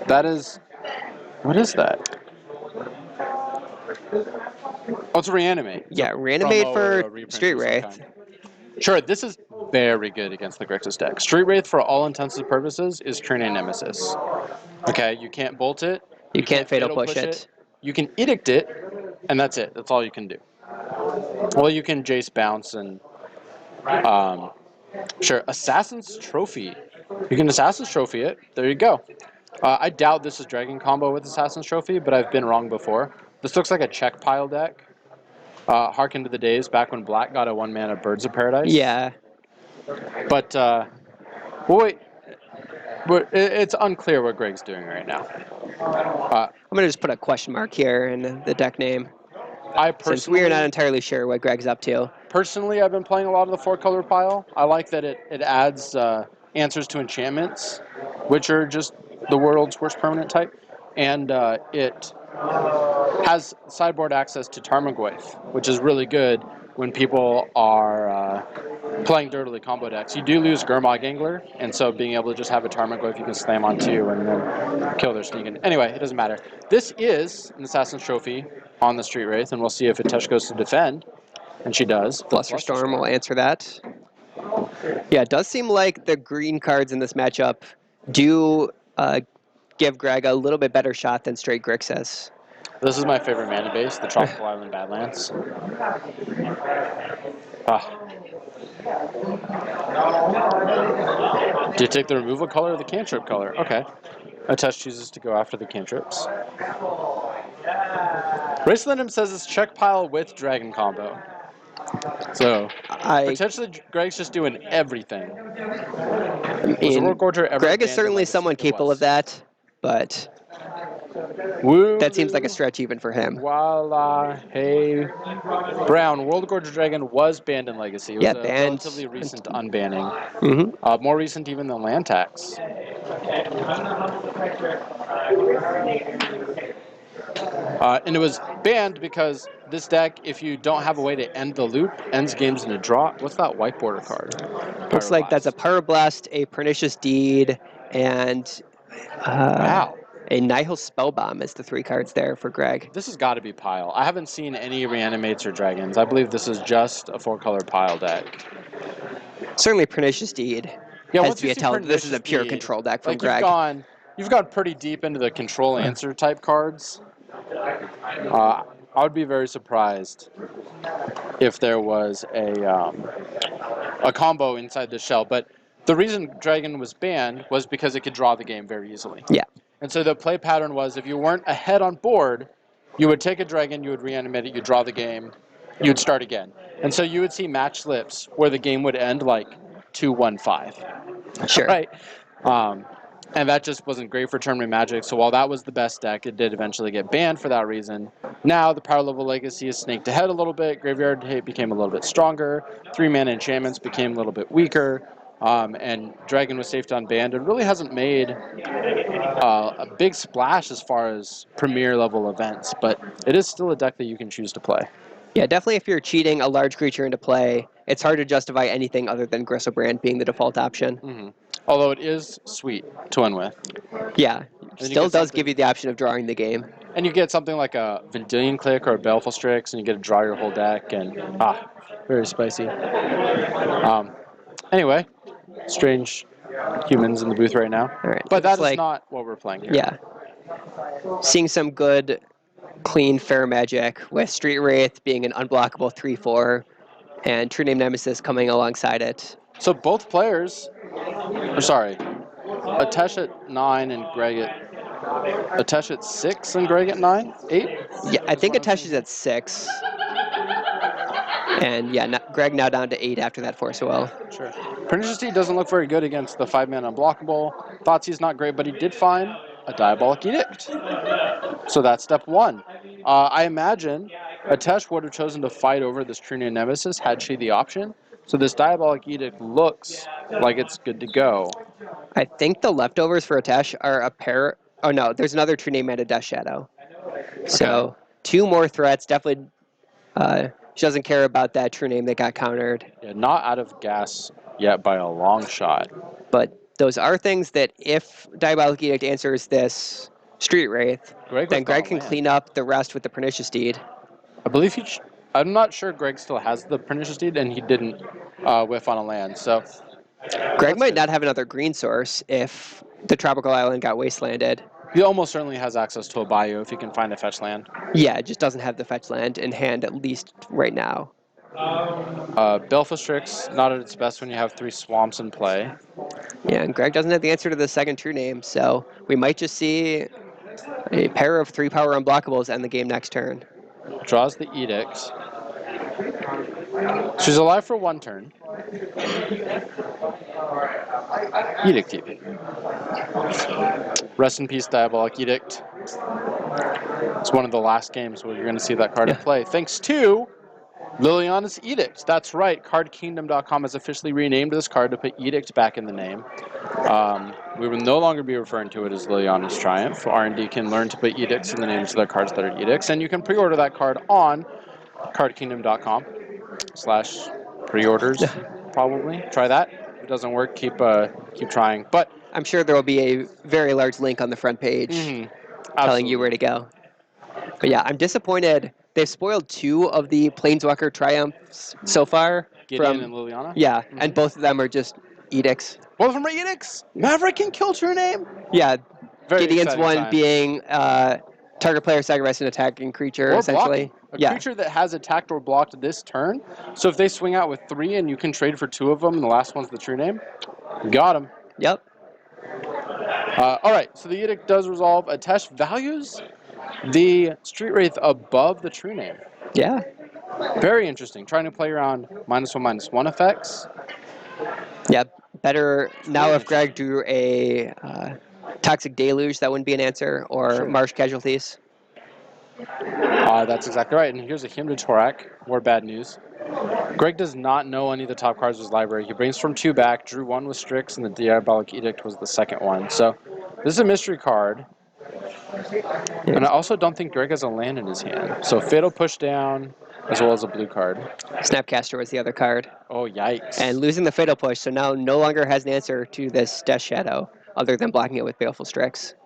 That is... What is that? Oh, it's a Reanimate. Yeah, Reanimate for Street Wraith. Sure, this is very good against the Grixis deck. Street Wraith, for all intents and purposes, is True Name Nemesis. Okay, you can't bolt it. You can't Fatal Push it. You can Edict it, and that's it. That's all you can do. Well, you can Jace Bounce and... sure, Assassin's Trophy. You can Assassin's Trophy it. There you go. I doubt this is Dragon combo with Assassin's Trophy, but I've been wrong before. This looks like a check pile deck. Harken to the days back when Black got a 1-mana Birds of Paradise. Yeah. But, well, wait. But it's unclear what Greg's doing right now. I'm going to just put a question mark here in the deck name. Since we are not entirely sure what Greg's up to. Personally, I've been playing a lot of the 4-color pile. I like that it adds answers to enchantments, which are just the world's worst permanent type. And it has sideboard access to Tarmogoyf, which is really good when people are playing dirtily combo decks. You do lose Gurmag Angler, and so being able to just have a Tarmogoyf you can slam on 2 and then kill their sneak. Anyway, it doesn't matter. This is an Assassin's Trophy on the Street Wraith, and we'll see if Atesh goes to defend, and she does. Flusterstorm will answer that. Yeah, it does seem like the green cards in this matchup do give Greg a little bit better shot than straight Grixis. This is my favorite mana base, the Tropical Island Badlands. Do you take the removal color or the cantrip color? Okay. Atesh chooses to go after the cantrips. Race Lindum says it's check pile with Dragon combo. So, potentially Greg's just doing everything. Greg is certainly someone capable of that, but that seems like a stretch even for him. Voila, hey, Brown. World of Gorger Dragon was banned in Legacy. It was a relatively recent unbanning. More recent even than land tax. And it was banned because this deck, if you don't have a way to end the loop, ends games in a draw. What's that white border card? Looks like that's a Pyroblast, a Pernicious Deed, and a Nihil Spellbomb is the 3 cards there for Greg. This has got to be Pile. I haven't seen any Reanimates or Dragons. I believe this is just a 4-color Pile deck. Certainly Pernicious Deed has to be a tell. This is a pure control deck from Greg. you've gone pretty deep into the control answer type cards. I would be very surprised if there was a combo inside the shell. But the reason Dragon was banned was because it could draw the game very easily. Yeah. And so the play pattern was if you weren't ahead on board, you would take a Dragon, you would reanimate it, you'd draw the game, you'd start again. And so you would see match slips where the game would end like 2-1-5. Sure. Right? And that just wasn't great for Tournament Magic. So while that was the best deck, it did eventually get banned for that reason. Now the Power Level Legacy is snaked ahead a little bit. Graveyard Hate became a little bit stronger. 3-mana enchantments became a little bit weaker. And Dragon was safe to unbanned. It really hasn't made a big splash as far as premier level events, but it is still a deck that you can choose to play. Yeah, definitely if you're cheating a large creature into play, it's hard to justify anything other than Gristlebrand being the default option. Mm-hmm. Although it is sweet to win with. Yeah, And still does give you the option of drawing the game. And you get something like a Vendilion Click or a Baleful Strix, and you get to draw your whole deck, and very spicy. Anyway, strange humans in the booth right now. All right, But that looks is not what we're playing here. Yeah. Seeing some good, clean, fair Magic with Street Wraith being an unblockable 3/4 and True Name Nemesis coming alongside it. So both players, Atesh at 9 and Greg Atesh at 6 and Greg at 9? 8? Yeah, I think Atesh is at 6. And yeah, Greg now down to 8 after that Force Will. Sure. Pernicious Deed doesn't look very good against the 5-mana unblockable. Thoughtseize not great, but he did find a Diabolic Edict. So that's step 1. I imagine Atesh would have chosen to fight over this True Name Nemesis had she the option. So this Diabolic Edict looks like it's good to go. I think the leftovers for Atesh are a pair. Oh no, there's another True Name and a Death Shadow. So 2 more threats. Definitely, she doesn't care about that True Name that got countered. Yeah, not out of gas yet by a long shot. But those are things that if Diabolic Edict answers this Street Wraith, then Greg can clean up the rest with the Pernicious Deed. I believe I'm not sure Greg still has the Pernicious Deed, and he didn't whiff on a land. So Greg might not have another green source if the Tropical Island got wastelanded. He almost certainly has access to a Bayou if he can find a fetch land. Yeah, it just doesn't have the fetch land in hand, at least right now. Baleful Strix, not at its best when you have 3 swamps in play. Yeah, and Greg doesn't have the answer to the second True Name, so we might just see a pair of 3-power unblockables end the game next turn. Draws the Edict. She's alive for 1 turn. Edict. Rest in peace, Diabolic Edict. It's one of the last games where you're going to see that card in play. Thanks to Liliana's Edict. That's right. CardKingdom.com has officially renamed this card to put Edict back in the name. We will no longer be referring to it as Liliana's Triumph. R&D can learn to put edicts in the names of their cards that are edicts, and you can pre-order that card on CardKingdom.com/pre-orders. Probably try that. If it doesn't work, keep trying. But I'm sure there will be a very large link on the front page telling you where to go. But yeah, I'm disappointed. They've spoiled 2 of the Planeswalker Triumphs so far. Gideon and Liliana? Yeah, and both of them are just edicts. Both of them are edicts? Maverick can kill True Name? Yeah, Very Gideon's one time. being target player sacrifice an attacking creature, or essentially. A creature that has attacked or blocked this turn. So if they swing out with 3 and you can trade for 2 of them and the last one's the True Name, you got him. Yep. All right, so the Edict does resolve. Atesh values the Street Wraith above the True Name. Yeah. Very interesting. Trying to play around -1/-1 effects. Yeah, better now if Greg drew a Toxic Deluge, that wouldn't be an answer, or Marsh Casualties. That's exactly right. And here's a Hymn to Torak. More bad news. Greg does not know any of the top cards of his library. He brings from 2 back, drew 1 with Strix, and the Diabolic Edict was the second one. So this is a mystery card. Yeah. And I also don't think Greg has a land in his hand. So Fatal Pushdown, as well as a blue card. Snapcaster was the other card. Oh, yikes. And losing the Fatal Push, so now no longer has an answer to this Death Shadow, other than blocking it with Baleful Strix.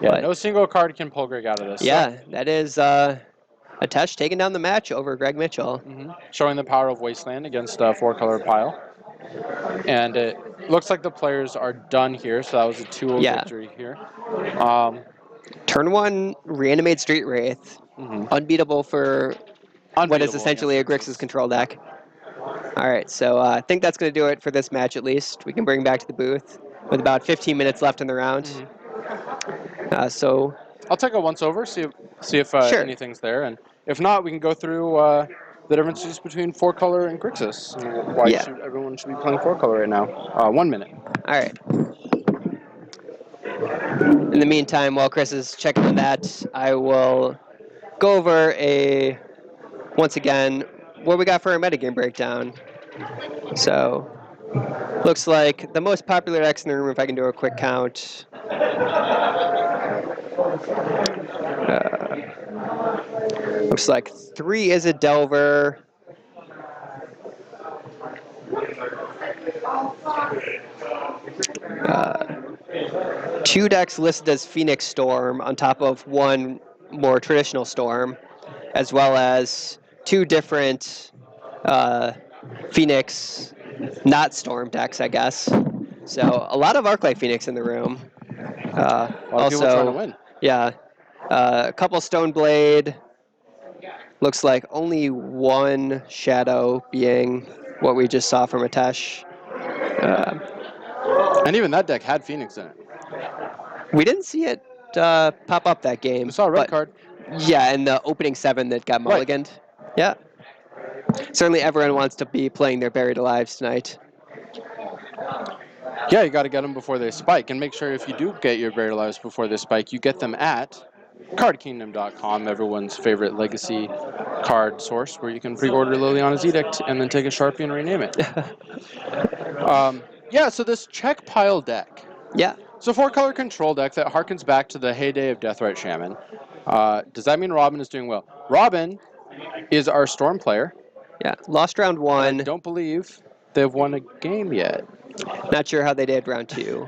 Yeah, but no single card can pull Greg out of this. Yeah, so. That is Atesh taking down the match over Greg Mitchell. Showing the power of Wasteland against a 4-color pile. And looks like the players are done here, so that was a 2-0 Yeah. victory here. Turn 1, Reanimate Street Wraith. Unbeatable for what is essentially a Grixis control deck. All right, so I think that's going to do it for this match at least. We can bring back to the booth with about 15 minutes left in the round. So I'll take a once-over, see if Sure. anything's there, and if not, we can go through the differences between 4-color and Grixis, and why Yeah. everyone should be playing 4-color right now. 1 minute. All right. In the meantime, while Chris is checking on that, I will go over once again, what we got for our metagame breakdown. So, looks like the most popular decks in the room, if I can do a quick count. Looks like 3 is a Delver. Two decks listed as Phoenix Storm on top of one more traditional Storm, as well as 2 different Phoenix, not Storm decks, I guess. So a lot of Arclight Phoenix in the room. A lot of people trying to win. Yeah, a couple Stoneblade. Looks like only 1 Shadow being what we just saw from Atesh. And even that deck had Phoenix in it. We didn't see it pop up that game. We saw a red card. Yeah, and the opening 7 that got mulliganed. Yeah. Certainly everyone wants to be playing their Buried Alives tonight. Yeah, you got to get them before they spike, and make sure if you do get your Buried Alives before they spike, you get them at cardkingdom.com, everyone's favorite legacy card source, where you can pre-order Liliana's Edict and then take a Sharpie and rename it. Yeah, so this check pile deck. Yeah. So 4-color control deck that harkens back to the heyday of Deathrite Shaman. Does that mean Robin is doing well? Robin is our Storm player. Yeah, lost round 1. I don't believe they've won a game yet. Not sure how they did round 2.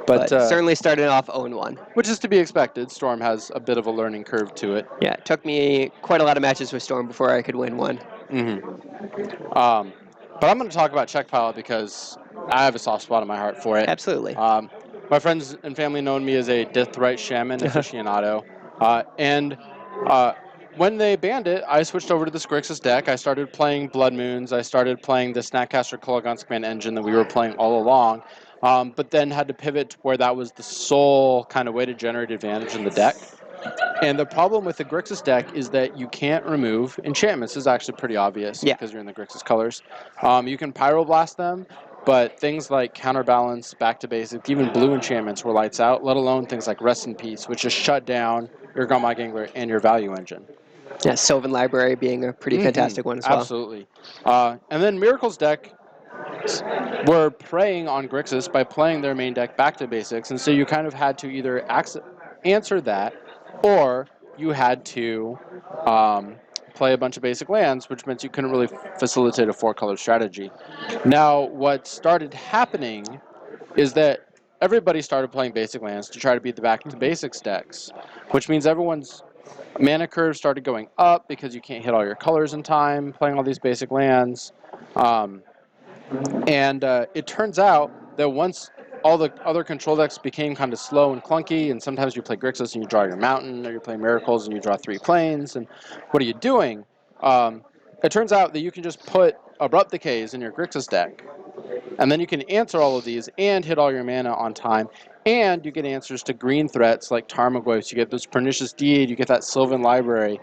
But certainly started off 0-1. Which is to be expected. Storm has a bit of a learning curve to it. Yeah, it took me quite a lot of matches with Storm before I could win one. But I'm going to talk about check pile because I have a soft spot in my heart for it. Absolutely. My friends and family know me as a Deathrite Shaman aficionado. When they banned it, I switched over to this Grixis deck. I started playing Blood Moons. I started playing the Snapcaster Kolaghan's Command engine that we were playing all along, but then had to pivot to where that was the sole kind of way to generate advantage in the deck. And the problem with the Grixis deck is that you can't remove enchantments. This is actually pretty obvious because you're in the Grixis colors. You can Pyroblast them, but things like Counterbalance, Back to Basic, even blue enchantments were lights out, let alone things like Rest in Peace, which just shut down your Gauntlet Gangler and your value engine. Yeah, Sylvan Library being a pretty fantastic one as well. Absolutely. And then Miracle's deck were preying on Grixis by playing their main deck Back to Basics, and so you kind of had to either answer that, or you had to play a bunch of basic lands, which meant you couldn't really facilitate a 4-color strategy. Now, what started happening is that everybody started playing basic lands to try to beat the Back to Basics decks, which means everyone's mana curve started going up because you can't hit all your colors in time, playing all these basic lands. It turns out that once all the other control decks became kind of slow and clunky, and sometimes you play Grixis and you draw your Mountain, or you play Miracles and you draw 3 Plains, and what are you doing? It turns out that you can just put Abrupt Decays in your Grixis deck, and then you can answer all of these and hit all your mana on time, and you get answers to green threats like Tarmogoyfs. You get those Pernicious Deed, you get that Sylvan Library.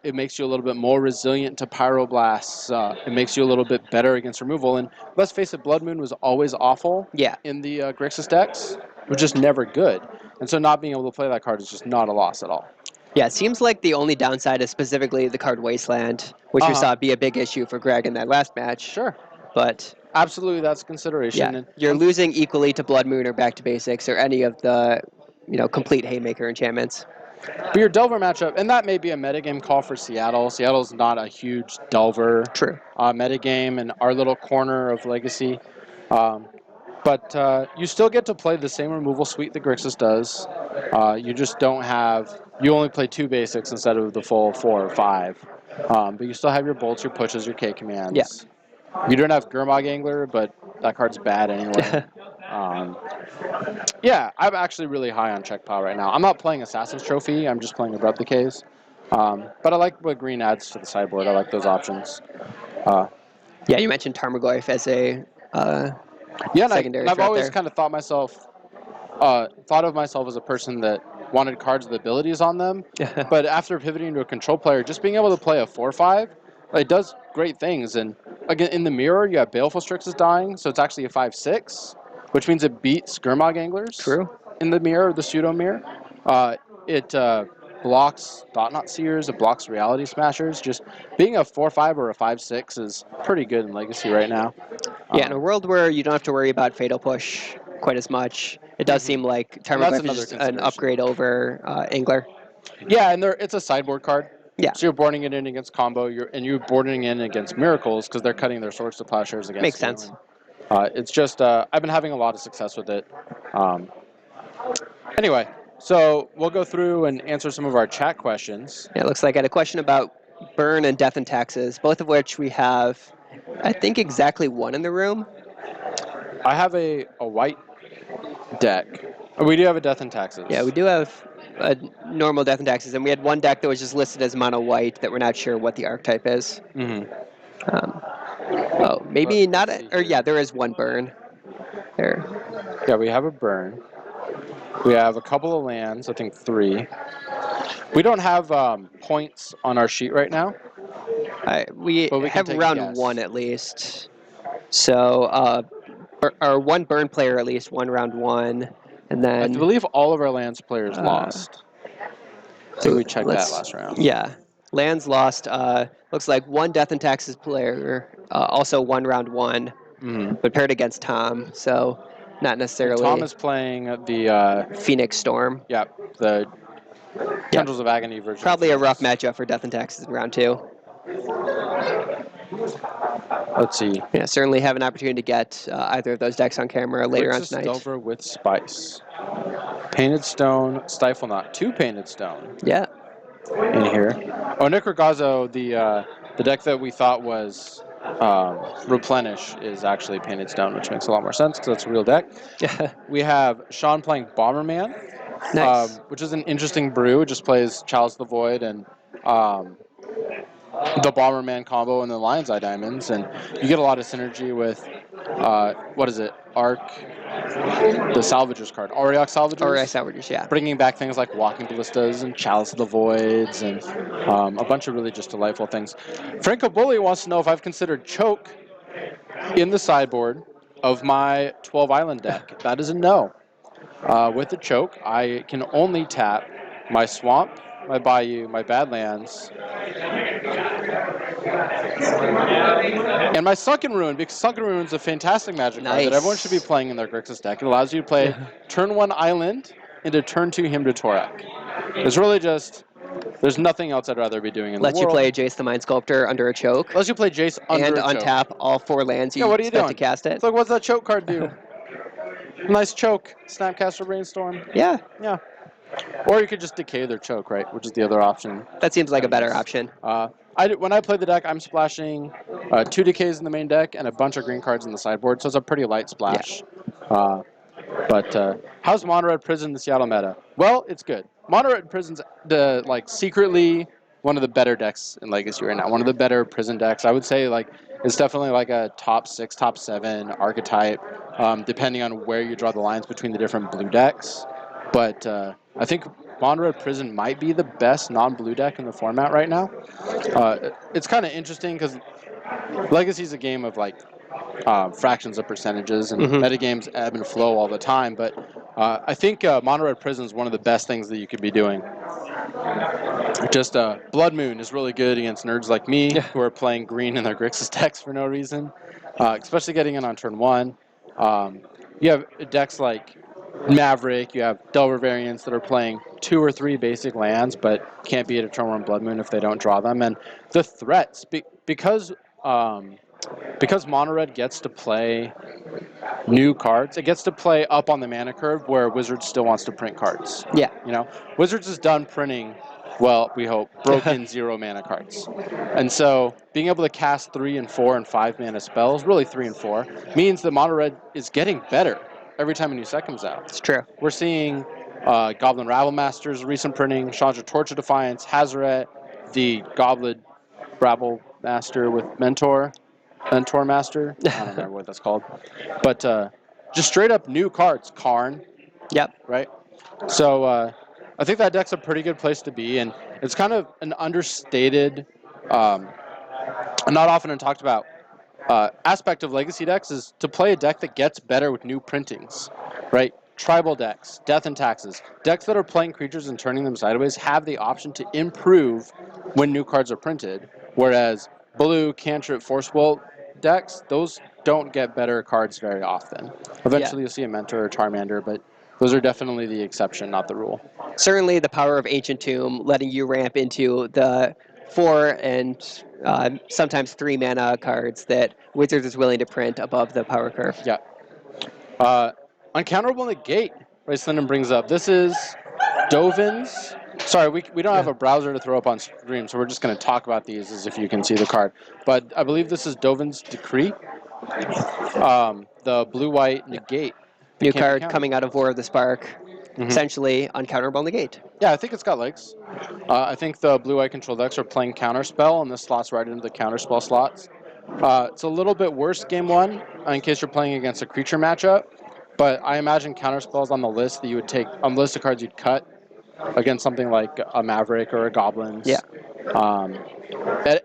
It makes you a little bit more resilient to Pyroblasts. It makes you a little bit better against removal. And let's face it, Blood Moon was always awful in the Grixis decks. It was just never good. And so not being able to play that card is just not a loss at all. Yeah, it seems like the only downside is specifically the card Wasteland, which we saw be a big issue for Greg in that last match. Sure. But absolutely, that's a consideration. Yeah, you're losing equally to Blood Moon or Back to Basics or any of the, complete Haymaker enchantments. But your Delver matchup, and that may be a metagame call for Seattle. Seattle's not a huge Delver metagame in our little corner of Legacy. But you still get to play the same removal suite that Grixis does. You just don't have... You only play 2 basics instead of the full 4 or 5. But you still have your bolts, your pushes, your K commands. You don't have Gurmag Angler, but that card's bad anyway. Yeah, I'm actually really high on check pile right now. I'm not playing Assassin's Trophy. I'm just playing Abrupt Decays. But I like what green adds to the sideboard. I like those options. Yeah, you mentioned Tarmogoyf as a Yeah, and secondary I've threat always there. kind of thought of myself as a person that wanted cards with abilities on them. But after pivoting to a control player, just being able to play a 4/5, it does great things. And again, in the mirror, you have Baleful Strix is dying, so it's actually a 5/6, which means it beats Gurmag Anglers. True. In the mirror, the pseudo mirror. It blocks Thought-Knot Seers, it blocks Reality Smashers. Just being a 4/5 or a 5/6 is pretty good in Legacy right now. Yeah, in a world where you don't have to worry about Fatal Push quite as much, it does seem like Tarmogoyf is just an upgrade over Angler. Yeah, and it's a sideboard card. Yeah. So you're boarding it in against combo, you're boarding in against miracles because they're cutting their swords to plowshares against. Makes sense. It's just I've been having a lot of success with it. Anyway, so we'll go through and answer some of our chat questions. Yeah, it looks like I had a question about Burn and Death and Taxes, both of which we have, I think, exactly one in the room. I have a white deck. We do have a Death and Taxes. Yeah, we do have a normal Death and Taxes, and we had one deck that was just listed as mono white that we're not sure what the archetype is. Mm-hmm. Oh, maybe not. Or yeah, there is one burn. There. Yeah, we have a burn. We have a couple of lands, I think 3. We don't have points on our sheet right now. We But we can have take a round guess. 1 at least. So, or one burn player at least, one round 1, and then. I believe all of our lands players lost. I think we checked that last round. Yeah. Lands lost. Looks like one Death and Taxes player, also one round 1, but paired against Tom, so not necessarily. Tom is playing the Phoenix Storm. Yeah, the Tendrils of Agony version. Probably a rough matchup for Death and Taxes in round 2. Let's see. Yeah, certainly have an opportunity to get either of those decks on camera later on tonight. Delver with Spice. Painted Stone, Stifle Knot. 2 Painted Stone. Yeah. In here. Oh, Nick Ragazzo, the deck that we thought was Replenish is actually Painted Stone, which makes a lot more sense because it's a real deck. We have Sean playing Bomberman, Nice. which is an interesting brew. It just plays Chalice of the Void and the Bomberman combo and the Lion's Eye Diamonds, and you get a lot of synergy with what is it? Arc, the Salvagers card, Auriok Salvagers. Auriok Salvagers, yeah. Bringing back things like Walking Ballistas and Chalice of the Voids and a bunch of really just delightful things. Franco Bully wants to know if I've considered Choke in the sideboard of my 12 Island deck. That is a no. With the Choke, I can only tap my Swamp, my Bayou, my Badlands, and my Sunken Ruin, because Sunken Ruin is a fantastic Magic card that everyone should be playing in their Grixis deck. It allows you to play turn 1 Island into turn 2 Hymn to Torak. There's nothing else I'd rather be doing in the world. Lets you play Jace the Mind Sculptor under a Choke. Lets you play Jace under a Choke. And untap all 4 lands you what are you spent doing? to cast it. It's like, what's that Choke card do? Nice Choke. Snapcaster Brainstorm. Yeah. Yeah. Or you could just decay their Choke, right? Which is the other option. That seems like a better option. When I play the deck, I'm splashing 2 decays in the main deck and a bunch of green cards in the sideboard, so it's a pretty light splash. Yeah. But how's Mono Red Prison in the Seattle meta? Well, it's good. Mono Red Prison's secretly one of the better decks in Legacy right now. One of the better prison decks. I would say it's definitely like a top 6, top 7 archetype, depending on where you draw the lines between the different blue decks. But I think Mono Red Prison might be the best non-blue deck in the format right now. It's kind of interesting because Legacy is a game of fractions of percentages, and metagames ebb and flow all the time. But I think Mono Red Prison is one of the best things that you could be doing. Just Blood Moon is really good against nerds like me who are playing green in their Grixis decks for no reason, especially getting in on turn 1. You have decks like Maverick, you have Delver variants that are playing 2 or 3 basic lands, but can't beat a turn 1 Blood Moon if they don't draw them. And the threats, because Mono Red gets to play new cards, it gets to play up on the mana curve where Wizards still wants to print cards. Yeah. Wizards is done printing well, we hope, broken 0 mana cards. And so being able to cast 3 and 4 and 5 mana spells, really 3 and 4, means that mono red is getting better every time a new set comes out. It's true. We're seeing Goblin Rabble Master's recent printing, Chandra Torch of Defiance, Hazaret, the Goblin Rabble Master with Mentor Master. I don't remember what that's called. But just straight up new cards. Karn, Yep. right? So I think that deck's a pretty good place to be, and it's kind of an understated, not often talked about aspect of Legacy decks is to play a deck that gets better with new printings, right? Tribal decks, Death and Taxes, decks that are playing creatures and turning them sideways have the option to improve when new cards are printed, whereas blue, Cantrip, Force Bolt decks, those don't get better cards very often. Eventually you'll see a Mentor or Charmander, but those are definitely the exception, not the rule. Certainly the power of Ancient Tomb letting you ramp into the 4 and sometimes 3 mana cards that Wizards is willing to print above the power curve. Yeah. Uncounterable Negate, Race Linden brings up. This is Dovin's. Sorry, we don't have a browser to throw up on stream, so we're just going to talk about these as if you can see the card. But I believe this is Dovin's Decree. The blue-white Negate. New card coming out of War of the Spark. Essentially, Uncounterable Negate. Yeah, I think it's got legs. I think the blue-white control decks are playing Counterspell, and this slots right into the Counterspell slots. It's a little bit worse game 1 in case you're playing against a creature matchup, but I imagine Counterspell's on the list that you would take, on the list of cards you'd cut against something like a Maverick or a Goblins. Yeah.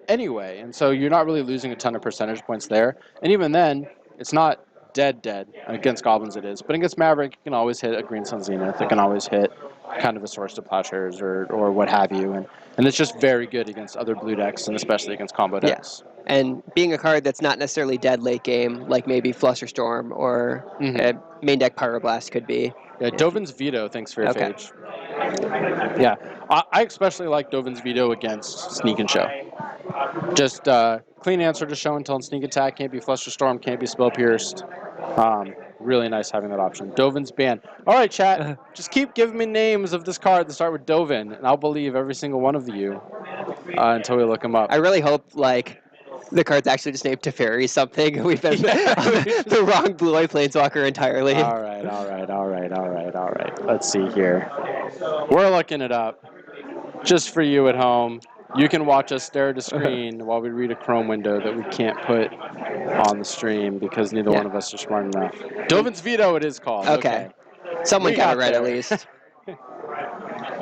Anyway, and so you're not really losing a ton of percentage points there. And even then, it's not dead. Against Goblins it is. But against Maverick, you can always hit a Green Sun Zenith. It can always hit kind of a Source to Plowshares or what have you. And it's just very good against other blue decks, and especially against combo decks. Yeah. And being a card that's not necessarily dead late game, like maybe Flusterstorm or main deck Pyroblast could be. Yeah, Dovin's Veto, thanks for your Phage. Yeah, I especially like Dovin's Veto against Sneak and Show. Just clean answer to Show and Tell and Sneak Attack. Can't be Flusterstorm, can't be Spell Pierced. Really nice having that option. Dovin's ban. All right, chat. Just keep giving me names of this card that start with Dovin, and I'll believe every single one of you until we look them up. I really hope, the card's actually just named Teferi something. We've been the wrong blue-white planeswalker entirely. All right. Let's see here. We're looking it up. Just for you at home. You can watch us stare at a screen while we read a Chrome window that we can't put on the stream because neither one of us are smart enough. Dovin's Veto it is called. Okay. Someone got it right at least.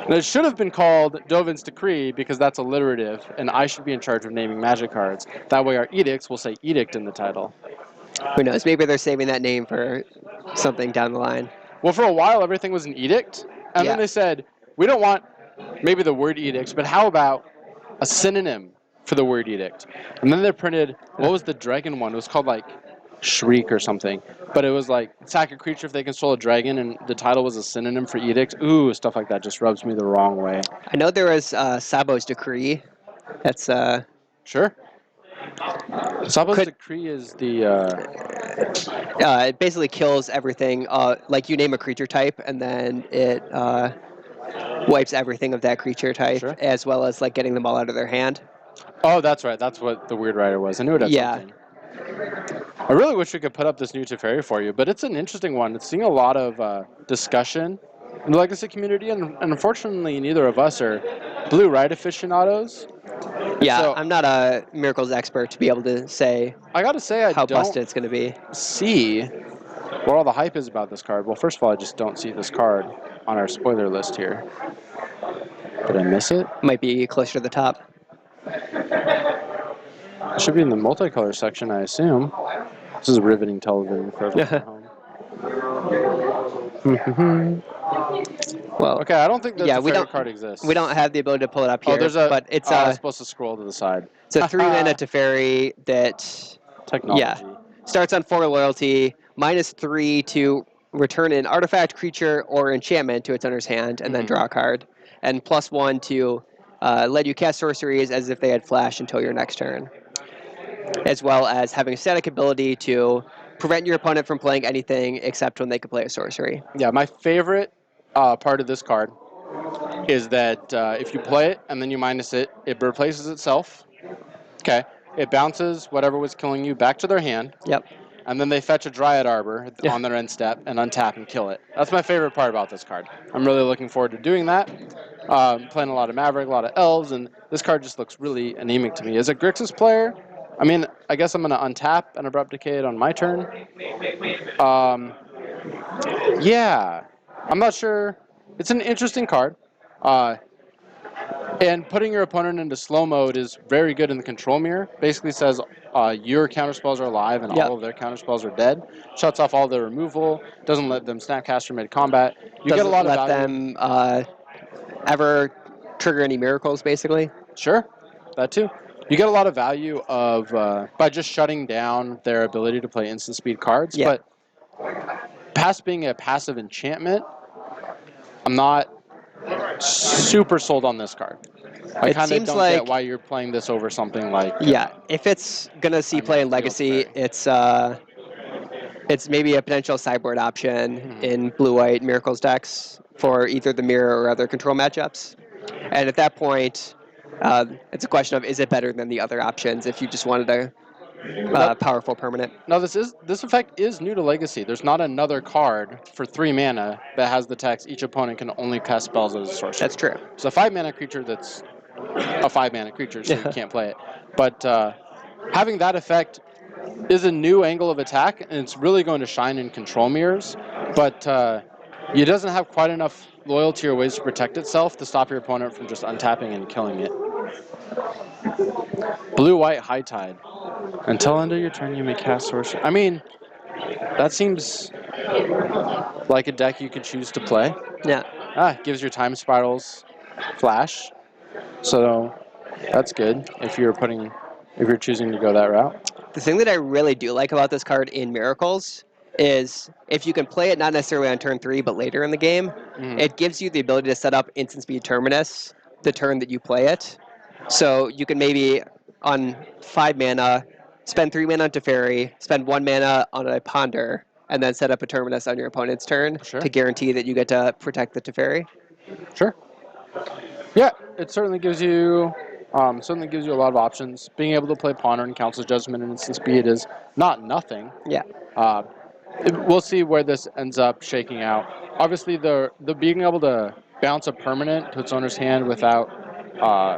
It should have been called Dovin's Decree because that's alliterative, and I should be in charge of naming magic cards. That way our edicts will say edict in the title. Who knows? Maybe they're saving that name for something down the line. Well, for a while, everything was an edict, and then they said, we don't want maybe the word edicts, but how about a synonym for the word edict? And then they printed, what was the dragon one? It was called, Shriek or something. But it was sack a creature if they control a dragon, and the title was a synonym for edict. Ooh, stuff like that just rubs me the wrong way. I know there was Sabo's Decree. That's Sure. Sabo's Decree is the it basically kills everything. You name a creature type, and then it wipes everything of that creature type, as well as getting them all out of their hand. Oh, that's right. That's what the Weird Rider was. I knew it had something. I really wish we could put up this new Teferi for you, but it's an interesting one. It's seeing a lot of discussion in the Legacy community, and unfortunately neither of us are blue right aficionados. Yeah, so, I'm not a Miracles expert to be able to say I gotta say how busted it's going to be. See what all the hype is about this card. Well, first of all, I just don't see this card on our spoiler list here. Did I miss it? Might be closer to the top. It should be in the multicolor section, I assume. This is riveting television for everyone at home. Well, okay, I don't think the card exists. We don't have the ability to pull it up here. But it's I'm supposed to scroll to the side. It's a 3-mana Teferi that starts on 4 loyalty, -3 to return an artifact, creature, or enchantment to its owner's hand, and then draw a card, and +1 to let you cast sorceries as if they had flash until your next turn, as well as having a static ability to prevent your opponent from playing anything except when they can play a sorcery. Yeah, my favorite part of this card is that if you play it and then you minus it, it replaces itself. Okay. It bounces whatever was killing you back to their hand. Yep. And then they fetch a Dryad Arbor on their end step and untap and kill it. That's my favorite part about this card. I'm really looking forward to doing that. Playing a lot of Maverick, a lot of Elves, and this card just looks really anemic to me. As a Grixis player, I mean, I guess I'm going to untap and Abrupt Decay on my turn. Yeah, I'm not sure. It's an interesting card. And putting your opponent into slow mode is very good in the control mirror. Basically says your counterspells are alive and all of their counterspells are dead. Shuts off all their removal. Doesn't let them Snapcaster mid-combat. You get a lot of value. Doesn't let them ever trigger any miracles, basically. Sure, that too. You get a lot of value of by just shutting down their ability to play instant speed cards. Yeah. But past being a passive enchantment, I'm not super sold on this card. I kind of don't get why you're playing this over something like... Yeah, if it's going to see play in Legacy, it's maybe a potential sideboard option in blue-white Miracles decks for either the mirror or other control matchups. And at that point, it's a question of, is it better than the other options if you just wanted a powerful permanent? No, this effect is new to Legacy. There's not another card for 3 mana that has the text, each opponent can only cast spells as a sorcerer. That's true. It's a 5 mana creature that's a 5 mana creature, so you can't play it. But having that effect is a new angle of attack, and it's really going to shine in control mirrors. But it doesn't have quite enough loyalty or ways to protect itself to stop your opponent from just untapping and killing it. Blue-white High Tide. Until end of your turn, you may cast sorcery. I mean, that seems like a deck you could choose to play. Yeah. Gives your Time Spirals flash. So that's good if you're choosing to go that route. The thing that I really do like about this card in Miracles is if you can play it not necessarily on turn 3, but later in the game, it gives you the ability to set up instant speed Terminus the turn that you play it. So you can maybe on 5 mana, spend 3 mana on Teferi, spend 1 mana on a Ponder, and then set up a Terminus on your opponent's turn to guarantee that you get to protect the Teferi. Sure. Yeah, it certainly gives you a lot of options. Being able to play Ponder and Council's Judgment and instant speed is not nothing. Yeah. We'll see where this ends up shaking out. Obviously, the being able to bounce a permanent to its owner's hand without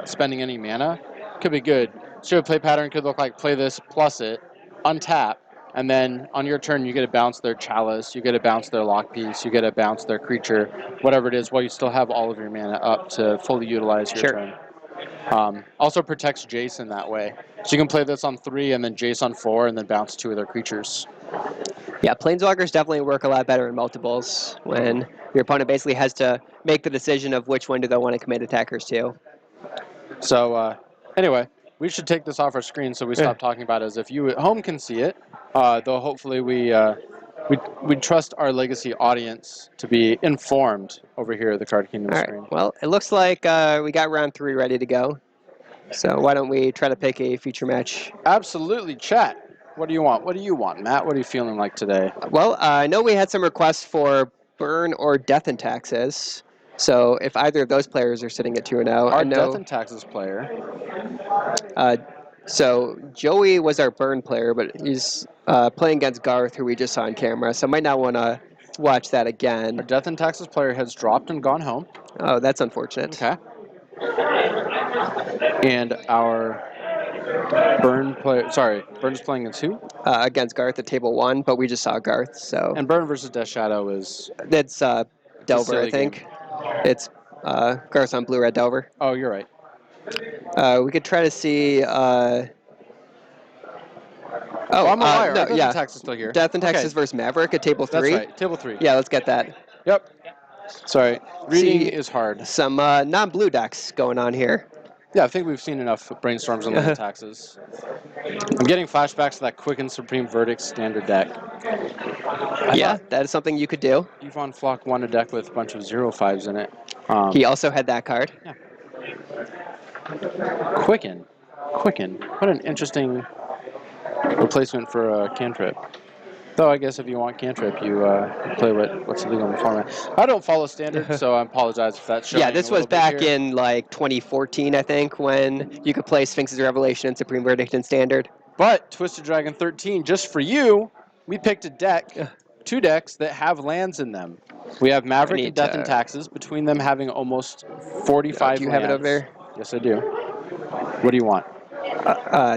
spending any mana could be good. So a play pattern could look like play this plus it, untap, and then on your turn you get to bounce their Chalice, you get to bounce their Lockpiece, you get to bounce their creature, whatever it is, while you still have all of your mana up to fully utilize your turn. Also protects Jason that way. So you can play this on 3 and then Jace on 4 and then bounce 2 of their creatures. Yeah, Planeswalkers definitely work a lot better in multiples when your opponent basically has to make the decision of which one do they want to commit attackers to. So anyway, we should take this off our screen so we stop talking about it as if you at home can see it. Though hopefully we trust our Legacy audience to be informed over here at the Card Kingdom screen. Right. Well, it looks like we got round 3 ready to go. So why don't we try to pick a future match? Absolutely, chat. What do you want? What do you want, Matt? What are you feeling like today? Well, I know we had some requests for Burn or Death and Taxes. So if either of those players are sitting at 2-0, our Death and Taxes player. So Joey was our Burn player, but he's playing against Garth, who we just saw on camera. So might not want to watch that again. Our Death and Taxes player has dropped and gone home. Oh, that's unfortunate. Okay. And our Burn player, Burn's playing against who? Against Garth at table 1, but we just saw Garth, so. And Burn versus Death Shadow is? That's Delver, I think. Game. It's Garth on blue-red Delver. Oh, you're right. We could try to see. I'm a liar. No, Death and Taxes still here. Death and Taxes versus Maverick at table 3. That's right. Table 3. Yeah, let's get that. Yep. Sorry. Reading is hard. Some non-blue decks going on here. Yeah, I think we've seen enough brainstorms on the Taxes. I'm getting flashbacks to that Quicken Supreme Verdict standard deck. Yeah, that is something you could do. Yvonne Flock won a deck with a bunch of 0/5s in it. He also had that card. Yeah. Quicken. What an interesting replacement for a cantrip. Though I guess if you want cantrip, you play what's illegal in the format. I don't follow standard, so I apologize if that's showing. Yeah, this a was little bit back here. in like 2014, I think, when you could play Sphinx's Revelation and Supreme Verdict in standard. But Twisted Dragon 13, just for you, we picked a deck, 2 decks that have lands in them. We have Maverick and need Death and to- Taxes, between them having almost 45 Do you have it lands. over there? Yes, I do. What do you want?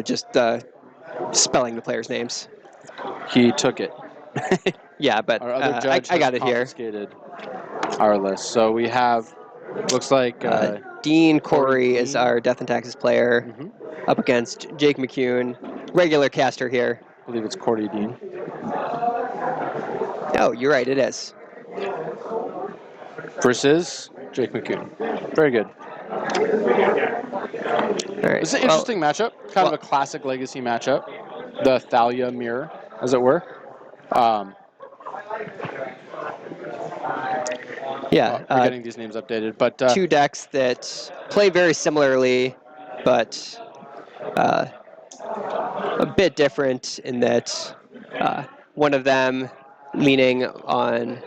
Just spelling the players' names. He took it. Yeah, but Our other judge I got has it here. confiscated our list. So we have, looks like Dean Corey Corey is Dean. our Death and Taxes player, up against Jake McCune, regular caster here. I believe it's Cordy Dean. Oh, you're right, it is. Versus Jake McCune. Very good. All right. It's an interesting matchup, kind of a classic Legacy matchup. The Thalia mirror, as it were. Yeah, we're getting these names updated, but 2 decks that play very similarly, but a bit different in that one of them leaning on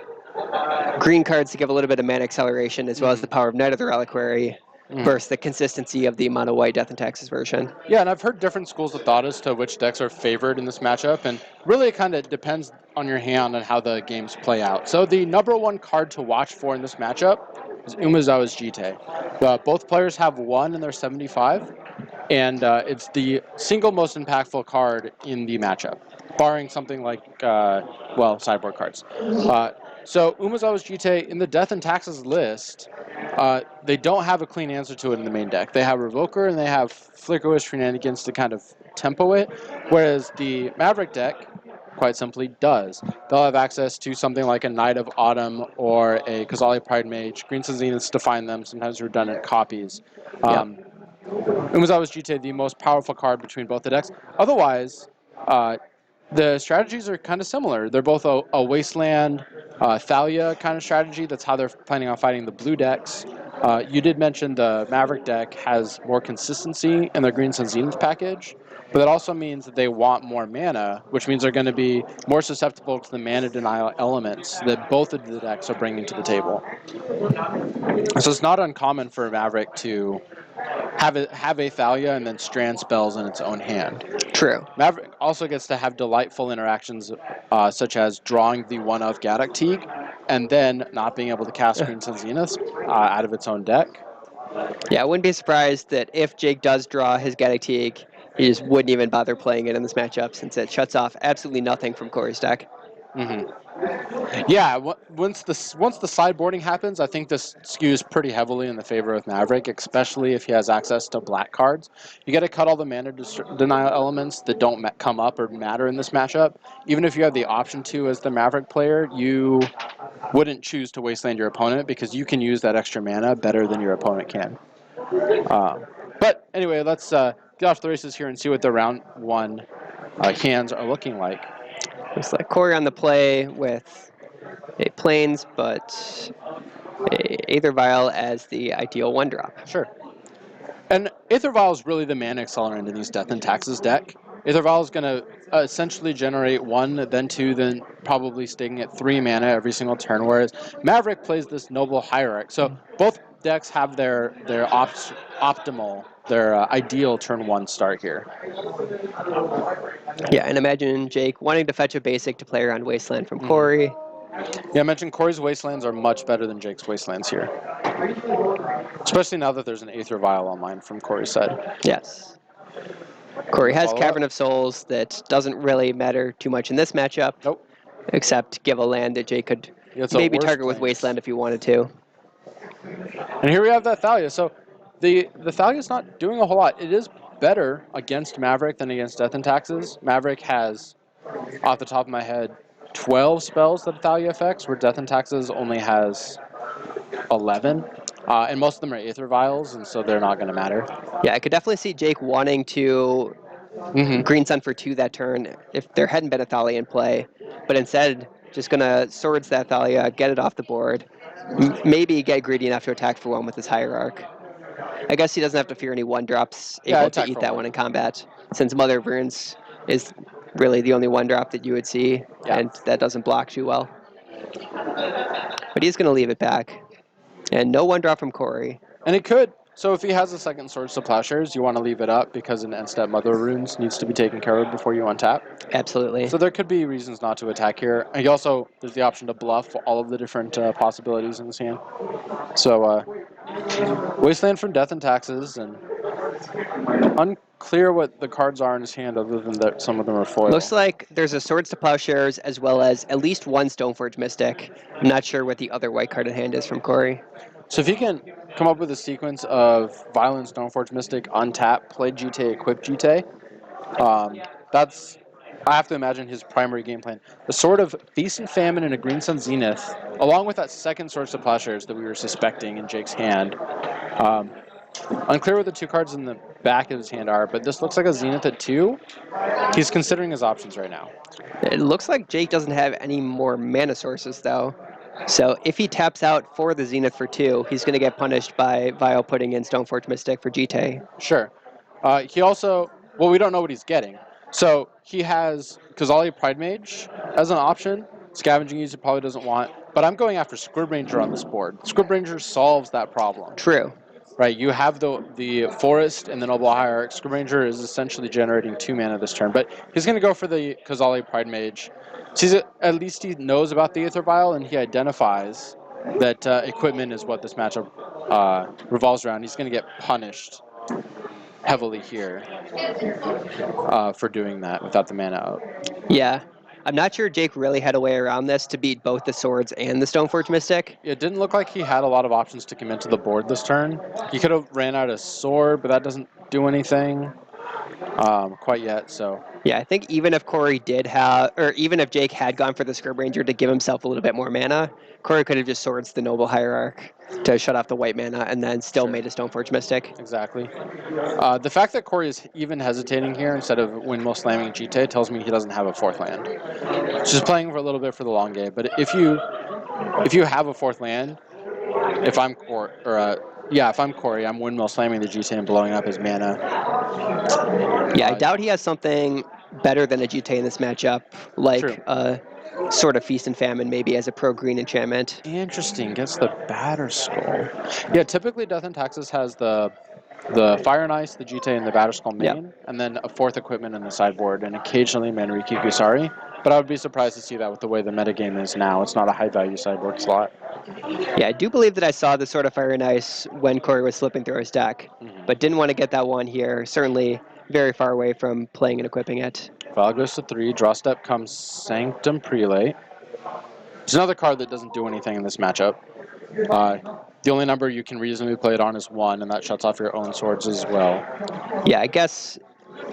green cards to give a little bit of mana acceleration, as well as the power of Knight of the Reliquary, versus the consistency of the mono white Death and Taxes version. Yeah, and I've heard different schools of thought as to which decks are favored in this matchup, and really it kind of depends on your hand and how the games play out. So the number 1 card to watch for in this matchup is Umezawa's Jite. Both players have 1 in their 75, and it's the single most impactful card in the matchup, barring something like, sideboard cards. So Umezawa's Jite, in the Death and Taxes list, they don't have a clean answer to it in the main deck. They have Revoker and they have Flickerwish Shenanigans to kind of tempo it, whereas the Maverick deck, quite simply, does. They'll have access to something like a Knight of Autumn or a Kazali Pride Mage, Green Sun Zeniths to find them, sometimes redundant copies. Umezawa's Jite, the most powerful card between both the decks. Otherwise, the strategies are kind of similar. They're both a Wasteland, Thalia kind of strategy. That's how they're planning on fighting the blue decks. You did mention the Maverick deck has more consistency in their Green Sun Zenith package, but that also means that they want more mana, which means they're going to be more susceptible to the mana denial elements that both of the decks are bringing to the table. So it's not uncommon for Maverick to have a Thalia and then strand spells in its own hand. True. Maverick also gets to have delightful interactions, such as drawing the one of Gaddock Teague, and then not being able to cast Green Sun Zeniths out of its own deck. Yeah, I wouldn't be surprised that if Jake does draw his Gaddock Teague, he just wouldn't even bother playing it in this matchup, since it shuts off absolutely nothing from Corey's deck. Yeah, once the sideboarding happens, I think this skews pretty heavily in the favor of Maverick, especially if he has access to black cards. You got to cut all the mana denial elements that don't come up or matter in this matchup. Even if you have the option to as the Maverick player, you wouldn't choose to wasteland your opponent because you can use that extra mana better than your opponent can. But anyway, let's get off the races here and see what the round 1 hands are looking like. Looks like Corey on the play with a Plains, but a Aether Vial as the ideal 1-drop. Sure. And Aether Vial is really the mana accelerant in these Death and Taxes deck. Aether Vial is going to essentially generate 1, then 2, then probably sticking at 3 mana every single turn, whereas Maverick plays this Noble Hierarch. So both decks have their optimal, their ideal turn 1 start here. Yeah, and imagine Jake wanting to fetch a basic to play around Wasteland from Corey. Yeah, I mentioned Corey's Wastelands are much better than Jake's Wastelands here. Especially now that there's an Aether Vial online from Corey's side. Yes. Corey has Follow Cavern up? of Souls that doesn't really matter too much in this matchup. Nope. Except give a land that Jake could It's a maybe worse target with Plains. Wasteland if he wanted to. And here we have that Thalia. So the Thalia's not doing a whole lot. It is better against Maverick than against Death and Taxes. Maverick has, off the top of my head, 12 spells that Thalia affects, where Death and Taxes only has 11. And most of them are Aether Vials, and so they're not going to matter. Yeah, I could definitely see Jake wanting to Green Sun for 2 that turn if there hadn't been a Thalia in play, but instead just going to Swords that Thalia, get it off the board, maybe get greedy enough to attack for 1 with his Hierarch. I guess he doesn't have to fear any 1-drops able to attack eat for that 1. one in combat, since Mother of Runes is really the only one drop that you would see, and that doesn't block too well. But he's going to leave it back. And no one drop from Corey. And it could. So if he has a second Swords to Plowshares, you want to leave it up because an end-step Mother Runes needs to be taken care of before you untap. Absolutely. So there could be reasons not to attack here. And you also, there's the option to bluff all of the different possibilities in this hand. So Wasteland from Death and Taxes, and unclear what the cards are in his hand other than that some of them are foil. Looks like there's a Swords to Plowshares as well as at least one Stoneforge Mystic. I'm not sure what the other white card in hand is from Corey. So if he can come up with a sequence of Violent Stoneforge Mystic, untap, play GT, equip GT, that's, I have to imagine, his primary game plan. The sort of Feast and Famine and a Green Sun Zenith, along with that second Swords to Plowshares that we were suspecting in Jake's hand. Unclear what the two cards in the back of his hand are, but this looks like a Zenith at 2. He's considering his options right now. It looks like Jake doesn't have any more mana sources, though. So if he taps out for the Zenith for 2, he's going to get punished by Vile putting in Stoneforge Mystic for GT. Sure. He also, well, we don't know what he's getting. So he has Kazali Pride Mage as an option. Scavenging Use he probably doesn't want. But I'm going after Squib Ranger on this board. Squib Ranger solves that problem. True. Right, you have the Forest and the Noble Hierarch. Squib Ranger is essentially generating 2 mana this turn. But he's going to go for the Kazali Pride Mage. So at least he knows about the Aether Vial, and he identifies that equipment is what this matchup revolves around. He's going to get punished heavily here for doing that without the mana out. Yeah. I'm not sure Jake really had a way around this to beat both the Swords and the Stoneforge Mystic. It didn't look like he had a lot of options to come into the board this turn. He could have ran out a Sword, but that doesn't do anything quite yet, so... Yeah, I think even if Corey did have, or even if Jake had gone for the Scrib Ranger to give himself a little bit more mana, Corey could have just Swords the Noble Hierarch to shut off the white mana and then still made a Stoneforge Mystic. Exactly. The fact that Corey is even hesitating here instead of Windmill slamming GT tells me he doesn't have a 4th land. Just playing for a little bit for the long game. But if you have a 4th land, if I'm Corey, I'm Windmill slamming the GT and blowing up his mana. Yeah, I doubt he has something better than a GT in this matchup, like sort of Feast and Famine, maybe as a pro-green enchantment. Interesting, gets the Batterskull. Yeah, typically Death and Taxes has the Fire and Ice, the GT, and the Batterskull main, and then a 4th equipment in the sideboard, and occasionally Manriki Gusari. But I would be surprised to see that with the way the metagame is now. It's not a high-value sideboard slot. Yeah, I do believe that I saw the sort of Fire and Ice when Corey was slipping through his deck, but didn't want to get that one here. Certainly very far away from playing and equipping it. Val goes to 3. Draw step comes Sanctum Prelate. It's another card that doesn't do anything in this matchup. The only number you can reasonably play it on is 1, and that shuts off your own swords as well. Yeah, I guess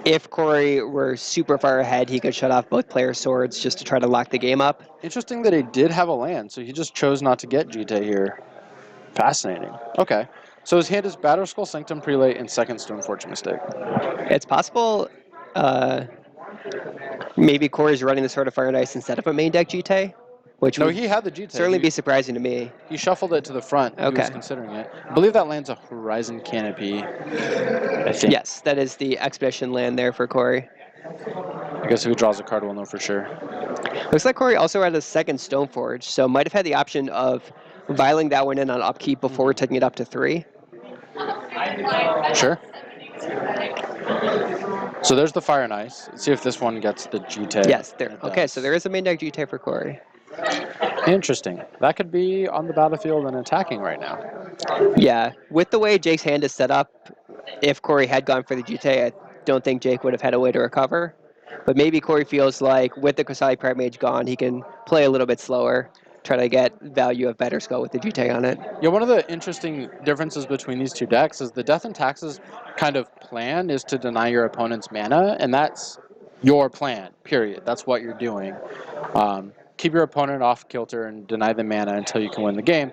if Corey were super far ahead, he could shut off both players' swords just to try to lock the game up. Interesting that he did have a land, so he just chose not to get GT here. Fascinating. Okay. So his hand is Batterskull, Sanctum Prelate, and 2nd Stoneforge Mystic. It's possible maybe Corey's running the Sword of Fire and Ice instead of a main deck GT, which No, would he had the GT. certainly be surprising to me. He shuffled it to the front. Okay. He was considering it. I believe that land's a Horizon Canopy, I think. Yes, that is the Expedition land there for Corey. I guess who draws a card will know for sure. Looks like Corey also had a 2nd Stoneforge, so might have had the option of viling that one in on upkeep before taking it up to 3. Sure. So there's the Fire and Ice. Let's see if this one gets the GT. Yes, there. Okay, so there is a main deck GT for Corey. Interesting. That could be on the battlefield and attacking right now. Yeah, with the way Jake's hand is set up, if Corey had gone for the GT, I don't think Jake would have had a way to recover. But maybe Corey feels like with the Kosali Pride Mage gone, he can play a little bit slower, try to get value of Batterskull with the GT on it. Yeah, one of the interesting differences between these two decks is the Death and Taxes kind of plan is to deny your opponent's mana, and that's your plan, period. That's what you're doing. Keep your opponent off kilter and deny them mana until you can win the game.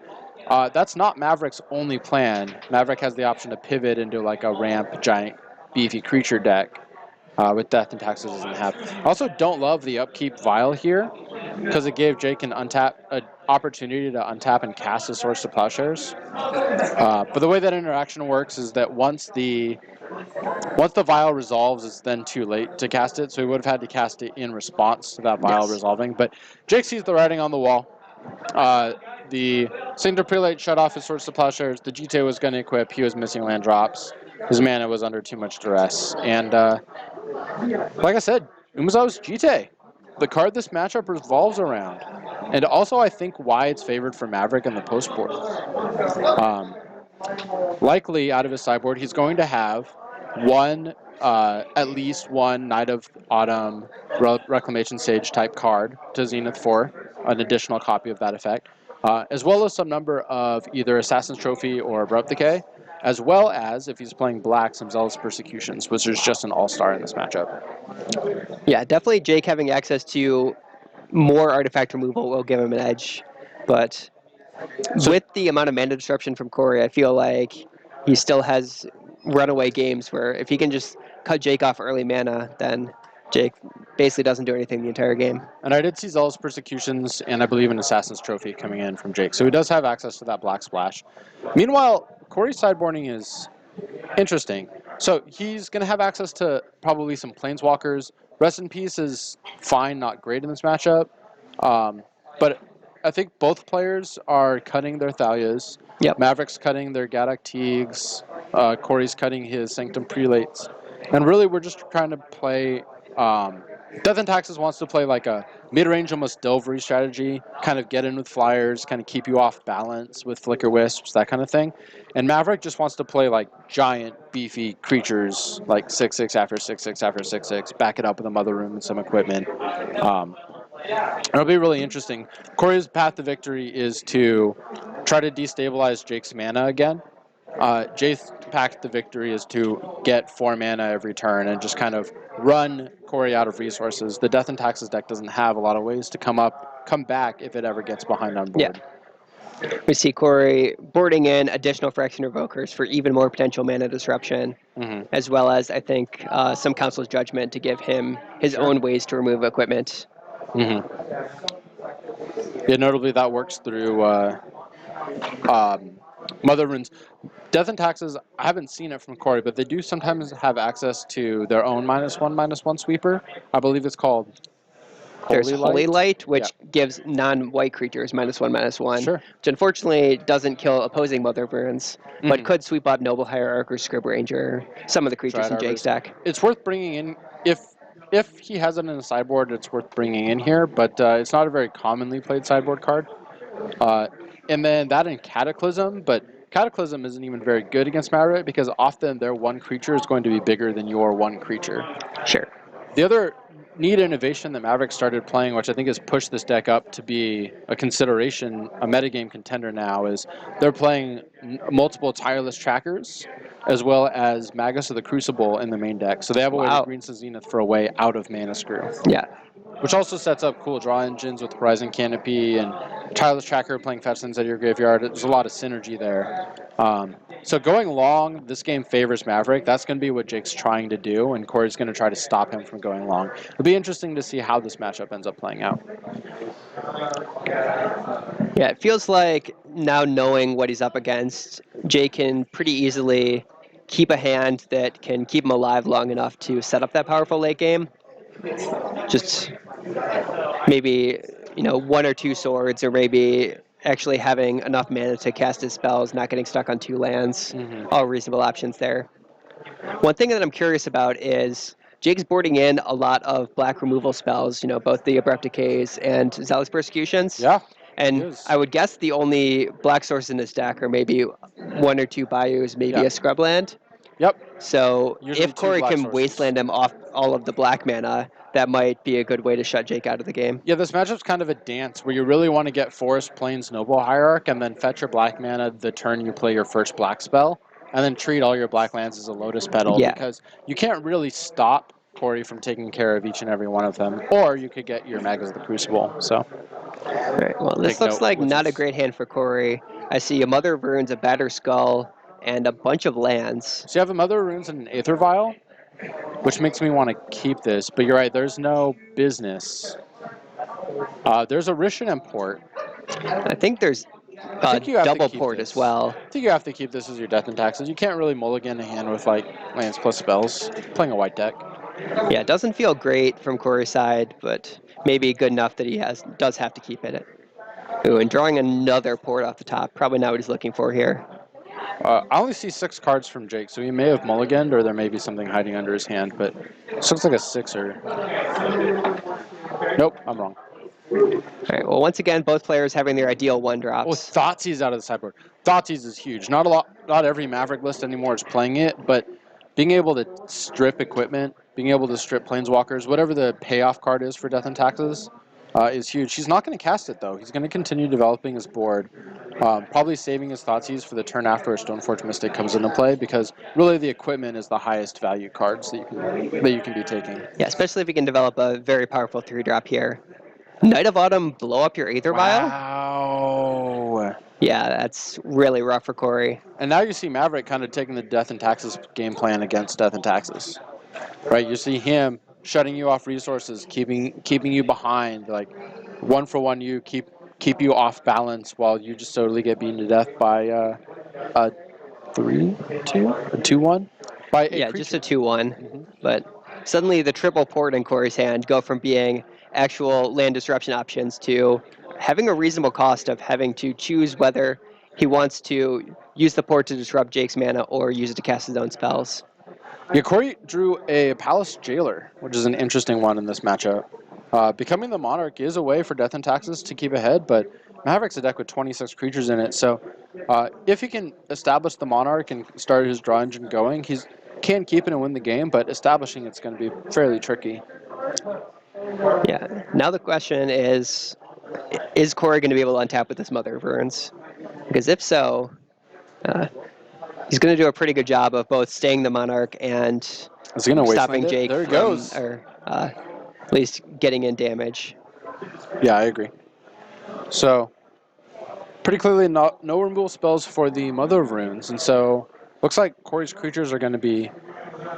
That's not Maverick's only plan. Maverick has the option to pivot into like a ramp, giant, beefy creature deck. With Death and Taxes doesn't have. I also don't love the upkeep Vial here because it gave Jake an opportunity to untap and cast his Swords to Plowshares. But the way that interaction works is that once the vial resolves, it's then too late to cast it, so he would have had to cast it in response to that vial resolving. But Jake sees the writing on the wall. The Sanctum Prelate shut off his Swords to Plowshares. The GTA was going to equip. He was missing land drops. His mana was under too much duress. And like I said, Umezawa's GTA. The card this matchup revolves around. And also, I think, why it's favored for Maverick in the post board. Likely, out of his sideboard, he's going to have at least one Knight of Autumn Reclamation Sage type card to Zenith for, an additional copy of that effect, as well as some number of either Assassin's Trophy or Abrupt Decay, as well as, if he's playing black, some Zealous Persecutions, which is just an all-star in this matchup. Yeah, definitely Jake having access to more artifact removal will give him an edge, but with the amount of mana disruption from Corey, I feel like he still has runaway games where if he can just cut Jake off early mana, then Jake basically doesn't do anything the entire game. And I did see Zealous Persecutions and I believe an Assassin's Trophy coming in from Jake, so he does have access to that black splash. Meanwhile, Corey's sideboarding is interesting. So he's going to have access to probably some Planeswalkers. Rest in Peace is fine, not great in this matchup. But I think both players are cutting their Thalias. Yep. Maverick's cutting their Gaddock Teagues. Corey's cutting his Sanctum Prelates. And really, we're just trying to play... Death and Taxes wants to play like a mid-range, almost Delvery strategy, kind of get in with flyers, kind of keep you off balance with Flicker Wisps, that kind of thing. And Maverick just wants to play like giant, beefy creatures, like 6/6 after 6/6 after 6/6, back it up with a Mother Room and some equipment. It'll be really interesting. Corey's path to victory is to try to destabilize Jake's mana again. Jake's path to victory is to get 4 mana every turn and just kind of run Corey out of resources. The Death and Taxes deck doesn't have a lot of ways to come back if it ever gets behind on board. Yeah. We see Corey boarding in additional Phyrexian Revokers for even more potential mana disruption, as well as, I think, some Council's Judgment to give him his own ways to remove equipment. Yeah, notably that works through Mother Runes. Death and Taxes, I haven't seen it from Corey, but they do sometimes have access to their own -1/-1 sweeper. I believe it's called There's Holy Light, which gives non-white creatures -1/-1, Sure. which unfortunately doesn't kill opposing Mother Runes, but could sweep up Noble Hierarch or Scrib Ranger, some of the creatures in Jake's deck. It's worth bringing in, if he has it in a sideboard, it's worth bringing in here, but it's not a very commonly played sideboard card. And then that in Cataclysm, but Cataclysm isn't even very good against Maverick because often their one creature is going to be bigger than your one creature. Sure. The other neat innovation that Maverick started playing, which I think has pushed this deck up to be a consideration, a metagame contender now, is they're playing multiple Tireless Trackers as well as Magus of the Crucible in the main deck. So they have a way to green some Zenith for a way out of Mana Screw. Yeah. Which also sets up cool draw engines with Horizon Canopy and Tireless Tracker playing fetch lands out of your graveyard. There's a lot of synergy there. So going long, this game favors Maverick. That's going to be what Jake's trying to do, and Corey's going to try to stop him from going long. It'll be interesting to see how this matchup ends up playing out. Yeah, it feels like now knowing what he's up against, Jake can pretty easily keep a hand that can keep him alive long enough to set up that powerful late game. Just maybe, 1 or 2 swords, or maybe actually having enough mana to cast his spells, not getting stuck on 2 lands. All reasonable options there. One thing that I'm curious about is Jake's boarding in a lot of black removal spells, both the Abrupt Decays and Zealous Persecutions. Yeah. And I would guess the only black source in this deck are maybe 1 or 2 Bayous, maybe a Scrubland. Yep. So Usually if Corey can wasteland him off all of the black mana, that might be a good way to shut Jake out of the game. Yeah, this matchup's kind of a dance where you really want to get Forest Plains Noble Hierarch and then fetch your black mana the turn you play your first black spell, and then treat all your black lands as a Lotus Petal, because you can't really stop Corey from taking care of each and every one of them, or you could get your Magus of the Crucible. So, all right, well, this looks like not a great hand for Corey. I see a Mother of Runes, a Batter Skull, and a bunch of lands. So you have a Mother of Runes and an Aether Vial, which makes me want to keep this, but you're right, there's no business. There's a Rishon Import. I think there's I think you have to double keep port this. as well. I think you have to keep this as your death and taxes. You can't really mulligan a hand with like lands plus spells. Playing a white deck. Yeah, it doesn't feel great from Corey's side, but maybe good enough that he does have to keep it. Ooh, and drawing another port off the top. Probably not what he's looking for here. I only see 6 cards from Jake, so he may have mulliganed, or there may be something hiding under his hand, but this looks like a 6-er. Nope, I'm wrong. All right, well, once again, both players having their ideal one drops. Oh, Thoughtseize out of the sideboard. Thougeize is huge. Not every Maverick list anymore is playing it, but being able to strip equipment, being able to strip planeswalkers, whatever the payoff card is for Death and Taxes, is huge. He's not going to cast it, though. He's going to continue developing his board, probably saving his Thoughtseize for the turn after a Stoneforge Mystic comes into play, because really the equipment is the highest value cards that you can be taking. Yeah, especially if you can develop a very powerful 3-drop here. Knight of Autumn, blow up your Aether Vial? Wow. Yeah, that's really rough for Corey. And now you see Maverick kind of taking the Death and Taxes game plan against Death and Taxes. Right? You see him shutting you off resources, keeping you behind, like 1-for-1 you keep you off balance while you just totally get beaten to death by a 3-2, a 2-1 by a Yeah, creature. just a 2-1. But suddenly the triple port in Corey's hand go from being actual land disruption options to having a reasonable cost of having to choose whether he wants to use the port to disrupt Jake's mana or use it to cast his own spells. Yeah, Corey drew a Palace Jailer, which is an interesting one in this matchup. Becoming the Monarch is a way for Death and Taxes to keep ahead, but Maverick's a deck with 26 creatures in it, so if he can establish the Monarch and start his draw engine going, he can keep it and win the game, but establishing it's going to be fairly tricky. Yeah, now the question is Corey going to be able to untap with this Mother of Runes? Because if so, he's going to do a pretty good job of both staying the Monarch and stopping Jake there he goes. or at least getting in damage. Yeah, I agree. So, pretty clearly no removal spells for the Mother of Runes, and so looks like Corey's creatures are going to be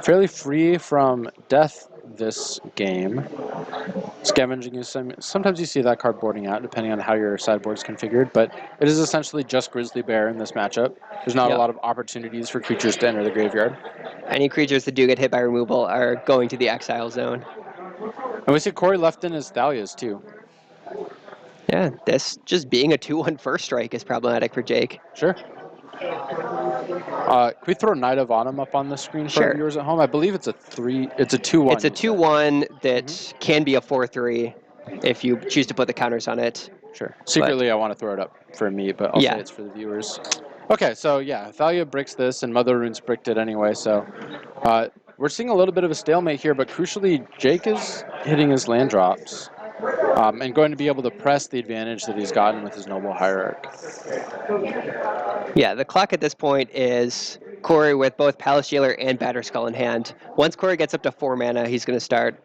fairly free from death this game. Scavenging is sometimes you see that card boarding out depending on how your sideboard's configured, but it is essentially just Grizzly Bear in this matchup. There's not a lot of opportunities for creatures to enter the graveyard. Any creatures that do get hit by removal are going to the exile zone. And we see Corey left in his Thalias too. Yeah, this just being a 2-1 first strike is problematic for Jake. Sure. Can we throw Knight of Autumn up on the screen for our viewers at home? I believe it's a 2-1. It's a 2-1 that can be a 4-3 if you choose to put the counters on it. Sure. Secretly, I want to throw it up for me, but I'll say it's for the viewers. Okay, so yeah, Thalia bricks this, and Mother Runes bricked it anyway, so we're seeing a little bit of a stalemate here, but crucially, Jake is hitting his land drops. And going to be able to press the advantage that he's gotten with his Noble Hierarch. Yeah, the clock at this point is Corey with both Palace Jailer and Batterskull in hand. Once Corey gets up to 4 mana, he's going to start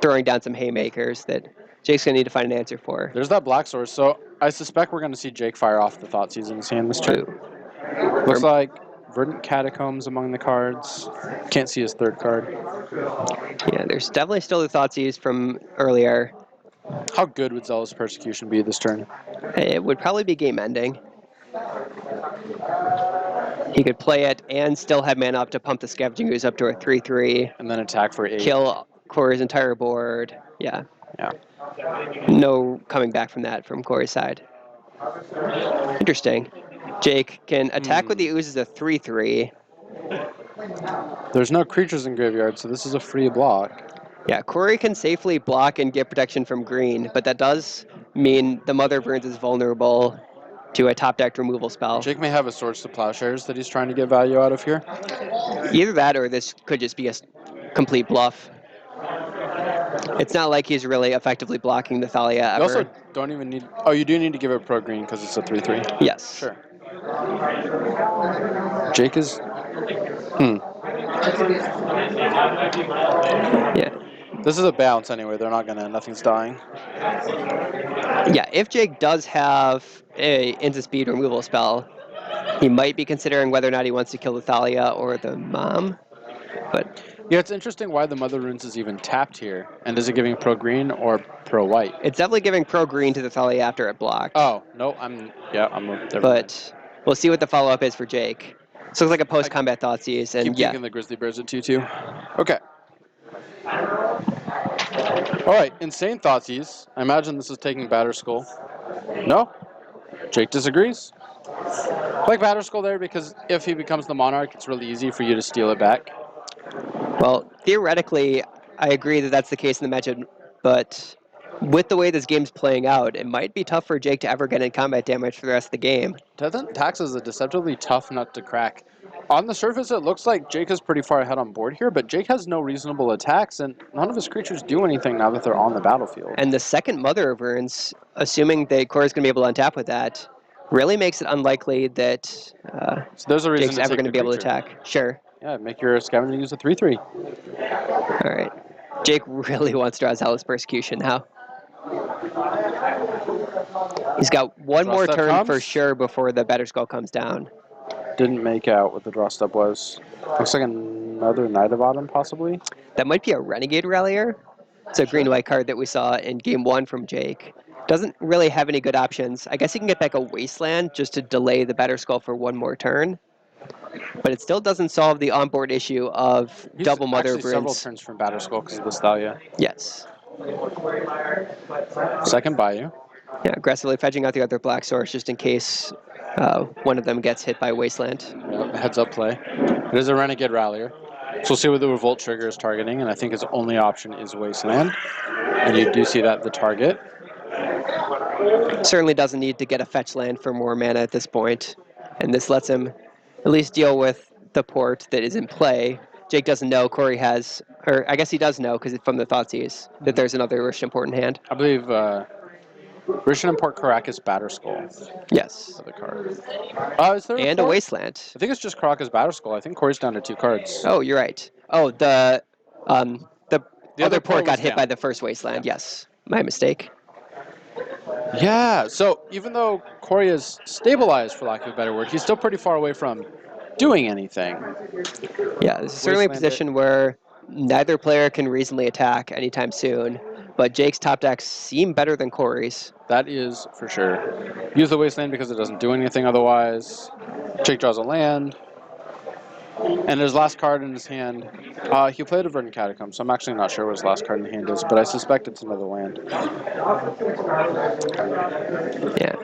throwing down some haymakers that Jake's going to need to find an answer for. There's that Black Source, so I suspect we're going to see Jake fire off the Thoughtseize in his hand this turn. Looks like Verdant Catacombs among the cards. Can't see his third card. Yeah, there's definitely still the Thoughtseize from earlier. How good would Zealous Persecution be this turn? It would probably be game-ending. He could play it and still have mana up to pump the Scavenging Ooze up to a 3-3. And then attack for 8. Kill Corey's entire board. Yeah. No coming back from that from Corey's side. Interesting. Jake can attack with the Ooze as a 3-3. There's no creatures in graveyard, so this is a free block. Yeah, Corey can safely block and get protection from green, but that does mean the Mother of Runes is vulnerable to a top-decked removal spell. Jake may have a Swords to Plowshares that he's trying to get value out of here. Either that or this could just be a complete bluff. It's not like he's really effectively blocking the Thalia ever. You also don't even need... Oh, you do need to give it pro green because it's a 3-3. Yes. Sure. Jake is... Yeah. This is a bounce anyway. They're not gonna... Nothing's dying. Yeah, if Jake does have a instant speed removal spell, he might be considering whether or not he wants to kill the Thalia or the Mom. But Yeah, it's interesting why the Mother Runes is even tapped here. And is it giving pro green or pro white? it's definitely giving pro green to the Thalia after it blocked. Oh, no, I'm never mind. But we'll see what the follow-up is for Jake. This looks like a post-combat Thoughtseize, and Keep yeah. thinking the Grizzly Bears at 2-2. Okay. All right, insane Thoughtseize. I imagine this is taking Batterskull. No? Jake disagrees. I like Batterskull there because if he becomes the Monarch, it's really easy for you to steal it back. Well, theoretically, I agree that that's the case in the matchup, but with the way this game's playing out, it might be tough for Jake to ever get in combat damage for the rest of the game. Tax is a deceptively tough nut to crack. On the surface, it looks like Jake is pretty far ahead on board here, but Jake has no reasonable attacks, and none of his creatures do anything now that they're on the battlefield. And the second Mother of Runes, assuming that Corey's going to be able to untap with that, really makes it unlikely that So there's a reason Jake's to ever take going to the be able to creature. attack. Sure. Yeah, make your scavenger use a 3/3. All right. Jake really wants to draw Zealous Persecution now. He's got one Draw more step turn comes. for sure before the Batterskull comes down. Didn't make out what the draw step was. Looks like another Knight of Autumn, possibly. That might be a Renegade Rallier. It's a green-white card that we saw in Game 1 from Jake. Doesn't really have any good options. I guess he can get back a Wasteland just to delay the Batterskull for one more turn. But it still doesn't solve the onboard issue of He's double Mother of actually several Runes. turns from Batterskull because of the Thalia. Yes. Second Bayou. Yeah, aggressively fetching out the other black source just in case one of them gets hit by Wasteland. Yep, heads up play. It is a Renegade Rallier. So we'll see what the Revolt trigger is targeting, and I think his only option is Wasteland. And you do see that the target. Certainly doesn't need to get a fetch land for more mana at this point. And this lets him at least deal with the port that is in play. Jake doesn't know Corey has, or I guess he does know because from the Thoughtseize, that there's another Rishon important hand. I believe Rishon and Port Caracas Batterskull. Yes. For the card. Is there And a port? Wasteland. I think it's just Caracas Batterskull. I think Corey's down to 2 cards. Oh, you're right. Oh, the other port got was hit down. by the first Wasteland. Yes. My mistake. Yeah, so even though Corey is stabilized, for lack of a better word, he's still pretty far away from doing anything. Yeah, this is certainly a Wasteland position where neither player can reasonably attack anytime soon, but Jake's top decks seem better than Corey's. That is for sure. Use the Wasteland because it doesn't do anything otherwise. Jake draws a land. And his last card in his hand, he played a Verdant Catacomb, so I'm actually not sure what his last card in the hand is, but I suspect it's another land. Yeah.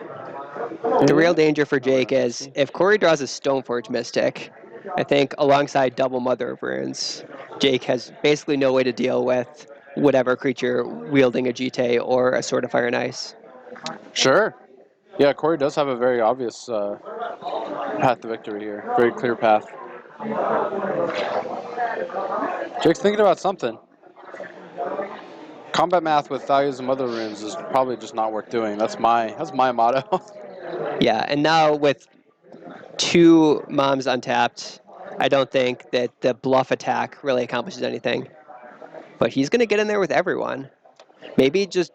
The real danger for Jake is if Corey draws a Stoneforge Mystic, I think alongside double Mother of Runes, Jake has basically no way to deal with whatever creature wielding a Jite or a Sword of Fire and Ice. Sure. Yeah, Corey does have a very obvious path to victory here. Very clear path. Jake's thinking about something. Combat math with Thalias and Mother Runes is probably just not worth doing. That's my motto. Yeah, and now with 2 Moms untapped, I don't think that the bluff attack really accomplishes anything. But he's going to get in there with everyone. Maybe just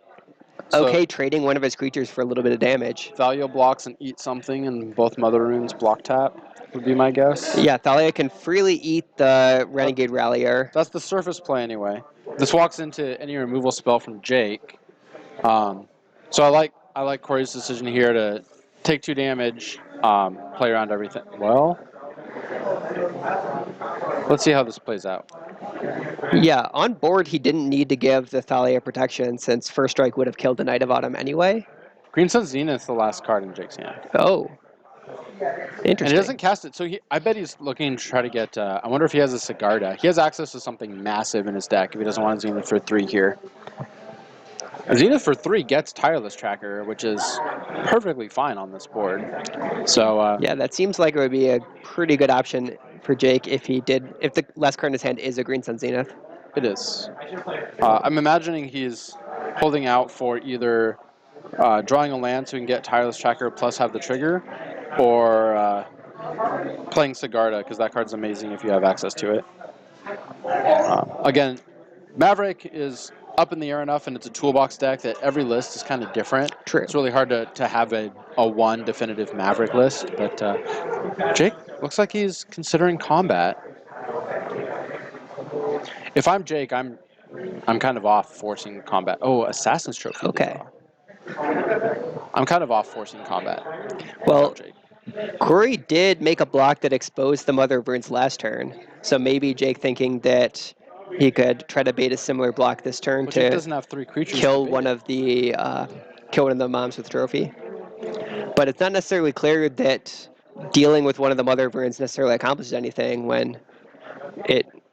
So- trading one of his creatures for a little bit of damage. Thalia blocks and eat something, and both Mother Runes block tap, would be my guess. Yeah, Thalia can freely eat the Renegade Rallier. That's the surface play anyway. This walks into any removal spell from Jake. So I like Corey's decision here to take 2 damage, play around everything. Well, let's see how this plays out. Yeah, on board he didn't need to give the Thalia protection since First Strike would have killed the Knight of Autumn anyway. Green Sun Zenith, the last card in Jake's hand. Oh. Interesting. And he doesn't cast it, so I bet he's looking to try to get, I wonder if he has a Sigarda. He has access to something massive in his deck if he doesn't want Zenith for 3 here. Zenith for 3 gets Tireless Tracker, which is perfectly fine on this board. So yeah, that seems like it would be a pretty good option for Jake if the last card in his hand is a Green Sun Zenith. it is. I'm imagining he's holding out for either drawing a land so he can get Tireless Tracker plus have the trigger, or playing Sigarda, because that card's amazing if you have access to it. Again, Maverick is up in the air enough, and it's a toolbox deck that every list is kind of different. True. It's really hard to have a one definitive Maverick list, but Jake looks like he's considering combat. If I'm Jake, I'm kind of off forcing combat. Oh, Assassin's Trophy. to Okay. draw. I'm kind of off forcing combat. Well, if I'm Jake. Corey did make a block that exposed the Mother of Runes last turn, so maybe Jake thinking that he could try to bait a similar block this turn Well, Jake to doesn't have 3 creatures. kill to one bait it. of the moms with trophy. But it's not necessarily clear that dealing with one of the Mother of Runes necessarily accomplishes anything when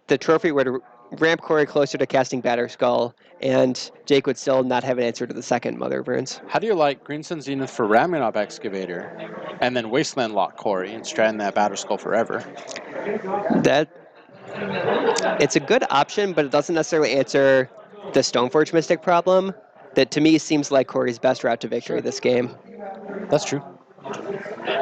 the trophy were to ramp Corey closer to casting Batterskull, and Jake would still not have an answer to the second Mother of Runes. How do you like Green Sun Zenith for ramming up Excavator, and then Wasteland Lock Corey and stranding that Batterskull forever? It's a good option, but it doesn't necessarily answer the Stoneforge Mystic problem that to me seems like Corey's best route to victory this game. That's true.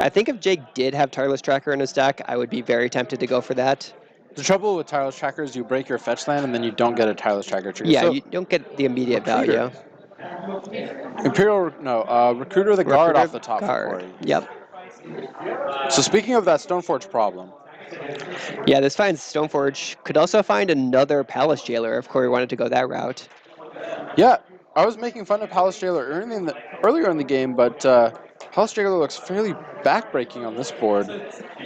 I think if Jake did have Tireless Tracker in his deck, I would be very tempted to go for that. The trouble with Tireless Tracker is you break your fetch land and then you don't get a Tireless Tracker trigger. Yeah, So, you don't get the immediate Recruiter. value. Recruiter the Guard Recruiter off the top Guard. for Corey. Yep. So speaking of that Stoneforge problem, Yeah, this finds Stoneforge. Could also find another Palace Jailer if Corey wanted to go that route. yeah, I was making fun of Palace Jailer earlier in the game, but Palace Jailer looks fairly backbreaking on this board.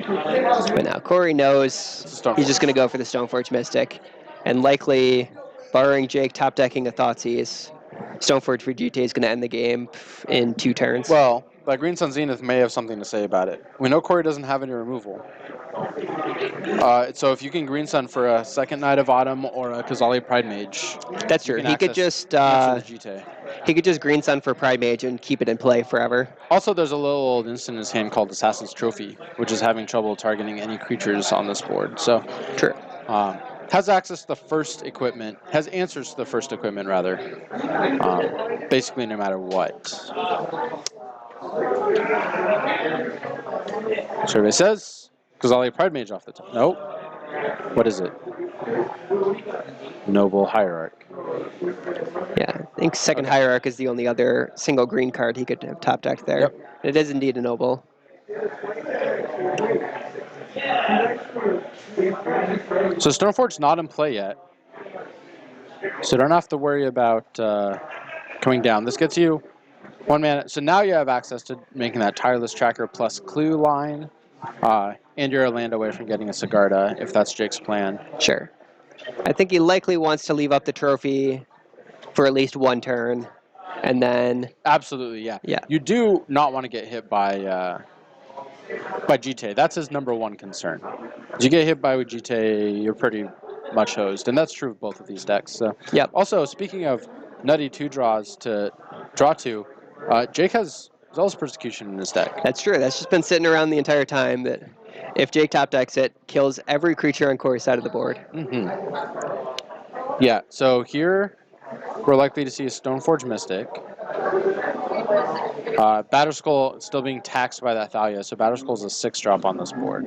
But now Corey knows he's just going to go for the Stoneforge Mystic. And likely, barring Jake top decking a Thoughtseize, Stoneforge for GT is going to end the game in 2 turns. Well, but Green Sun Zenith may have something to say about it. We know Corey doesn't have any removal. So if you can Green Sun for a second Knight of Autumn or a Kazali Pride Mage, that's true. He could just answer the GT. he could just Green Sun for Pride Mage and keep it in play forever. Also, there's a little old instant in his hand called Assassin's Trophy, which is having trouble targeting any creatures on this board. So, True. Has access to the first equipment, has answers to the first equipment, rather. Basically, no matter what. Survey says, Kazali Pride Mage off the top. Nope. What is it? Noble Hierarch. Yeah, I think second Hierarch is the only other single green card he could have top decked there. Yep. It is indeed a Noble. So Stoneforge's not in play yet. So don't have to worry about coming down. This gets you 1 mana. So now you have access to making that Tireless Tracker plus Clue line. And you're a land away from getting a Sigarda, if that's Jake's plan. Sure. I think he likely wants to leave up the trophy for at least 1 turn, and then... Absolutely, yeah. Yeah. You do not want to get hit by GT. That's his number 1 concern. If you get hit by GT, you're pretty much hosed, and that's true of both of these decks. So. Yep. Also, speaking of nutty 2 draws to draw 2, Jake has Zealous Persecution in his deck. That's true. That's just been sitting around the entire time that if Jake top decks it, kills every creature on Corey's side of the board. Yeah, so here we're likely to see a Stoneforge Mystic. Batterskull still being taxed by that Thalia, so Batterskull's a 6-drop on this board.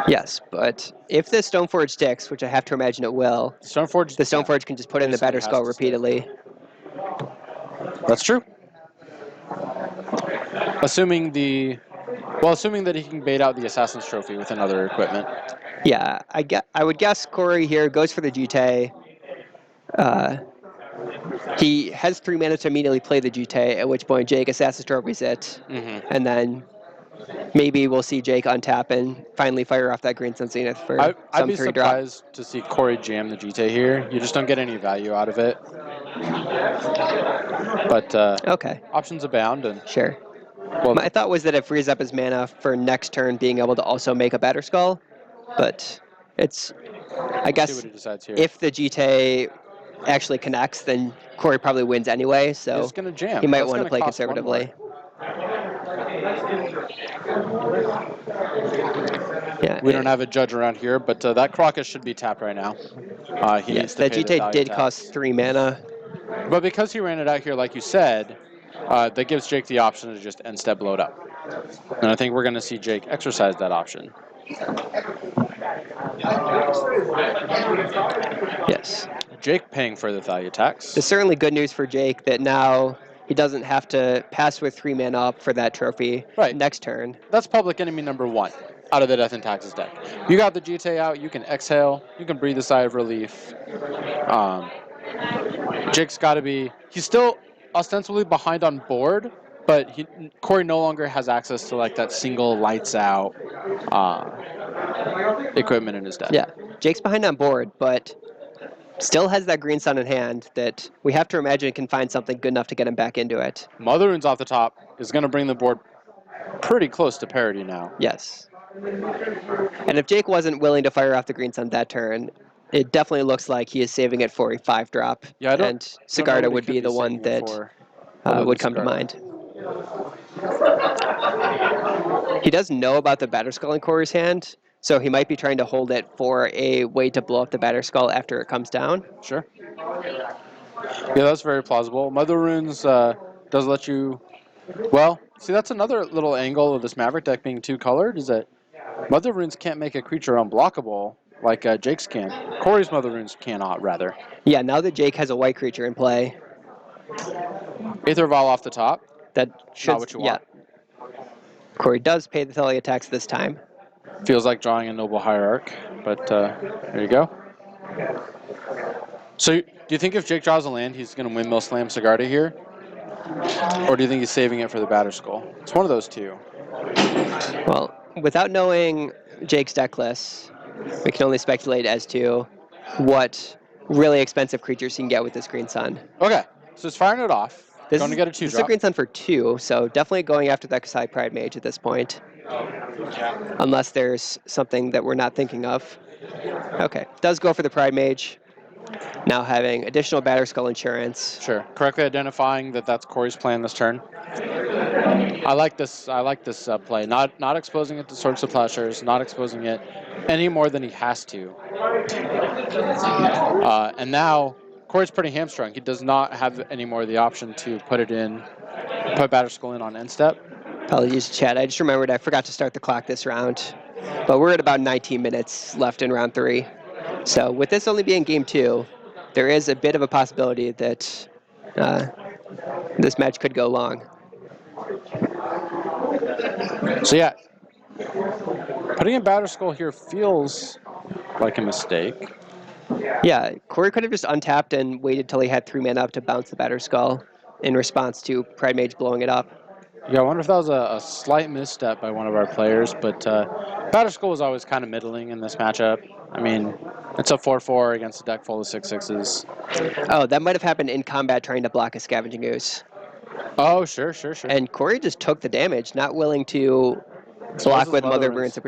Yes, but if this Stoneforge sticks, which I have to imagine it will, the Stoneforge can just put in the Batterskull repeatedly. That's true. Assuming that he can bait out the Assassin's Trophy with another equipment. Yeah, I would guess Corey here goes for the GT. He has 3 mana to immediately play the GT, at which point Jake Assassin's Trophy's it. And then maybe we'll see Jake untap and finally fire off that Green Sun Zenith for I'd some be 3 drop. surprised to see Corey jam the GT here. You just don't get any value out of it. But Okay. options abound. And Sure. well, My thought was that it frees up his mana for next turn being able to also make a Batterskull, but it's, I see guess, what he decides here. if the GT actually connects, then Corey probably wins anyway, so He's gonna jam. he might That's want to gonna play cost 1 conservatively. Yeah, We don't have a judge around here, but that Crocus should be tapped right now. He needs yes, to that pay the GT value did tax. cost 3 mana. But because he ran it out here, like you said, that gives Jake the option to just end step blow it up. And I think we're going to see Jake exercise that option. Yes. Jake paying for the value tax. It's certainly good news for Jake that now he doesn't have to pass with 3 mana up for that trophy Right. next turn. That's public enemy number 1. out of the Death and Taxes deck. You got the GT out, you can exhale, you can breathe a sigh of relief. Jake's got to be, he's still ostensibly behind on board, but Corey no longer has access to like that single lights out equipment in his deck. Yeah, Jake's behind on board, but still has that green sun in hand that we have to imagine can find something good enough to get him back into it. Mother Runes off the top is going to bring the board pretty close to parity now. Yes. And if Jake wasn't willing to fire off the green sun that turn, it definitely looks like he is saving it for a 5-drop. Yeah, and Sigarda would be the one that would come to mind. He does know about the Batterskull in Corey's hand, so he might be trying to hold it for a way to blow up the Batterskull after it comes down. Sure. Yeah, that's very plausible. Mother Runes does let you... Well, see, that's another little angle of this Maverick deck being two-colored, is that Mother Runes can't make a creature unblockable like Jake's can. Corey's Mother Runes cannot, rather. Yeah, now that Jake has a white creature in play. Aether Vial off the top. That should, not what you want. Corey does pay the Thalia tax this time. Feels like drawing a Noble Hierarch, but there you go. So, do you think if Jake draws a land, he's going to Windmill Slam Sigarda here? Or do you think he's saving it for the Batterskull? It's one of those two. Well, without knowing Jake's deck list, we can only speculate as to what really expensive creatures he can get with this Green Sun. Okay, so it's firing it off. This Going to get a 2-drop. This is a Green Sun for 2, so definitely going after that Kasai Pride Mage at this point. Unless there's something that we're not thinking of. Okay, does go for the Pride Mage. Now having additional Batterskull insurance. Sure. Correctly identifying that that's Corey's plan this turn. I like this. I like this play. Not exposing it to Swords to Plowshares. Not exposing it any more than he has to. And now Corey's pretty hamstrung. He does not have any more of the option to put Batterskull in on end step. Apologies, chat. I just remembered I forgot to start the clock this round, but we're at about 19 minutes left in round 3. So with this only being game 2, there is a bit of a possibility that this match could go long. So yeah, putting in Batterskull here feels like a mistake. Yeah, Corey could have just untapped and waited till he had 3 mana up to bounce the Batterskull in response to Pride Mage blowing it up. Yeah, I wonder if that was a slight misstep by one of our players, but Batterskull was always kind of middling in this matchup. I mean, it's a 4-4 against a deck full of 6/6s. Oh, that might have happened in combat trying to block a Scavenging Ooze. Oh, sure. And Corey just took the damage, not willing to block with Mother Runes.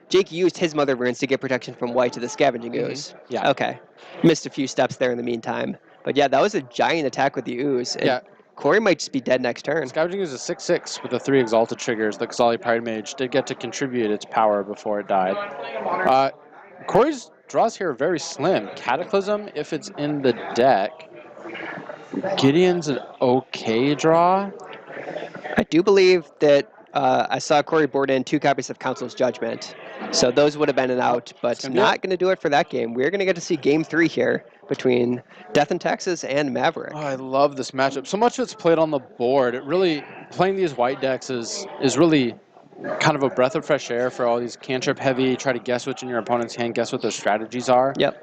Jake used his Mother Runes to get protection from white to the Scavenging Ooze. Yeah. Okay. Missed a few steps there in the meantime. But yeah, that was a giant attack with the Ooze. And yeah. Corey might just be dead next turn. Scavenging is a 6/6 with the 3 Exalted triggers. The Kasali Pride Mage did get to contribute its power before it died. Corey's draws here are very slim. Cataclysm, if it's in the deck. Gideon's an okay draw. I do believe that I saw Corey board in 2 copies of Council's Judgment. So those would have been an out, but not going to do it for that game. We're going to get to see game 3 here between Death and Taxes and Maverick. Oh, I love this matchup. So much of it's played on the board. It really, playing these white decks is really kind of a breath of fresh air for all these cantrip heavy, try to guess what's in your opponent's hand, guess what their strategies are. Yep.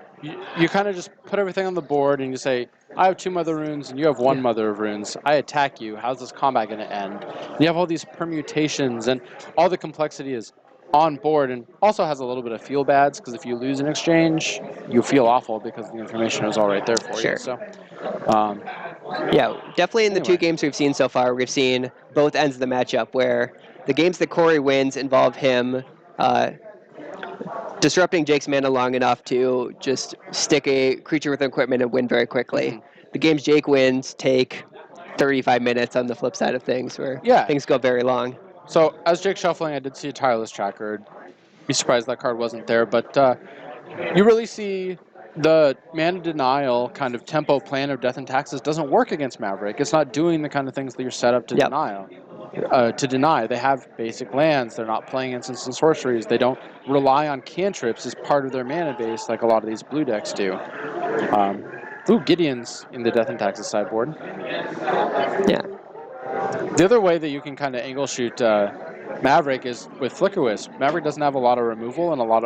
You kind of just put everything on the board and you say, I have 2 Mother Runes and you have 1 Mother of Runes. I attack you. How's this combat going to end? And you have all these permutations and all the complexity is on board and also has a little bit of feel bads because if you lose an exchange, you feel awful because the information is all right there for you. So, yeah, definitely in the 2 games we've seen so far, we've seen both ends of the matchup where the games that Corey wins involve him disrupting Jake's mana long enough to just stick a creature with equipment and win very quickly. Mm-hmm. The games Jake wins take 35 minutes on the flip side of things where things go very long. So as Jake shuffling, I did see a Tireless Tracker. Be surprised that card wasn't there, but you really see the mana denial kind of tempo plan of Death and Taxes doesn't work against Maverick. It's not doing the kind of things that you're set up to deny. They have basic lands. They're not playing instants and sorceries. They don't rely on cantrips as part of their mana base like a lot of these blue decks do. Gideon's in the Death and Taxes sideboard. Yeah. The other way that you can kind of angle shoot Maverick is with Flicker Wisp. Maverick doesn't have a lot of removal and a lot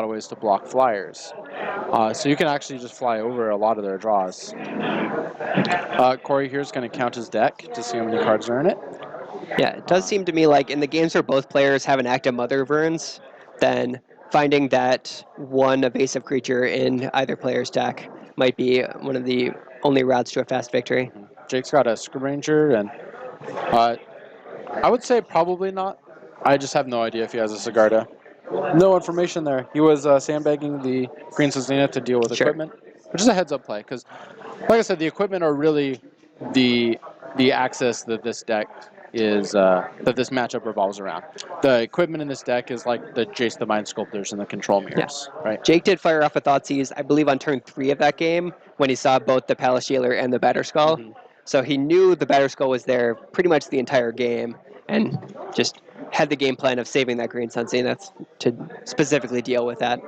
of ways to block flyers. So you can actually just fly over a lot of their draws. Corey here is going to count his deck to see how many cards are in it. Yeah, it does seem to me like in the games where both players have an active Mother of Runes, then finding that one evasive creature in either player's deck might be one of the only routes to a fast victory. Jake's got a Scribranger, and I would say probably not. I just have no idea if he has a Sigarda. No information there. He was sandbagging the Green Zenith to deal with Sure. equipment, which is a heads-up play, because, like I said, the equipment are really the axis that this deck is, that this matchup revolves around. The equipment in this deck is like the Jace the Mind Sculptors and the Control Mirrors, right? Jake did fire off a Thoughtseize, I believe, on turn 3 of that game when he saw both the Palace Jailer and the Batterskull. Mm-hmm. So he knew the Batterskull was there pretty much the entire game and just had the game plan of saving that Green Sun Zenith to specifically deal with that.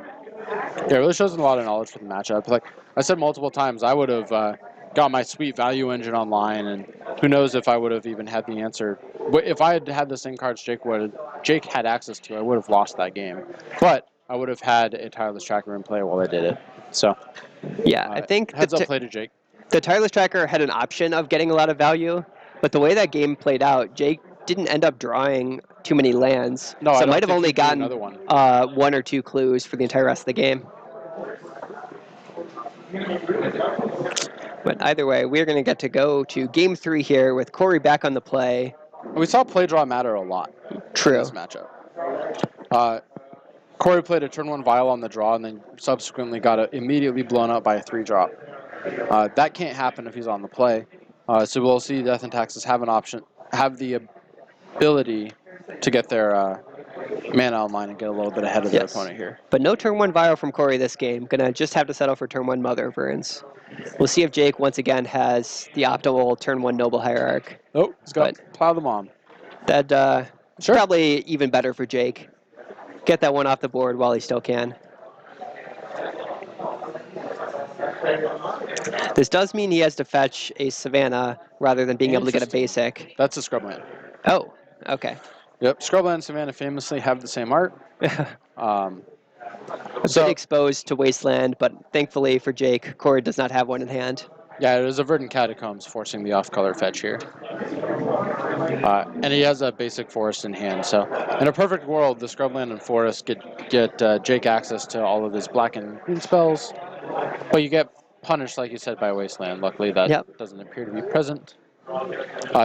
Yeah, it really shows a lot of knowledge for the matchup. Like I said multiple times, I would have got my sweet value engine online, and who knows if I would have even had the answer. If I had the same cards Jake had access to, I would have lost that game. But I would have had a Tireless Tracker in play while I did it. So yeah, I think heads up play to Jake. The Tireless Tracker had an option of getting a lot of value, but the way that game played out, Jake didn't end up drawing too many lands. No, so I might don't have only think he'd do gotten another one. 1 or 2 clues for the entire rest of the game. But either way, we're going to get to go to Game 3 here with Corey back on the play. We saw play draw matter a lot True. in this matchup. Corey played a turn 1 Vial on the draw and then subsequently got immediately blown up by a 3-drop. That can't happen if he's on the play. So we'll see Death and Taxes have the ability to get their mana online and get a little bit ahead of their opponent here. But no turn 1 Vial from Corey this game. Gonna just have to settle for turn 1 Mother of Runes. We'll see if Jake once again has the optimal turn 1 Noble Hierarch. Oh, he's got to plow them on. That Sure. probably even better for Jake. Get that one off the board while he still can. This does mean he has to fetch a Savannah rather than being able to get a basic. That's a Scrubland. Oh, okay. Yep, Scrubland and Savannah famously have the same art. A bit exposed to Wasteland, but thankfully for Jake, Corey does not have one in hand. Yeah, it was a Verdant Catacombs forcing the off-color fetch here. And he has a basic forest in hand, so in a perfect world, the Scrubland and Forest get Jake access to all of his black and green spells, but you get punished, like you said, by Wasteland. Luckily, that doesn't appear to be present.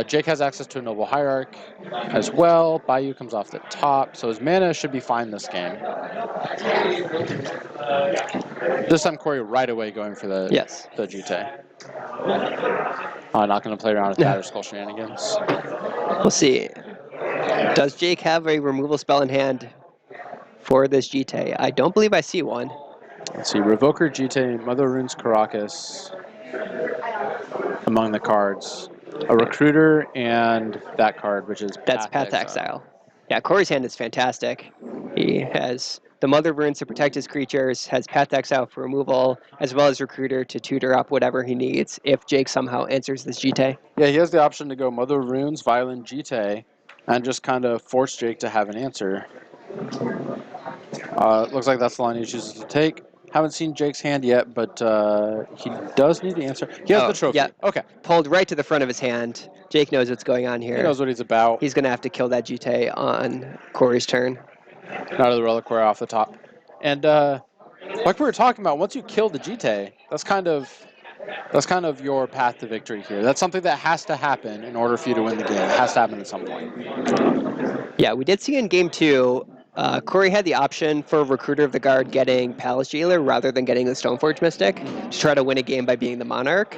Jake has access to a Noble Hierarch as well. Bayou comes off the top, so his mana should be fine this game. This time, Corey right away going for the GT. Not going to play around with Batterskull shenanigans. We'll see. Does Jake have a removal spell in hand for this GT? I don't believe I see one. Let's see, Revoker, GT, Mother Runes, Karakas among the cards. A Recruiter and that card, which is Path to Exile. Yeah, Corey's hand is fantastic. He has the Mother Runes to protect his creatures, has Path to Exile for removal, as well as Recruiter to tutor up whatever he needs if Jake somehow answers this GT. Yeah, he has the option to go Mother Runes, Violent, GT, and just kind of force Jake to have an answer. Looks like that's the line he chooses to take. Haven't seen Jake's hand yet, but he does need to answer. He has the trophy. Yeah. Okay. Pulled right to the front of his hand. Jake knows what's going on here. He knows what he's about. He's going to have to kill that GT on Corey's turn. Out of the Reliquary off the top. And like we were talking about, once you kill the GT, that's kind of your path to victory here. That's something that has to happen in order for you to win the game. It has to happen at some point. Yeah, we did see in Game 2, Corey had the option for Recruiter of the Guard getting Palace Jailer rather than getting the Stoneforge Mystic to try to win a game by being the Monarch.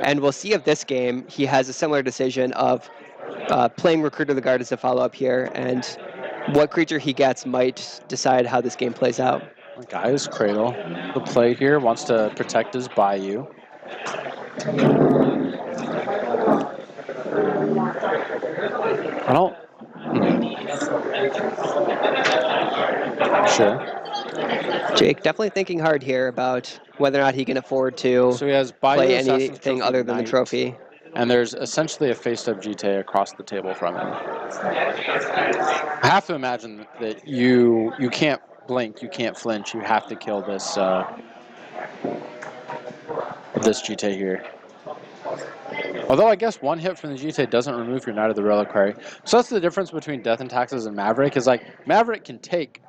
And we'll see if this game he has a similar decision of playing Recruiter of the Guard as a follow-up here, and what creature he gets might decide how this game plays out. Gaia's Cradle, the play here, wants to protect his Bayou. I don't... Sure. Jake definitely thinking hard here about whether or not he can afford to so he has play Assassin's anything Trophy other than Knight. the trophy. and there's essentially a face-up GT across the table from him. I have to imagine that you can't blink, you can't flinch, you have to kill this this GT here. Although I guess one hit from the GT doesn't remove your Knight of the Reliquary. So that's the difference between Death and Taxes and Maverick, is like Maverick can take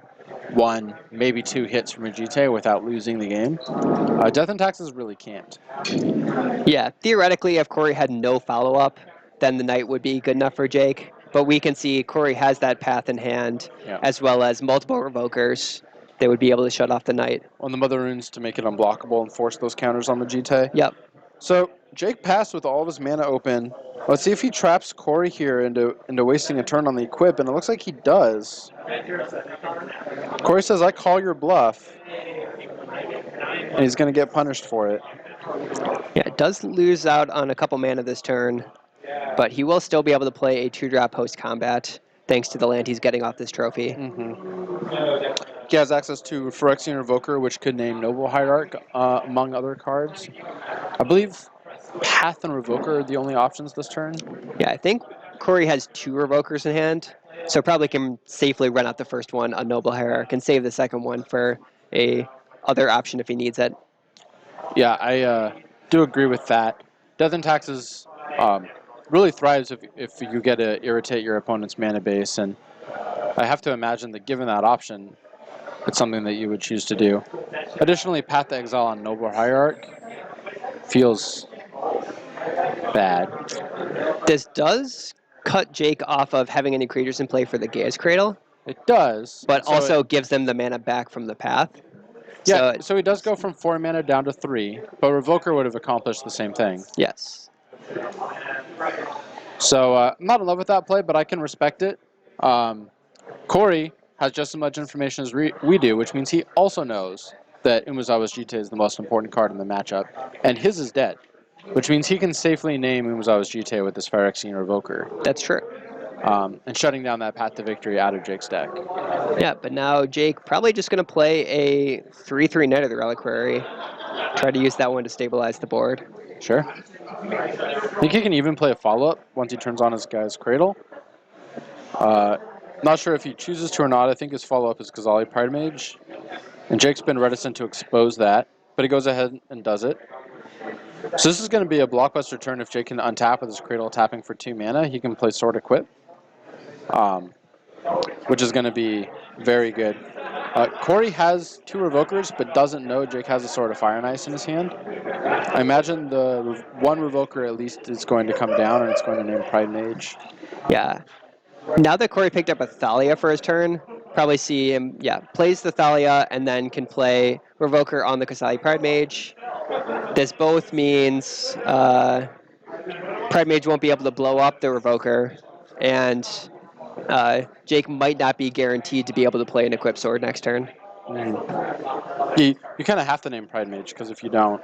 1, maybe 2 hits from a GT without losing the game. Death and Taxes really can't. Yeah, theoretically, if Corey had no follow-up, then the Knight would be good enough for Jake. But we can see Corey has that path in hand, as well as multiple Revokers. They would be able to shut off the Knight. On the Mother Runes to make it unblockable and force those counters on the GT. Yep. So Jake passed with all of his mana open. Let's see if he traps Corey here into wasting a turn on the equip, and it looks like he does. Corey says, "I call your bluff," and he's going to get punished for it. Yeah, it does lose out on a couple mana this turn, but he will still be able to play a 2-drop post-combat, thanks to the land he's getting off this trophy. He has access to Phyrexian Revoker, which could name Noble Hierarch, among other cards. I believe Path and Revoker are the only options this turn. Yeah, I think Corey has 2 Revokers in hand, so probably can safely run out the first one on Noble Hierarch and save the second one for a other option if he needs it. Yeah, I do agree with that. Death and Taxes really thrives if you get to irritate your opponent's mana base, and I have to imagine that given that option, it's something that you would choose to do. Additionally, Path to Exile on Noble Hierarch feels bad. This does cut Jake off of having any creatures in play for the Gaia's Cradle. It does. But so also gives them the mana back from the path. Yeah, so he does go from 4 mana down to 3, but Revoker would have accomplished the same thing. Yes. So I'm not in love with that play, but I can respect it. Corey has just as much information as we do, which means he also knows that Umezawa's GT is the most important card in the matchup, and his is dead, which means he can safely name Umezawa's GT with this Phyrexian Revoker. That's true. And shutting down that path to victory out of Jake's deck. Yeah, but now Jake probably just going to play a 3/3 Knight of the Reliquary. Try to use that one to stabilize the board. Sure. I think he can even play a follow-up once he turns on his Gaia's Cradle. Not sure if he chooses to or not. I think his follow-up is Ghazali Pridemage. And Jake's been reticent to expose that, but he goes ahead and does it. So this is going to be a blockbuster turn if Jake can untap with his Cradle tapping for 2 mana. He can play Sword Equip, which is going to be very good. Corey has 2 Revokers, but doesn't know Jake has a Sword of Fire and Ice in his hand. I imagine the one Revoker at least is going to come down, and it's going to name Pridemage. Yeah. Now that Corey picked up a Thalia for his turn, probably see him, plays the Thalia and then can play Revoker on the Ghazali Pridemage. This both means Pridemage won't be able to blow up the Revoker, and Jake might not be guaranteed to be able to play an Equipped Sword next turn. You kind of have to name Pridemage, because if you don't,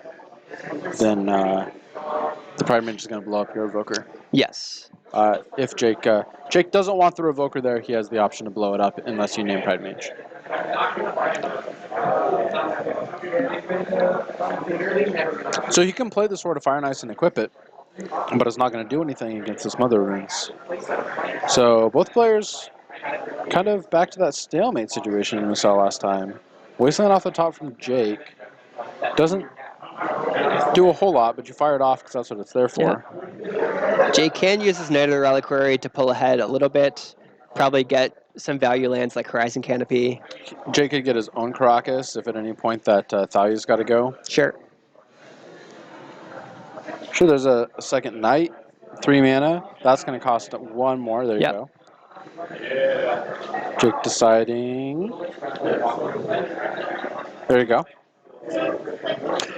then the Pridemage is going to blow up your Revoker. Yes. If Jake doesn't want the Revoker there, he has the option to blow it up unless you name Pridemage. So he can play the Sword of Fire and Ice and equip it, but it's not going to do anything against his Mother Runes. So both players kind of back to that stalemate situation we saw last time. Wasteland off the top from Jake doesn't do a whole lot, but you fire it off because that's what it's there for. Yeah. Jake can use his Knight of the Reliquary to pull ahead a little bit, probably get some value lands like Horizon Canopy. Jake could get his own Karakas if at any point that Thalia's got to go. Sure. Sure, there's a second Knight, 3 mana. That's going to cost 1 more. There you go. Jake deciding. There you go.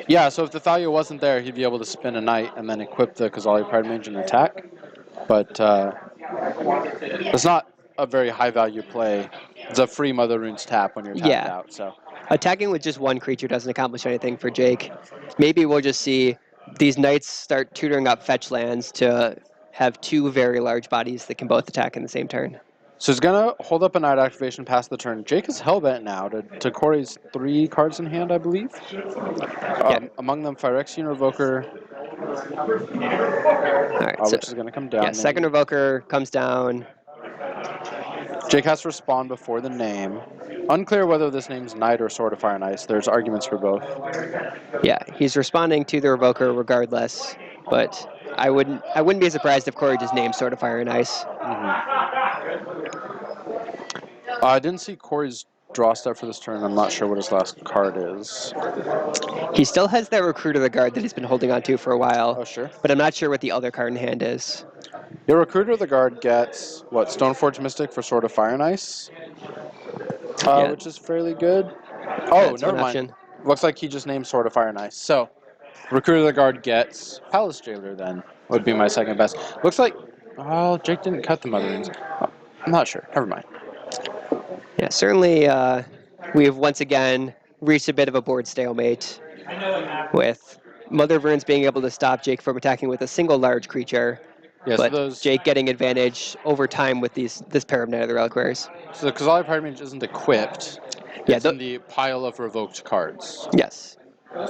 Yeah, so if the Thalia wasn't there, he'd be able to spin a Knight and then equip the Ghazali Pridemage and attack. But it's not a very high-value play. It's a free Mother Runes tap when you're tapped out. So attacking with just 1 creature doesn't accomplish anything for Jake. Maybe we'll just see these Knights start tutoring up fetch lands to have 2 very large bodies that can both attack in the same turn. So he's going to hold up a Knight activation past the turn. Jake is hellbent now to Corey's 3 cards in hand, I believe. Among them, Phyrexian Revoker, right, so which is going to come down. yeah, second Revoker comes down. Jake has to respond before the name. Unclear whether this name's Knight or Sword of Fire and Ice. There's arguments for both. Yeah, he's responding to the Revoker regardless, but I wouldn't be surprised if Corey just named Sword of Fire and Ice. I didn't see Corey's draw step for this turn. I'm not sure what his last card is. He still has that Recruiter the Guard that he's been holding on to for a while. Oh, sure. But I'm not sure what the other card in hand is. Your Recruiter of the Guard gets, what, Stoneforge Mystic for Sword of Fire and Ice? Yeah. Which is fairly good. Oh, That's never one mind. option. Looks like he just named Sword of Fire and Ice. So, Recruiter of the Guard gets Palace Jailer then, would be my second best. Looks like, oh, Jake didn't cut the Mother Runes. Oh, I'm not sure. Never mind. Yeah, certainly we have once again reached a bit of a board stalemate with Mother of Runes being able to stop Jake from attacking with a single large creature, Yeah, but so those, Jake getting advantage over time with this pair of Knight of the Reliquaries. so the Kazali Pirate Mage isn't equipped. Yeah, It's in the pile of revoked cards. Yes. All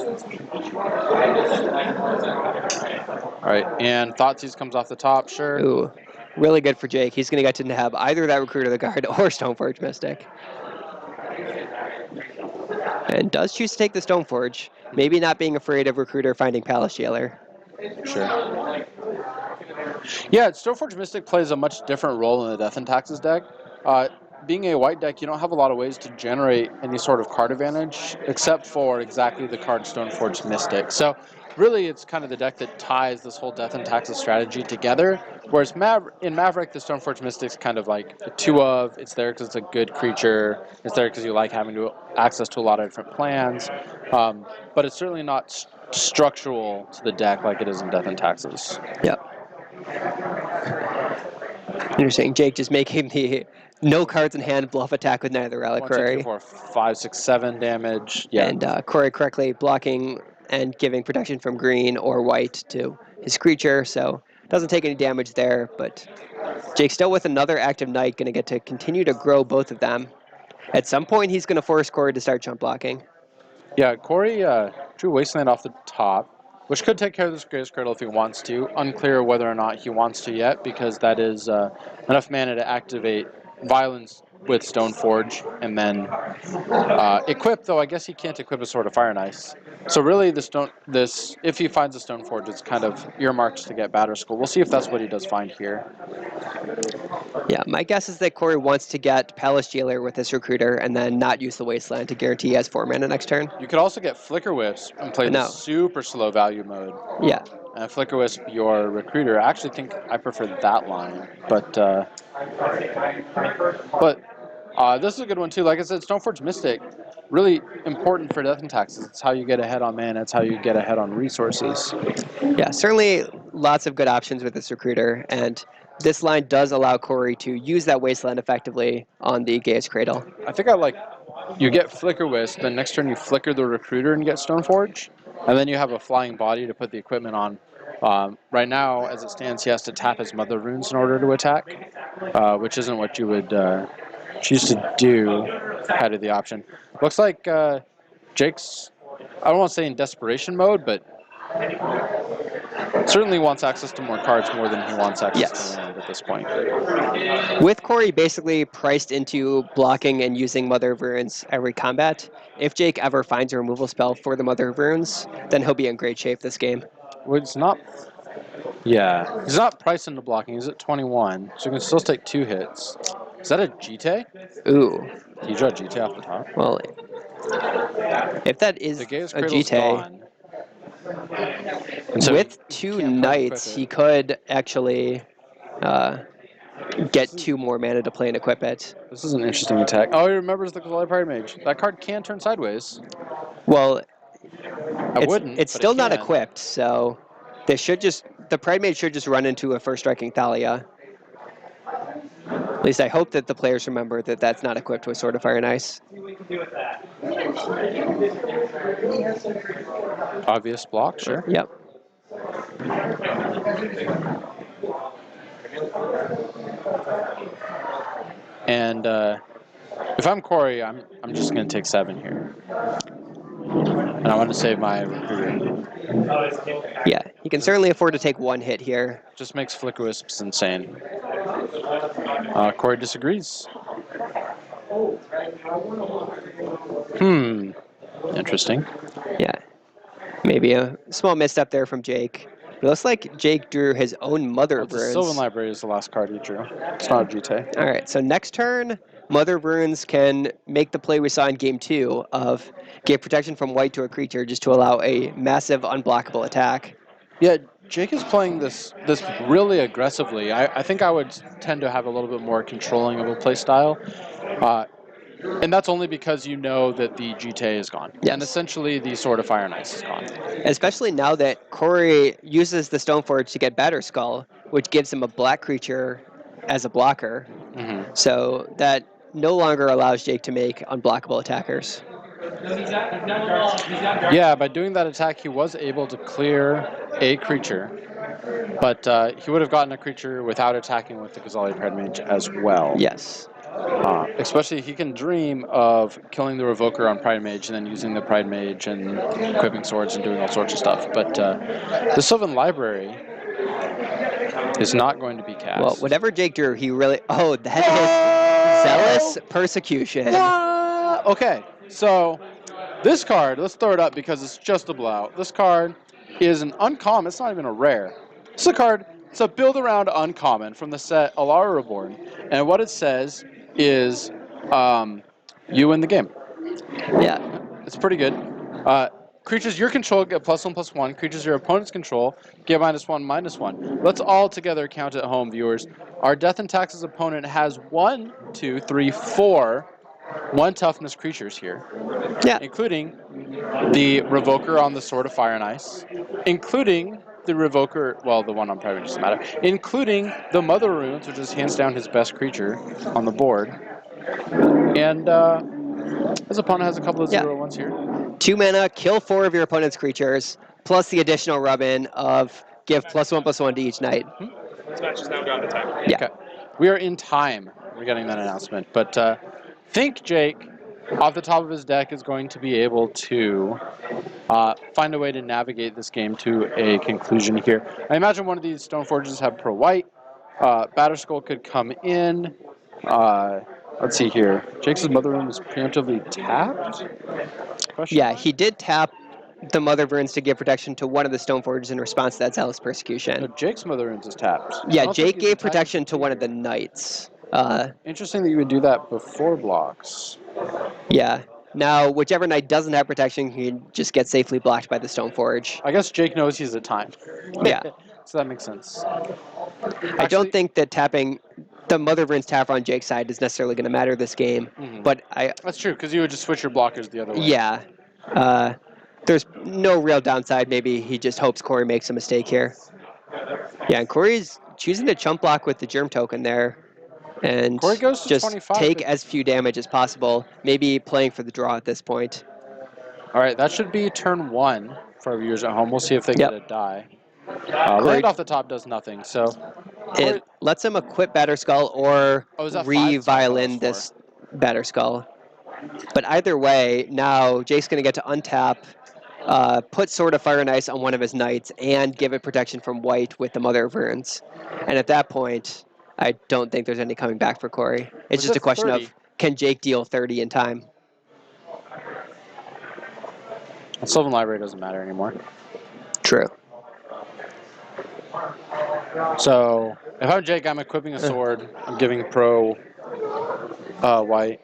right, and Thoughtseize comes off the top, sure. Ooh, really good for Jake. He's going to get to have either that Recruiter of the Guard or Stoneforge Mystic. And does choose to take the Stoneforge, maybe not being afraid of Recruiter finding Palace Jailer. Sure. Yeah, Stoneforge Mystic plays a much different role in the Death and Taxes deck. Being a white deck, you don't have a lot of ways to generate any sort of card advantage, except for exactly the card Stoneforge Mystic. So really, it's kind of the deck that ties this whole Death and Taxes strategy together, whereas in Maverick, the Stoneforge Mystic's kind of like a two of, it's there because it's a good creature, it's there because you like having access to a lot of different plans, but it's certainly not structural to the deck like it is in Death and Taxes. Yep. Interesting. Jake just making the no cards in hand bluff attack with Knight of the 1, 2, 3, Reliquary. 4, 5, 6, 7 damage. Yeah. And Corey correctly blocking and giving protection from green or white to his creature, so doesn't take any damage there, but Jake still with another active Knight, going to get to continue to grow both of them. At some point, he's going to force Corey to start jump blocking. Yeah, Corey drew Wasteland off the top, which could take care of this Greatest Cradle if he wants to. Unclear whether or not he wants to yet, because that is enough mana to activate Violence with Stoneforge, and then equip, though I guess he can't equip a Sword of Fire and Ice. So really, if he finds a Stoneforge, it's kind of earmarked to get Batterskull. We'll see if that's what he does find here. Yeah, my guess is that Corey wants to get Palace Jailer with this Recruiter and then not use the Wasteland to guarantee he has 4 mana next turn. You could also get Flicker Wisp and play the super slow value mode. Yeah. And Flicker Wisp your Recruiter. I actually think I prefer that line, but this is a good one too. Like I said, Stoneforge Mystic, really important for Death and Taxes. It's how you get ahead on mana. It's how you get ahead on resources. Yeah, certainly lots of good options with this Recruiter, and this line does allow Corey to use that Wasteland effectively on the Gaia's Cradle. I think you get Flicker Wisp, then next turn you flicker the Recruiter and get Stoneforge, and then you have a Flying Body to put the equipment on. Right now, as it stands, he has to tap his Mother Runes in order to attack, which isn't what you would choose to do ahead of the option. Looks like Jake's, I don't want to say in desperation mode, but certainly wants access to more cards more than he wants access to land at this point. With Corey basically priced into blocking and using Mother of Runes every combat, if Jake ever finds a removal spell for the Mother of Runes, then he'll be in great shape this game. Well, it's not... Yeah, he's not priced into blocking. He's at 21, so he can still take 2 hits. Is that a Jite? Ooh. Did you draw Jite off the top? Well, if that is a Jite, so with 2 Knights, he could actually get 2 more mana to play and equip it. This is an interesting attack. Oh, he remembers the Kazali Pirate Mage. That card can turn sideways. Well, it's but still not equipped, so the Pride Mage should just run into a First Striking Thalia. At least I hope that the players remember that that's not equipped with Sword of Fire and Ice. Obvious block, sure. Yep. And if I'm Corey, I'm just going to take 7 here. And I want to save my Recruiter. Yeah, He can certainly afford to take one hit here. Just makes Flicker Wisps insane. Corey disagrees. Interesting. Yeah. Maybe a small misstep there from Jake. It looks like Jake drew his own Mother of The Sylvan Runes. Library is the last card he drew. It's not a GT. All right, so next turn, Mother of Runes can make the play we saw in Game 2 of give protection from white to a creature just to allow a massive unblockable attack. Yeah, Jake is playing this really aggressively. I think I would tend to have a little bit more controlling of a play style. And that's only because you know that the GT is gone. Yes. And essentially the Sword of Fire and Ice is gone. Especially now that Corey uses the Stoneforge to get Batterskull, which gives him a black creature as a blocker. So that no longer allows Jake to make unblockable attackers. Yeah, by doing that attack, he was able to clear a creature. But he would have gotten a creature without attacking with the Ghazali Pride Mage as well. Yes. Especially he can dream of killing the Revoker on Pride Mage and then using the Pride Mage and equipping swords and doing all sorts of stuff. But the Sylvan Library is not going to be cast. Well, whatever Jake drew, he really... Oh, that is Zealous Persecution. Okay, so this card, let's throw it up because it's just a blowout. This card is an uncommon. It's not even a rare. It's a card. It's a build around uncommon from the set Alara Reborn. And what it says is you win the game. Yeah. It's pretty good. Creatures your control get +1/+1. Creatures your opponent's control get -1/-1. Let's all together count at home, viewers. Our Death and Taxes opponent has 1, 2, 3, 4 1-toughness creatures here. Yeah. Including the Revoker on the Sword of Fire and Ice. Including the Revoker, well, the one on Private doesn't matter. Including the Mother Runes, which is hands down his best creature on the board. And his opponent has a couple of 0/1s here. 2 mana, kill 4 of your opponent's creatures, plus the additional rub-in of give +1/+1 to each knight. This match is now gone to time. Yeah. Okay. We are in time. We're getting that announcement. But think Jake, off the top of his deck, is going to be able to find a way to navigate this game to a conclusion here. I imagine one of these Stoneforges have pro-white. Batterskull could come in. Let's see here. Jake's Mother Rune is preemptively tapped? Yeah, he did tap the Mother of Runes to give protection to one of the Stoneforges in response to that Zealous Persecution. No, Jake's Mother Runes is tapped. Yeah, Jake gave protection to one of the knights. Interesting that you would do that before blocks. Yeah. Now, whichever knight doesn't have protection can just get safely blocked by the Stoneforge. I guess Jake knows he's at time. Yeah. So that makes sense. I don't think that tapping the Mother of Runes tap on Jake's side is necessarily going to matter this game, but That's true, because you would just switch your blockers the other way. Yeah. There's no real downside. Maybe he just hopes Corey makes a mistake here. Yeah, and Corey's choosing to chump block with the Germ Token there. And Corey goes to just 25, take but- as few damage as possible. Maybe playing for the draw at this point. All right, that should be turn 1 for our viewers at home. We'll see if they get a die. Land off the top does nothing, so... It lets him equip Batterskull or Oh, is that 5? re-violin That's this Batterskull. But either way, now Jake's going to get to untap, put Sword of Fire and Ice on one of his knights, and give it protection from white with the Mother of Runes. And at that point, I don't think there's any coming back for Corey. It's just a question 30? of, can Jake deal 30 in time? Sylvan Library doesn't matter anymore. True. So, if I'm Jake, I'm equipping a sword. I'm giving pro white.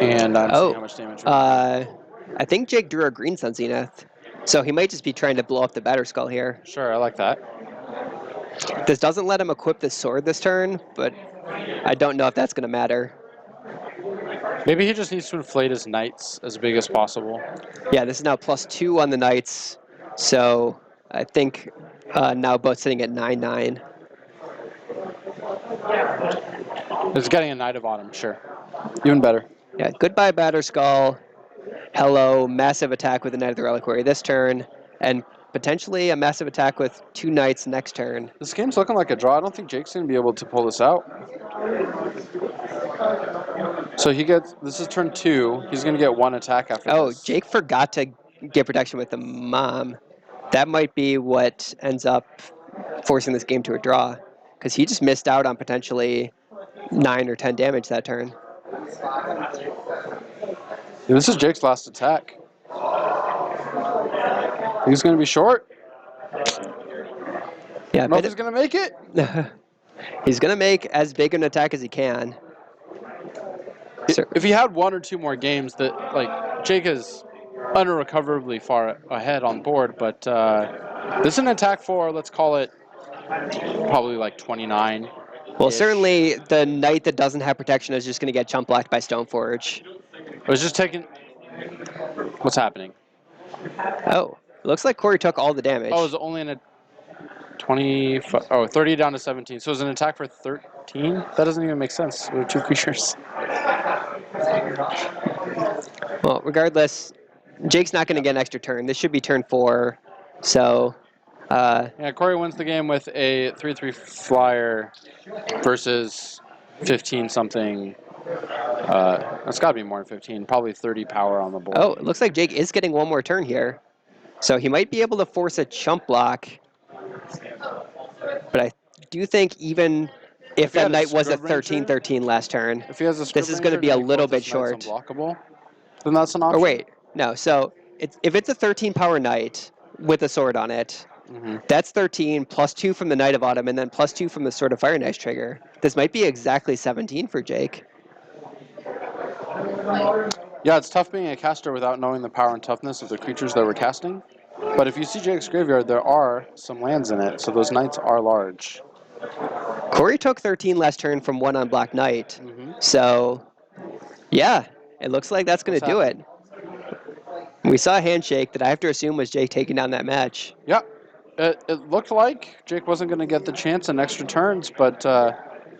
And I'm seeing how much damage. I think Jake drew a Green Sun Zenith, so he might just be trying to blow up the Batterskull here. Sure, I like that. This doesn't let him equip the sword this turn, but I don't know if that's going to matter. Maybe he just needs to inflate his knights as big as possible. Yeah, this is now +2 on the knights, so I think now both sitting at 9/9. It's getting a Knight of Autumn, sure. Even better. Yeah, goodbye Batterskull. Hello, massive attack with the Knight of the Reliquary this turn, and potentially a massive attack with 2 knights next turn. This game's looking like a draw. I don't think Jake's going to be able to pull this out. So this is turn 2. He's going to get 1 attack after Oh, this. Jake forgot to get protection with the mom. That might be what ends up forcing this game to a draw, because he just missed out on potentially 9 or 10 damage that turn. This is Jake's last attack. He's going to be short. Yeah, I don't know if he's going to make it. he's going to make as big an attack as he can. If he had 1 or 2 more games, that like Jake is unrecoverably far ahead on board, but this is an attack for, let's call it, probably like 29. Well, certainly the knight that doesn't have protection is just going to get chump blocked by Stoneforge. I was just taking... What's happening? Oh, looks like Corey took all the damage. Oh, it was only in a 30 down to 17. So it was an attack for 13? That doesn't even make sense. There were 2 creatures. Well, regardless, Jake's not going to get an extra turn. This should be turn 4. So, yeah, Corey wins the game with a 3/3 flyer versus 15-something. It's got to be more than 15. Probably 30 power on the board. oh, it looks like Jake is getting 1 more turn here. So he might be able to force a chump block. But I do think even if that knight was a 13/13 last turn, if he has a this is going to be a little bit short. Unblockable, then that's an option. Or wait, no. So if it's a 13 power knight with a sword on it, that's 13 plus 2 from the Knight of Autumn and then plus 2 from the Sword of Fire Knight's trigger. This might be exactly 17 for Jake. Yeah, it's tough being a caster without knowing the power and toughness of the creatures that we're casting. But if you see Jake's graveyard, there are some lands in it, so those knights are large. Corey took 13 last turn from 1 on Black Knight. So, yeah, it looks like that's going to do it. We saw a handshake that I have to assume was Jake taking down that match. Yeah, it looked like Jake wasn't going to get the chance in extra turns, but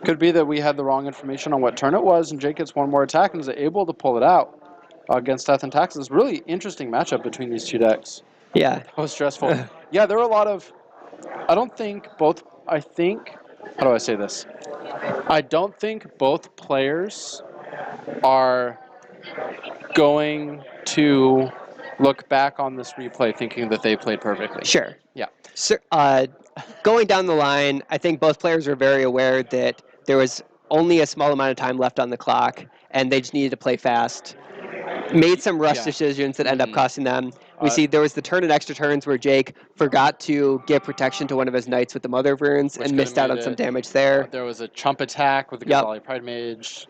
could be that we had the wrong information on what turn it was, and Jake gets 1 more attack and is able to pull it out against Death and Taxes. Really interesting matchup between these 2 decks. Yeah. That was stressful. Yeah, there were a lot of... how do I say this? I don't think both players are going to look back on this replay thinking that they played perfectly. Sure. Yeah. So, going down the line, I think both players are very aware that there was only a small amount of time left on the clock, and they just needed to play fast. Made some rush decisions that end up costing them. We see there was the turn and extra turns where Jake forgot to give protection to one of his knights with the Mother of Runes and missed out on some damage there. There was a chump attack with the Ghazali Pride Mage.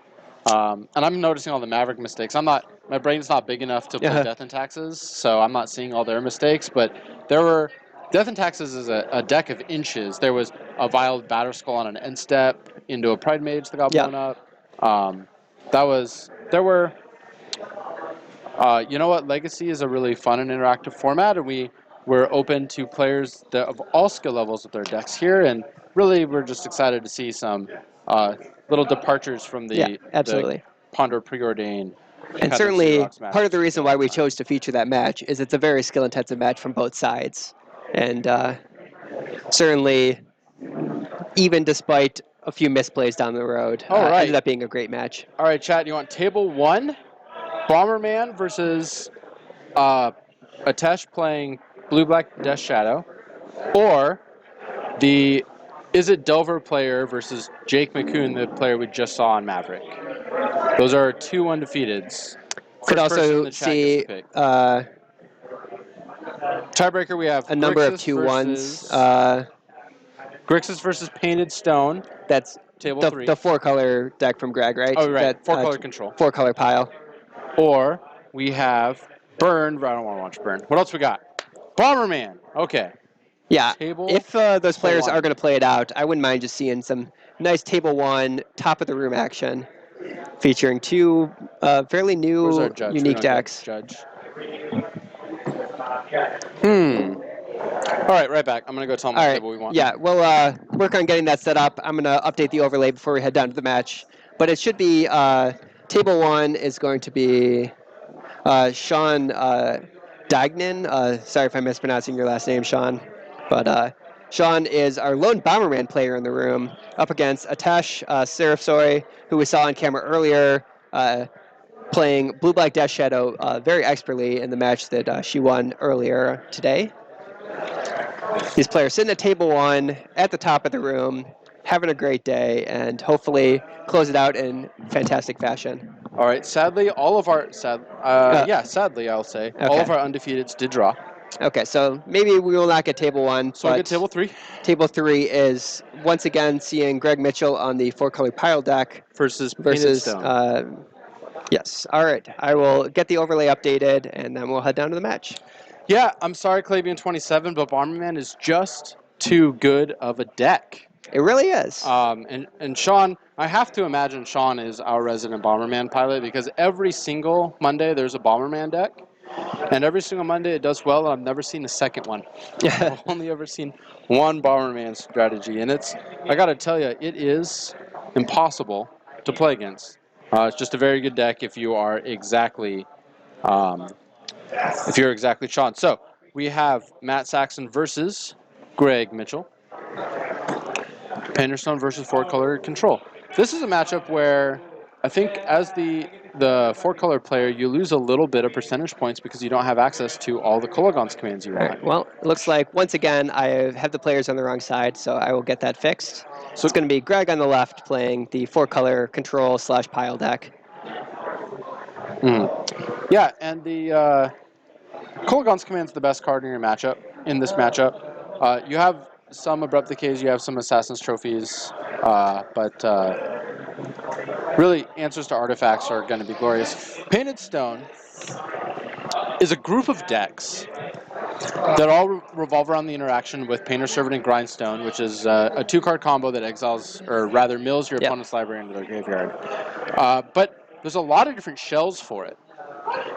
And I'm noticing all the Maverick mistakes. My brain's not big enough to play Death and Taxes, so I'm not seeing all their mistakes, but there were... Death and Taxes is a deck of inches. There was a Violed Batterskull on an end step into a Pride Mage that got blown up. There were... you know what? Legacy is a really fun and interactive format, and we're open to players of all skill levels with their decks here, and really we're just excited to see some little departures from the Ponder Preordain. And certainly part of the reason why we chose to feature that match is it's a very skill-intensive match from both sides. And certainly, even despite a few misplays down the road, ended up being a great match. All right, chat, you want table 1? Bomberman versus Atesh playing Blue-Black Death Shadow, or the Is It Delver player versus Jake McCoon, the player we just saw on Maverick. Those are 2 undefeateds. Could also see tiebreaker. We have a number of 2-1s. Grixis versus Painted Stone. That's table 3. The 4-color deck from Greg, right? Oh, right. 4-color control. 4-color pile. Or we have Burn. I don't want to watch Burn. What else we got? Bomberman. Okay. Yeah. Table if those players are going to play it out, I wouldn't mind just seeing some nice table 1, top of the room action, featuring 2 fairly new, unique decks. Judge. All right, right back. I'm going to go tell them what table we want. Yeah, we'll work on getting that set up. I'm going to update the overlay before we head down to the match. But it should be, table 1 is going to be Sean Dagnan. Sorry if I'm mispronouncing your last name, Sean. But Sean is our lone Bomberman player in the room, up against Atesh Seraph Soy, who we saw on camera earlier, playing Blue-Black Death Shadow very expertly in the match that she won earlier today. These players sitting at table 1 at the top of the room, having a great day, and hopefully close it out in fantastic fashion. All right. Sadly, all of our sadly, I'll say all of our undefeateds did draw. Okay, so maybe we will not get table 1. So we'll get table 3. Table 3 is once again seeing Greg Mitchell on the 4-color pile deck versus Painted Stone. Yes. All right. I will get the overlay updated, and then we'll head down to the match. Yeah, I'm sorry, Clavian27, but Bomberman is just too good of a deck. It really is. And Sean, I have to imagine Sean is our resident Bomberman pilot because every single Monday there's a Bomberman deck, and every single Monday it does well, and I've never seen a second one. I've only ever seen one Bomberman strategy, and I got to tell you, it is impossible to play against. It's just a very good deck if you are exactly Sean. So we have Matt Saxon versus Greg Mitchell. Painter Stone versus 4-color Control. This is a matchup where I think as the 4-color player, you lose a little bit of percentage points because you don't have access to all the Kolaghan's commands you want. Right, well, it looks like, once again, I have the players on the wrong side, so I will get that fixed. So it's going to be Greg on the left playing the 4-color Control / pile deck. Yeah, and the Kolaghan's command is the best card in your matchup. In this matchup, you have some Abrupt Decays, you have some Assassin's Trophies, but really answers to artifacts are going to be glorious. Painted Stone is a group of decks that all revolve around the interaction with Painter Servant and Grindstone, which is a 2-card combo that exiles, or rather mills your opponent's library into their graveyard. But there's a lot of different shells for it.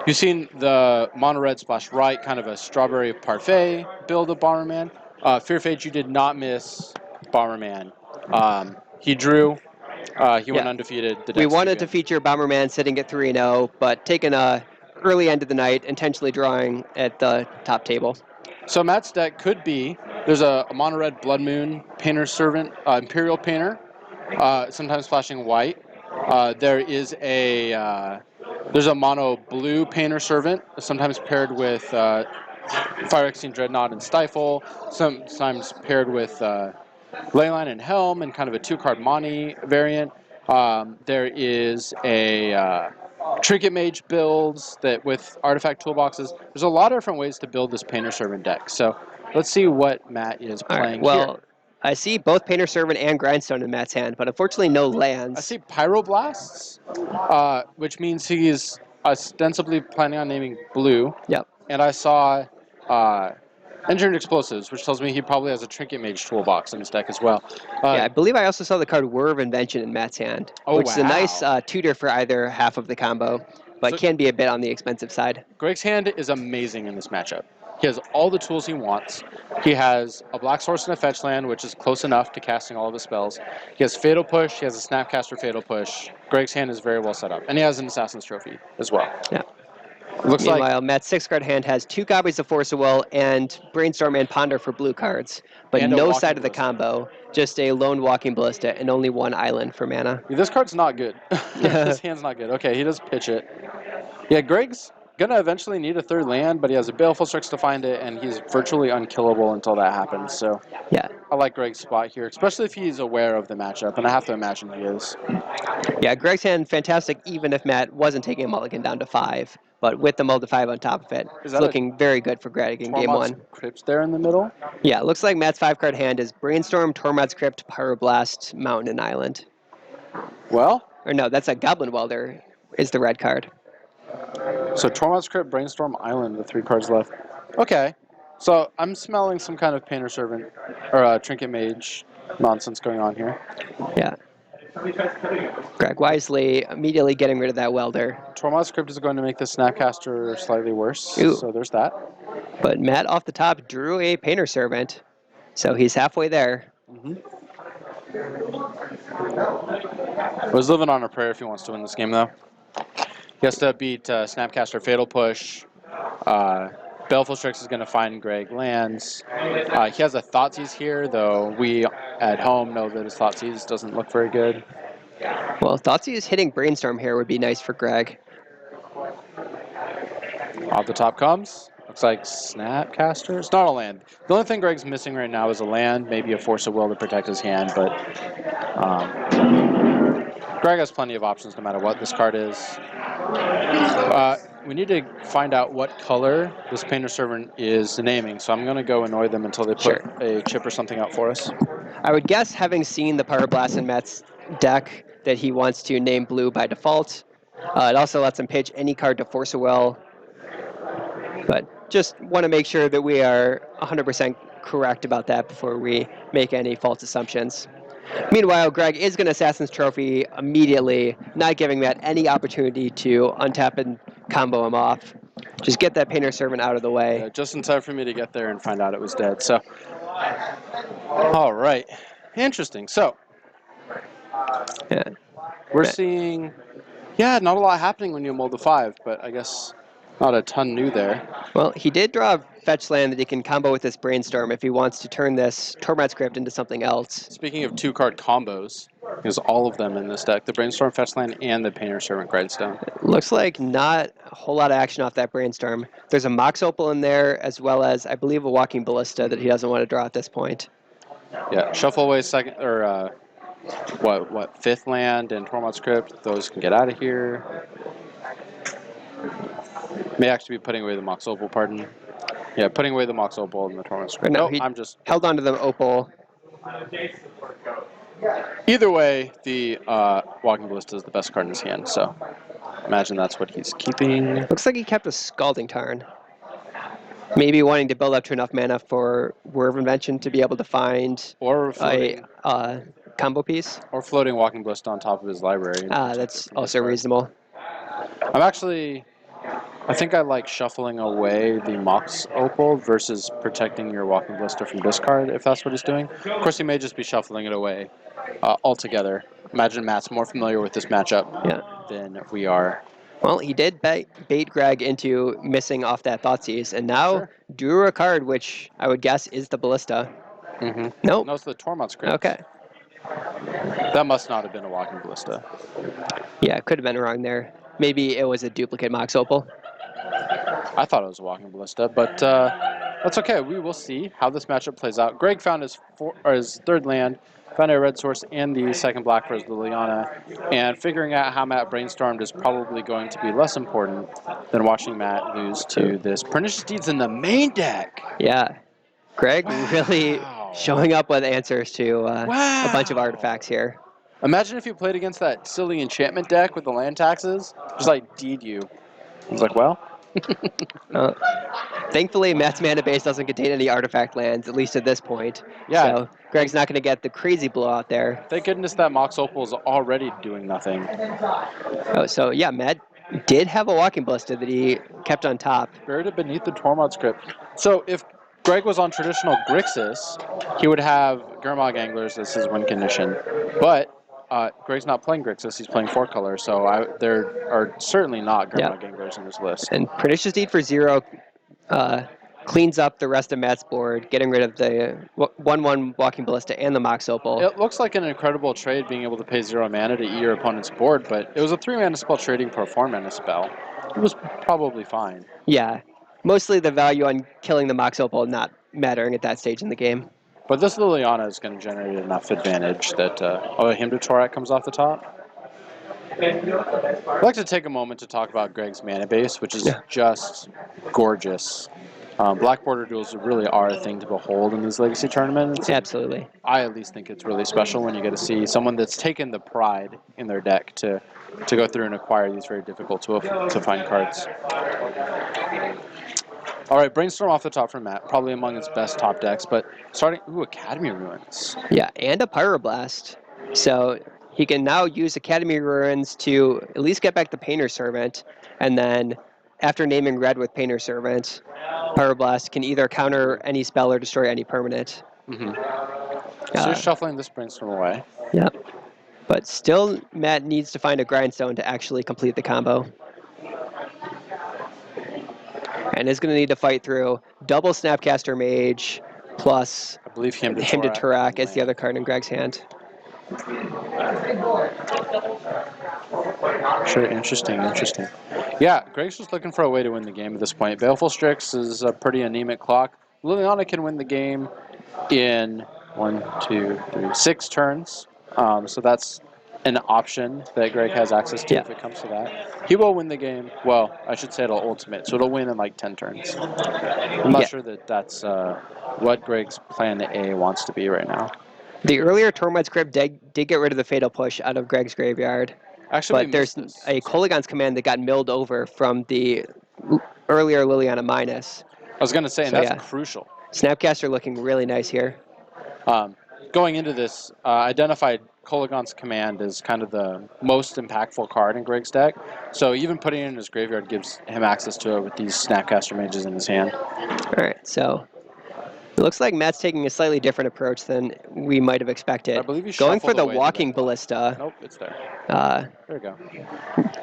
You've seen the Mono Red Splash Right, kind of a Strawberry Parfait build of Bomberman. Fear Fate, you did not miss Bomberman. He drew. He went undefeated. We wanted to feature Bomberman sitting at 3-0, but taking a early end of the night, intentionally drawing at the top table. So Matt's deck could be, there's a Mono Red Blood Moon Painter Servant, Imperial Painter, sometimes flashing white. There's a Mono Blue Painter Servant, sometimes paired with Phyrexian Dreadnought and Stifle, sometimes paired with Leyline and Helm, and kind of a 2-card Monty variant. There is a Trinket Mage builds that with artifact toolboxes. There's a lot of different ways to build this Painter Servant deck. So let's see what Matt is playing here. I see both Painter Servant and Grindstone in Matt's hand, but unfortunately no lands. I see Pyroblasts, which means he's ostensibly planning on naming blue. Yep. And I saw Engineered Explosives, which tells me he probably has a Trinket Mage toolbox in his deck as well. Yeah, I believe I also saw the card Whir of Invention in Matt's hand, which is a nice tutor for either half of the combo, but can be a bit on the expensive side. Greg's hand is amazing in this matchup. He has all the tools he wants. He has a Black Source and a Fetch Land, which is close enough to casting all of his spells. He has Fatal Push. He has a Snapcaster Fatal Push. Greg's hand is very well set up. And he has an Assassin's Trophy as well. Yeah. Meanwhile, Matt's 6-card hand has 2 copies of Force of Will and Brainstorm and Ponder for blue cards, but no side of the combo, just a lone Walking Ballista and only 1 island for mana. Yeah, this card's not good. His hand's not good. Okay, he does pitch it. Yeah, Greg's going to eventually need a 3rd land, but he has a Baleful Strix to find it, and he's virtually unkillable until that happens. So yeah, I like Greg's spot here, especially if he's aware of the matchup, and I have to imagine he is. Yeah, Greg's hand, fantastic, even if Matt wasn't taking a mulligan down to 5. But with the mull to 5 on top of it, it's looking very good for Greg in game 1. Crypt there in the middle? Yeah, it looks like Matt's 5-card hand is Brainstorm, Tormod's Crypt, Pyroblast, Mountain, and Island. Well? Or no, that's a Goblin Welder is the red card. So Tormod's Crypt, Brainstorm, Island with 3 cards left. Okay, so I'm smelling some kind of Painter Servant or Trinket Mage nonsense going on here. Yeah. Greg wisely immediately getting rid of that welder. Tormod's Crypt is going to make the Snapcaster slightly worse, so there's that. But Matt off the top drew a Painter Servant, so he's halfway there. I was living on a prayer if he wants to win this game, though. He has to beat Snapcaster Fatal Push. Baleful Strix is going to find Greg lands. He has a Thoughtseize here, though we at home know that his Thoughtseize doesn't look very good. Well, Thoughtseize hitting Brainstorm here would be nice for Greg. Off the top comes. Looks like Snapcaster. It's not a land. The only thing Greg's missing right now is a land, maybe a Force of Will to protect his hand, but Greg has plenty of options no matter what this card is. We need to find out what color this Painter Servant is naming, so I'm going to go annoy them until they put a chip or something out for us. I would guess, having seen the Pyroblast in Matt's deck, that he wants to name blue by default. It also lets him pitch any card to Force a Will. But just want to make sure that we are 100% correct about that before we make any false assumptions. Meanwhile, Greg is going to Assassin's Trophy immediately, not giving Matt any opportunity to untap and combo him off. Just get that Painter Servant out of the way. Yeah, just in time for me to get there and find out it was dead. So, all right. Interesting. So, Yeah. we're seeing, not a lot happening when you mold the 5, but I guess not a ton new there. Well, he did draw a fetch land that he can combo with this Brainstorm if he wants to turn this Tormod's Crypt into something else. Speaking of 2-card combos, there's all of them in this deck. The Brainstorm fetch land and the Painter Servant Grindstone. Looks like not a whole lot of action off that Brainstorm. There's a Mox Opal in there, as well as, I believe, a Walking Ballista that he doesn't want to draw at this point. Yeah, shuffle away second, or fifth land and Tormod's Crypt. Those can get out of here. May actually be putting away the Mox Opal, pardon. Yeah, putting away the Mox Opal and the Tormod's Crypt. No, Nope, I'm just... held on to the Opal. Either way, the Walking Ballista is the best card in his hand, so imagine that's what he's keeping. Looks like he kept a Scalding Tarn. Maybe wanting to build up to enough mana for Whir of Invention to be able to find Or a combo piece. Or floating Walking Ballista on top of his library. That's also reasonable. I think I like shuffling away the Mox Opal versus protecting your Walking Ballista from discard, if that's what he's doing. Of course, he may just be shuffling it away altogether. Imagine Matt's more familiar with this matchup than we are. Well, he did bait Greg into missing off that Thoughtseize, and now drew a card, which I would guess is the Ballista. Mm-hmm. Nope. No, it's the Tormod's Crypt. Okay. That must not have been a Walking Ballista. Yeah, it could have been wrong there. Maybe it was a duplicate Mox Opal. I thought it was a Walking Ballista, but that's okay. We will see how this matchup plays out. Greg found his third land, found a red source and the second black for his Liliana, and figuring out how Matt brainstormed is probably going to be less important than watching Matt lose to this Pernicious Deeds in the main deck. Yeah. Greg really showing up with answers to a bunch of artifacts here. Imagine if you played against that silly enchantment deck with the land taxes, just like deed you. I was like, well. Thankfully, Matt's mana base doesn't contain any artifact lands, at least at this point. Yeah. So Greg's not going to get the crazy blowout there. Thank goodness that Mox Opal is already doing nothing. Oh, so yeah, Matt did have a Walking Ballista that he kept on top. Buried it beneath the Tormod's Crypt. So if Greg was on traditional Grixis, he would have Gurmag Anglers as his win condition. But Greg's not playing Grixis, he's playing 4-color, so there are certainly not Gurmag Anglers in his list. And Pernicious Deed for 0 cleans up the rest of Matt's board, getting rid of the 1/1 Walking Ballista and the Mox Opal. It looks like an incredible trade being able to pay 0 mana to eat your opponent's board, but it was a 3-mana spell trading for a 4-mana spell. It was probably fine. Yeah, mostly the value on killing the Mox Opal not mattering at that stage in the game. But this Liliana is going to generate enough advantage that... Hymn to Torak comes off the top. I'd like to take a moment to talk about Greg's mana base, which is just gorgeous. Black Border Duels really are a thing to behold in these Legacy tournaments. Absolutely. I at least think it's really special when you get to see someone that's taken the pride in their deck to go through and acquire these very difficult to find cards. All right, Brainstorm off the top from Matt, probably among his best top decks, but starting... Ooh, Academy Ruins. Yeah, and a Pyroblast. So he can now use Academy Ruins to at least get back the Painter Servant, and then after naming red with Painter Servant, Pyroblast can either counter any spell or destroy any permanent. Mm-hmm. So you're shuffling this Brainstorm away. Yep. But still, Matt needs to find a Grindstone to actually complete the combo. And is going to need to fight through double Snapcaster Mage plus I believe Hymn to Torak as the other card in Greg's hand. Sure, interesting. Yeah, Greg's just looking for a way to win the game at this point. Baleful Strix is a pretty anemic clock. Liliana can win the game in 6 turns. So that's an option that Greg has access to if it comes to that. He will win the game. Well, I should say it'll ultimate, so it'll win in like 10 turns. I'm not sure that that's what Greg's plan A wants to be right now. The earlier Tormod's Crypt did get rid of the Fatal Push out of Greg's graveyard. Actually, but there's a Kolaghan's Command that got milled over from the earlier Liliana minus. I was going to say, and that's crucial. Snapcaster looking really nice here. Going into this, identified Kolaghan's Command as kind of the most impactful card in Greg's deck. So even putting it in his graveyard gives him access to it with these Snapcaster mages in his hand. All right, so it looks like Matt's taking a slightly different approach than we might have expected. I believe he's going for the Walking Ballista. Nope, it's there. There we go.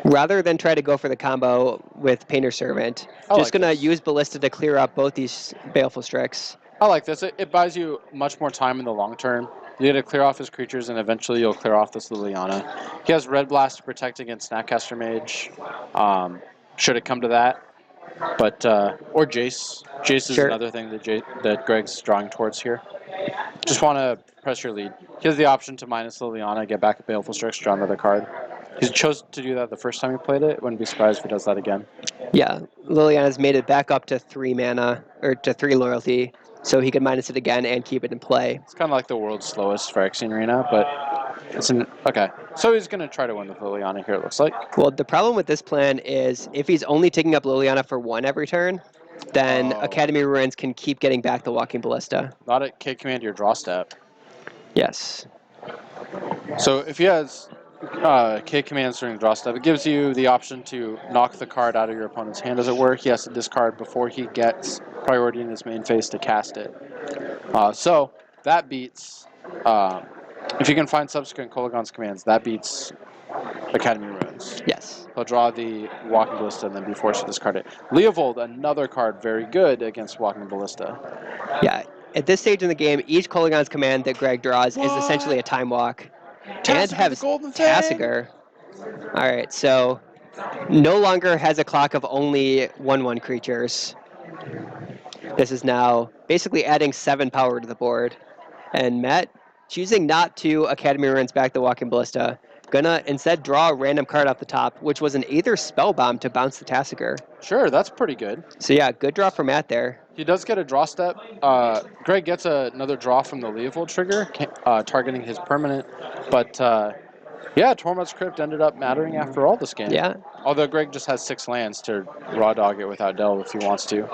Rather than try to go for the combo with Painter Servant, just going to use Ballista to clear up both these Baleful Strix. I like this. It buys you much more time in the long term. You get to clear off his creatures, and eventually you'll clear off this Liliana. He has Red Blast to protect against Snapcaster Mage, should it come to that. But or Jace. Jace is another thing that Greg's drawing towards here. Just want to press your lead. He has the option to minus Liliana, get back a Baleful Strix, draw another card. He chose to do that the first time he played it. Wouldn't be surprised if he does that again. Yeah, Liliana's made it back up to 3 mana, or to 3 loyalty, so he could minus it again and keep it in play. It's kind of like the world's slowest Phyrexian Arena, but it's an... Okay, so he's going to try to win with Liliana here, it looks like. Well, the problem with this plan is if he's only taking up Liliana for 1 every turn, then Academy Ruins can keep getting back the Walking Ballista. Not at K command your draw step. Yes. So if he has K commands during draw step, it gives you the option to knock the card out of your opponent's hand, as it were. He has to discard before he gets priority in his main phase to cast it. So that beats, if you can find subsequent Kolaghan's commands, that beats Academy Ruins. Yes. He'll draw the Walking Ballista and then be forced to discard it. Leovold, another card very good against Walking Ballista. Yeah. At this stage in the game, each Kolaghan's command that Greg draws is essentially a time walk. And have Tasigur. All right, so no longer has a clock of only 1/1 creatures. This is now basically adding 7 power to the board. And Matt, choosing not to Academy Ruins back the Walking Ballista, gonna instead draw a random card off the top, which was an Aether Spellbomb to bounce the Tasigur. Sure, that's pretty good. So yeah, good draw for Matt there. He does get a draw step. Greg gets another draw from the Leovold trigger, targeting his permanent. But yeah, Tormod's Crypt ended up mattering after all this game. Yeah. Although Greg just has 6 lands to raw dog it without Delve if he wants to.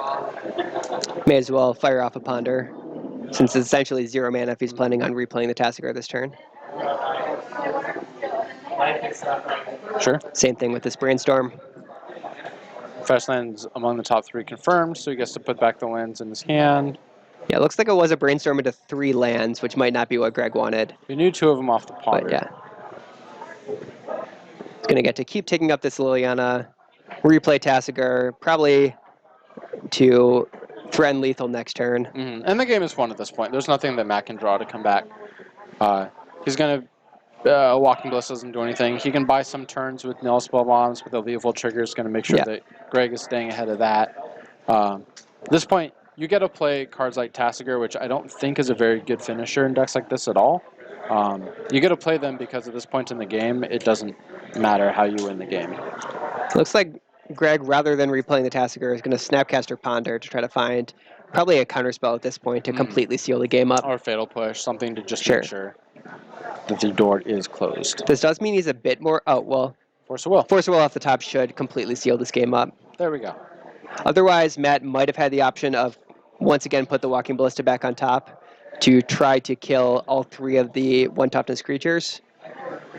May as well fire off a Ponder, since it's essentially 0 mana if he's planning on replaying the Tasigur this turn. Sure. Same thing with this Brainstorm. Fast lands among the top 3 confirmed, so he gets to put back the lands in his hand. Yeah, it looks like it was a Brainstorm into 3 lands, which might not be what Greg wanted. We knew 2 of them off the Ponder. But yeah. It's going to get to keep taking up this Liliana, replay Tasigur, probably to threaten lethal next turn. Mm-hmm. And the game is won at this point. There's nothing that Matt can draw to come back. He's going to... Walking Ballista doesn't do anything. He can buy some turns with Nil Spell Bombs, with a Leovold trigger. Is going to make sure that Greg is staying ahead of that. At this point, you get to play cards like Tasigur, which I don't think is a very good finisher in decks like this at all. You get to play them because at this point in the game, it doesn't matter how you win the game. Looks like Greg, rather than replaying the Tasigur, is going to Snapcaster Ponder to try to find probably a counterspell at this point to completely seal the game up. Or Fatal Push, something to just make sure that the door is closed. This does mean he's a bit more... Oh, well... Force of Will. Force of Will off the top should completely seal this game up. There we go. Otherwise, Matt might have had the option of, once again, put the Walking Ballista back on top to try to kill all 3 of the 1 toughness creatures.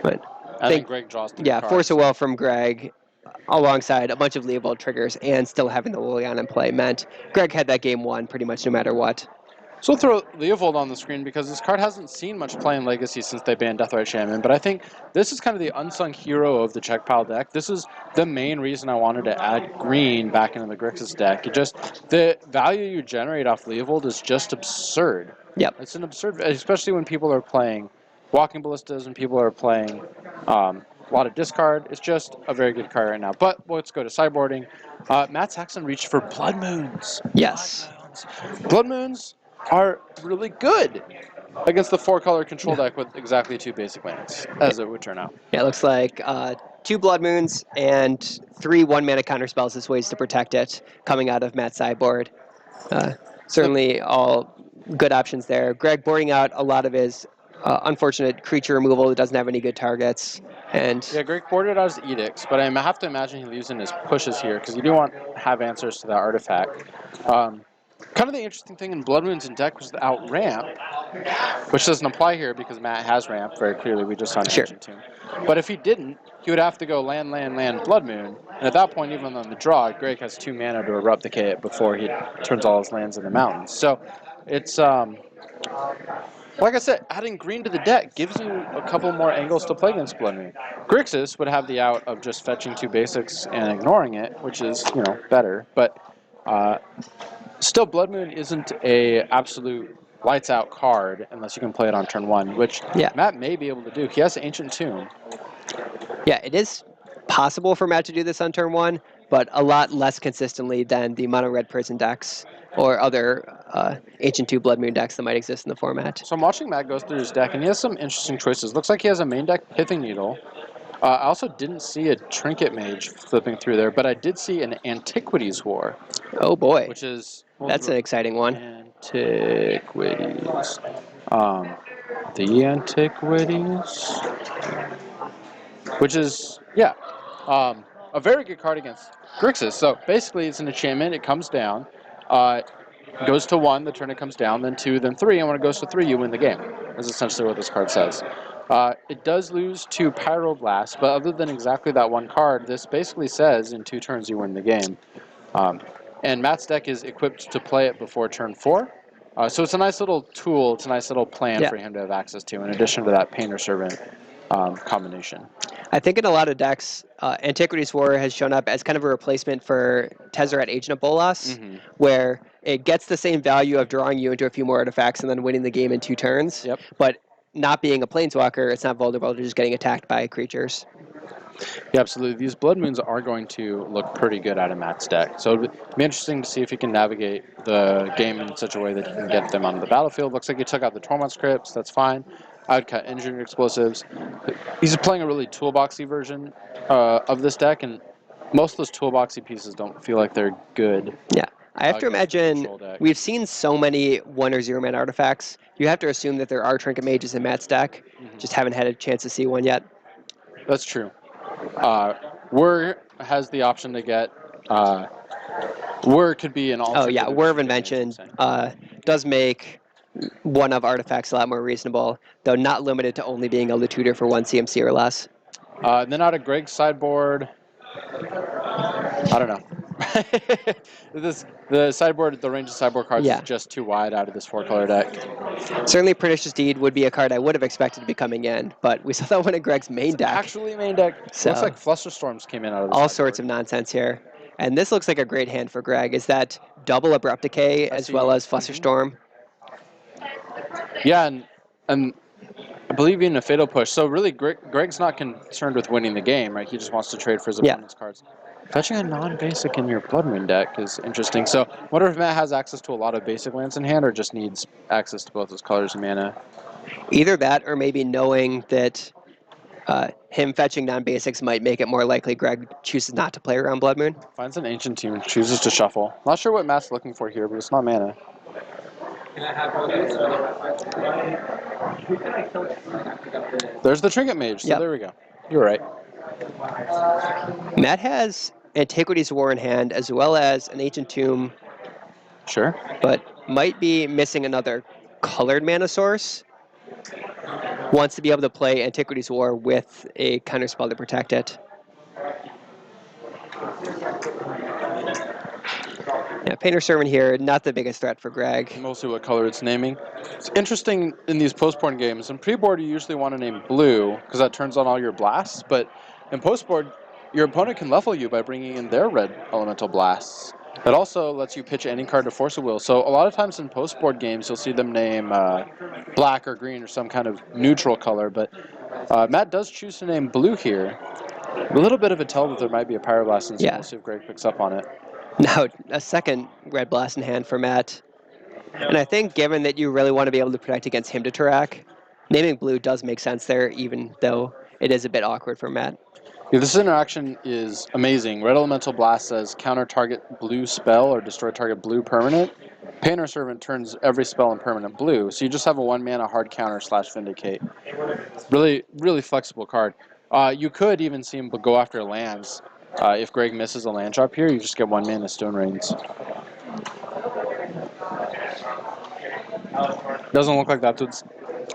But I think Greg draws 3 cards. Force of Will from Greg, alongside a bunch of Leovold triggers and still having the Liliana in play, meant Greg had that game won pretty much no matter what. So we'll throw Leovold on the screen because this card hasn't seen much play in Legacy since they banned Deathrite Shaman, but I think this is kind of the unsung hero of the check pile deck. This is the main reason I wanted to add green back into the Grixis deck. The value you generate off Leovold is just absurd. Yep. It's an absurd, especially when people are playing Walking Ballistas when people are playing a lot of discard. It's just a very good card right now. But let's go to sideboarding. Matt Saxon reached for Blood Moons. Yes. Blood Moons are really good against the 4-color control deck with exactly 2 basic lands, as it would turn out. Yeah, it looks like 2 Blood Moons and 3 1-mana counterspells as ways to protect it coming out of Matt's sideboard. Certainly all good options there. Greg boarding out a lot of his unfortunate creature removal that doesn't have any good targets. And Yeah, Greg boarded out his edicts, but I have to imagine he's using his pushes here because you do want to have answers to that artifact. Kind of the interesting thing in Blood Moons in deck was the out ramp, which doesn't apply here because Matt has ramp very clearly. We just saw an Ancient Tomb. But if he didn't, he would have to go land, Blood Moon. And at that point, even on the draw, Greg has 2 mana to Erupticate it before he turns all his lands into mountains. So it's, like I said, adding green to the deck gives you a couple more angles to play against Blood Moon. Grixis would have the out of just fetching 2 basics and ignoring it, which is, better. But still, Blood Moon isn't a absolute lights out card unless you can play it on turn 1, which Matt may be able to do. He has Ancient Tomb. Yeah, it is possible for Matt to do this on turn 1, but a lot less consistently than the mono red prison decks or other Ancient 2 Blood Moon decks that might exist in the format. So I'm watching Matt go through his deck, and he has some interesting choices. Looks like he has a main deck Pithing Needle. I also didn't see a Trinket Mage flipping through there, but I did see an Antiquities War. Oh boy. Which is... That's an exciting one. Antiquities. The Antiquities. Which is, a very good card against Grixis. So basically it's an enchantment, it comes down, goes to 1, the turn it comes down, then 2, then 3, and when it goes to 3, you win the game. That's essentially what this card says. It does lose to Pyroblast, but other than exactly that one card, this basically says in 2 turns you win the game. And Matt's deck is equipped to play it before turn 4. So it's a nice little tool, it's a nice little plan for him to have access to, in addition to that Painter Servant combination. I think in a lot of decks, Antiquities War has shown up as kind of a replacement for Tezzeret Agent of Bolas, where it gets the same value of drawing you into a few more artifacts and then winning the game in 2 turns. But not being a Planeswalker, it's not vulnerable to just getting attacked by creatures. Yeah, absolutely. These Blood Moons are going to look pretty good out of Matt's deck. So it'll be interesting to see if he can navigate the game in such a way that he can get them on the battlefield. Looks like he took out the Tormund scripts. That's fine. I would cut Engineered Explosives. He's playing a really toolboxy version of this deck, and most of those toolboxy pieces don't feel like they're good. Yeah. I have to imagine we've seen so many 1 or 0 mana artifacts. You have to assume that there are Trinket Mages in Matt's deck. Just haven't had a chance to see one yet. That's true. Whir has the option to get. Whir could be an alternate. Oh yeah, Whir of Invention does make one of artifacts a lot more reasonable, though not limited to only being able to tutor for 1 CMC or less. Then out of Greg's sideboard, I don't know. The sideboard, the range of sideboard cards is just too wide out of this 4-color deck. Certainly, Pernicious Deed would be a card I would have expected to be coming in, but we saw that one in Greg's main deck. Actually, main deck. So, looks like Flusterstorms came in out of the all sideboard. sorts of nonsense here. And this looks like a great hand for Greg. Is that double Abrupt Decay as well as Flusterstorm? Yeah, and I believe in a Fatal Push. So really, Greg's not concerned with winning the game, right? He just wants to trade for his opponent's cards. Fetching a non-basic in your Blood Moon deck is interesting. So I wonder if Matt has access to a lot of basic lands in hand or just needs access to both those colors of mana. Either that or maybe knowing that him fetching non-basics might make it more likely Greg chooses not to play around Blood Moon. Finds an Ancient Tomb, chooses to shuffle. Not sure what Matt's looking for here, but it's not mana. There's the Trinket Mage, so there we go. You're right. Matt has Antiquities War in hand as well as an Ancient Tomb. Sure. But might be missing another colored mana source. Wants to be able to play Antiquities War with a counterspell to protect it. Yeah, Painter Servant here, not the biggest threat for Greg. Mostly what color it's naming. It's interesting in these post-board games. In pre-board, you usually want to name blue, because that turns on all your blasts. But in post-board, your opponent can level you by bringing in their red elemental blasts. It also lets you pitch any card to force a will. So a lot of times in post-board games, you'll see them name black or green or some kind of neutral color, but Matt does choose to name blue here. A little bit of a tell that there might be a Pyroblast in this. Yeah. We'll see if Greg picks up on it. Now, a second red blast in hand for Matt. And I think given that you really want to be able to protect against Hymn to Tarak, naming blue does make sense there, even though it is a bit awkward for Matt. Yeah, this interaction is amazing. Red Elemental Blast says counter target blue spell or destroy target blue permanent. Painter Servant turns every spell and permanent blue, so you just have a 1-mana hard counter / Vindicate. Really, really flexible card. You could even see him go after lands. If Greg misses a land drop here, you just get 1-mana Stone Rains. Doesn't look like that's what's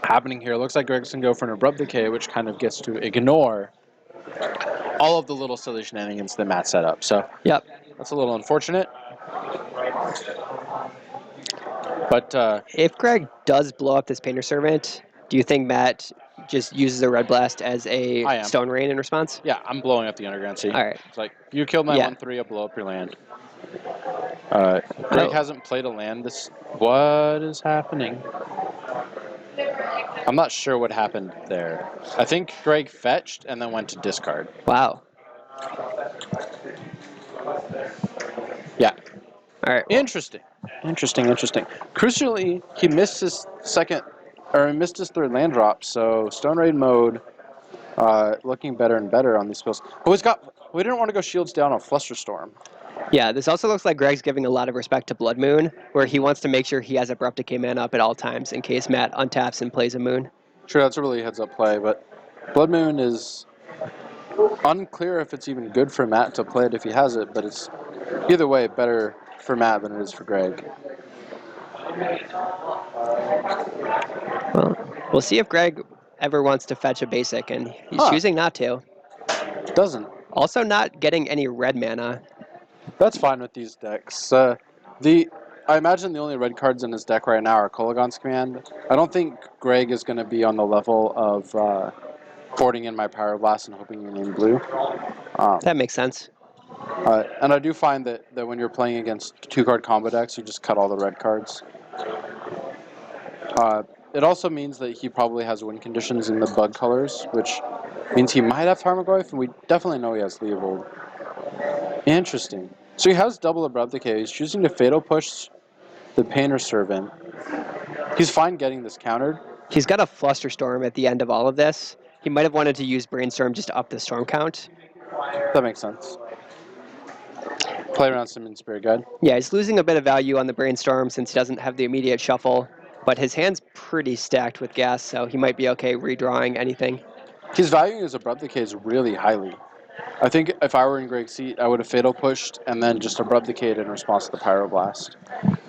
happening here. It looks like Greg's going to go for an Abrupt Decay, which kind of gets to ignore all of the little silly shenanigans that Matt set up. So Yep. that's a little unfortunate. But if Greg does blow up this Painter Servant, do you think Matt just uses a Red Blast as a Stone Rain in response? Yeah, I'm blowing up the Underground Sea. All right. It's like, you killed my 1/3, I'll blow up your land. Greg hasn't played a land this... What is happening? I'm not sure what happened there. I think Greg fetched and then went to discard. Wow. Yeah. All right. Interesting. Crucially, he missed his third land drop, so Stone Raid mode looking better and better on these spells. But we didn't want to go shields down on Flusterstorm. Yeah, this also looks like Greg's giving a lot of respect to Blood Moon, where he wants to make sure he has Abrupt Decay mana up at all times in case Matt untaps and plays a Moon. Sure, that's a really heads-up play, but Blood Moon is unclear if it's even good for Matt to play it if he has it, but it's either way better for Matt than it is for Greg. Well, we'll see if Greg ever wants to fetch a basic, and he's choosing not to. Doesn't. Also not getting any red mana. That's fine with these decks. I imagine the only red cards in his deck right now are Kolaghan's Command. I don't think Greg is going to be on the level of boarding in my Pyroblast and hoping you name blue. That makes sense. And I do find that when you're playing against 2-card combo decks, you just cut all the red cards. It also means that he probably has win conditions in the bug colors, which means he might have Tarmogoyf, and we definitely know he has Leovold. Interesting. So he has double Abrupt Decay. He's choosing to Fatal Push the Painter Servant. He's fine getting this countered. He's got a Flusterstorm at the end of all of this. He might have wanted to use Brainstorm just to up the storm count. That makes sense. Play around some in Spirit Guide. Yeah, he's losing a bit of value on the Brainstorm since he doesn't have the immediate shuffle, but his hand's pretty stacked with gas, so he might be okay redrawing anything. He's valuing his Abrupt Decays really highly. I think if I were in Greg's seat, I would have Fatal Pushed and then just Abrupt Decayed in response to the Pyroblast.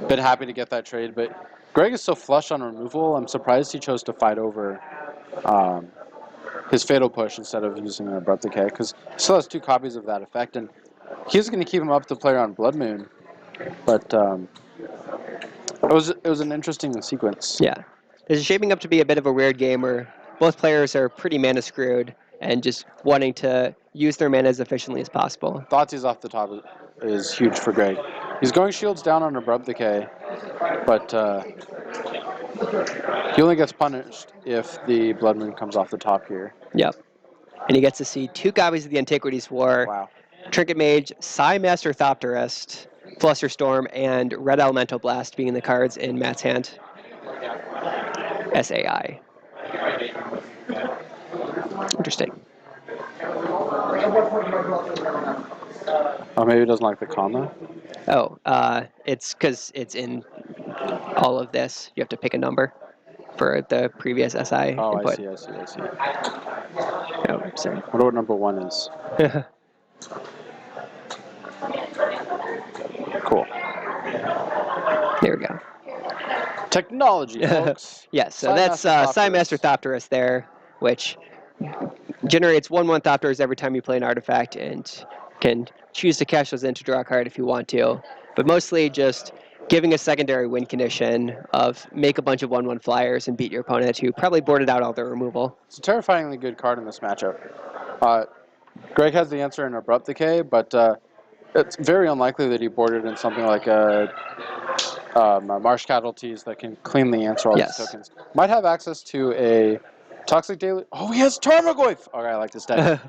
Been happy to get that trade, but Greg is so flush on removal, I'm surprised he chose to fight over his Fatal Push instead of using an Abrupt Decay, because he still has 2 copies of that effect, and he's going to keep him up to play on Blood Moon. But it was an interesting sequence. Yeah. This is shaping up to be a bit of a weird game where both players are pretty mana screwed and just wanting to use their mana as efficiently as possible. Thoughtseize off the top is huge for Greg. He's going shields down on Abrupt Decay, but he only gets punished if the Blood Moon comes off the top here. Yep. And he gets to see 2 copies of the Antiquities War, Wow. Trinket Mage, Psymaster Thopterist, Flusterstorm, and Red Elemental Blast being the cards in Matt's hand. SAI. Interesting. Oh, maybe he doesn't like the comma? Oh, it's because it's in all of this. You have to pick a number for the previous SI Oh, input. I see. Oh, sorry. I wonder what number 1 is. Cool. There we go. Technology, folks. Yeah, so that's Psymaster Thopterist there, which generates 1/1 Thopters every time you play an artifact and can choose to cash those in to draw a card if you want to. But mostly just giving a secondary win condition of make a bunch of 1/1 flyers and beat your opponent who probably boarded out all their removal. It's a terrifyingly good card in this matchup. Greg has the answer in Abrupt Decay, but It's very unlikely that he boarded in something like a Marsh Casualties that can cleanly answer all Yes. these tokens. Might have access to a Toxic Deluge. Oh, he has Tarmogoyf! Okay, I like this deck.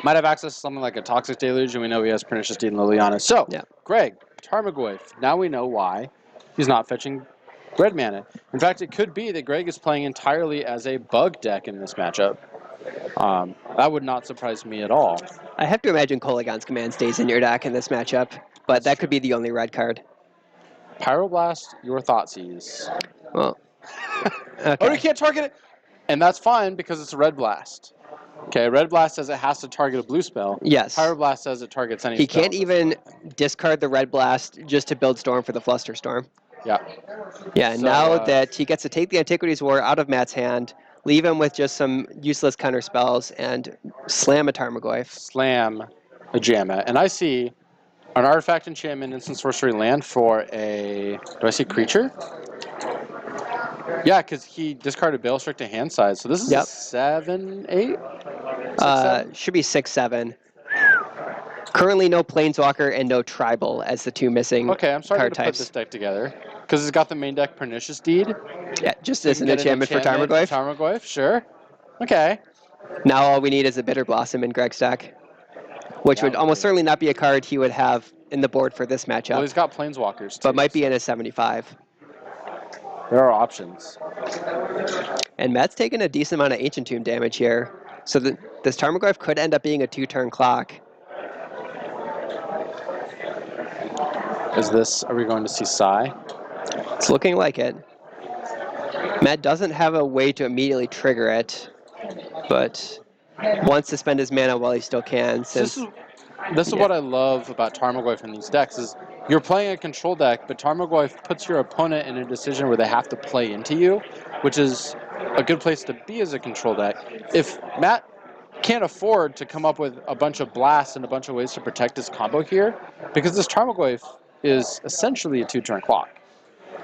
Might have access to something like a Toxic Deluge, and we know he has Pernicious Deed and Liliana. So, Yeah. Greg, Tarmogoyf. Now we know why he's not fetching red mana. In fact, it could be that Greg is playing entirely as a bug deck in this matchup. That would not surprise me at all. I have to imagine Kolaghan's Command stays in your deck in this matchup, but that could be the only red card. Pyroblast, your Thoughtseize. Well, okay. Oh, you can't target it! And that's fine because it's a Red Blast. Okay, Red Blast says it has to target a blue spell. Yes. Pyroblast says it targets any He spell. can't even discard the Red Blast just to build Storm for the Flusterstorm. Yeah. Yeah, So, now that he gets to take the Antiquities War out of Matt's hand, leave him with just some useless counter spells, and slam a Tarmogoyf. Slam a Jamet. And I see an artifact, enchantment, instant sorcery land for a... Do I see creature? Yeah, because he discarded Balestrict to hand size. So this is a 7/8? 6/7? Should be 6/7. Currently no Planeswalker and no Tribal as the two missing Okay, I'm starting card to put types. this deck together. Because it's got the main deck Pernicious Deed. Yeah, just We as can an get enchantment for Tarmogoyf. Tarmogoyf, sure. Okay. Now all we need is a Bitter Blossom in Greg's deck, which would almost certainly not be a card he would have in the board for this matchup. Well, he's got Planeswalkers, too. But might be in a 75. There are options. And Matt's taken a decent amount of Ancient Tomb damage here. So this Tarmogoyf could end up being a 2-turn clock. Are we going to see Sai? It's looking like it. Matt doesn't have a way to immediately trigger it, but wants to spend his mana while he still can. Since This is what I love about Tarmogoyf in these decks is you're playing a control deck, but Tarmogoyf puts your opponent in a decision where they have to play into you, which is a good place to be as a control deck. If Matt can't afford to come up with a bunch of blasts and a bunch of ways to protect his combo here, because this Tarmogoyf is essentially a 2-turn clock.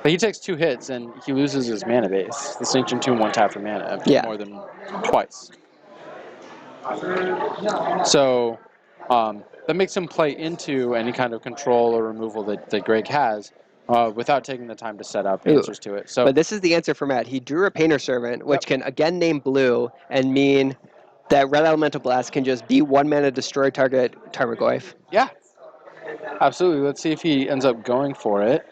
But he takes 2 hits and he loses his mana base. This Ancient Tomb 1-tap for mana more than twice. So that makes him play into any kind of control or removal that Greg has without taking the time to set up answers to it. So, but this is the answer for Matt. He drew a Painter Servant, which can again name blue and mean that Red Elemental Blast can just be 1 mana destroy target Tarmogoyf. Yeah, absolutely. Let's see if he ends up going for it.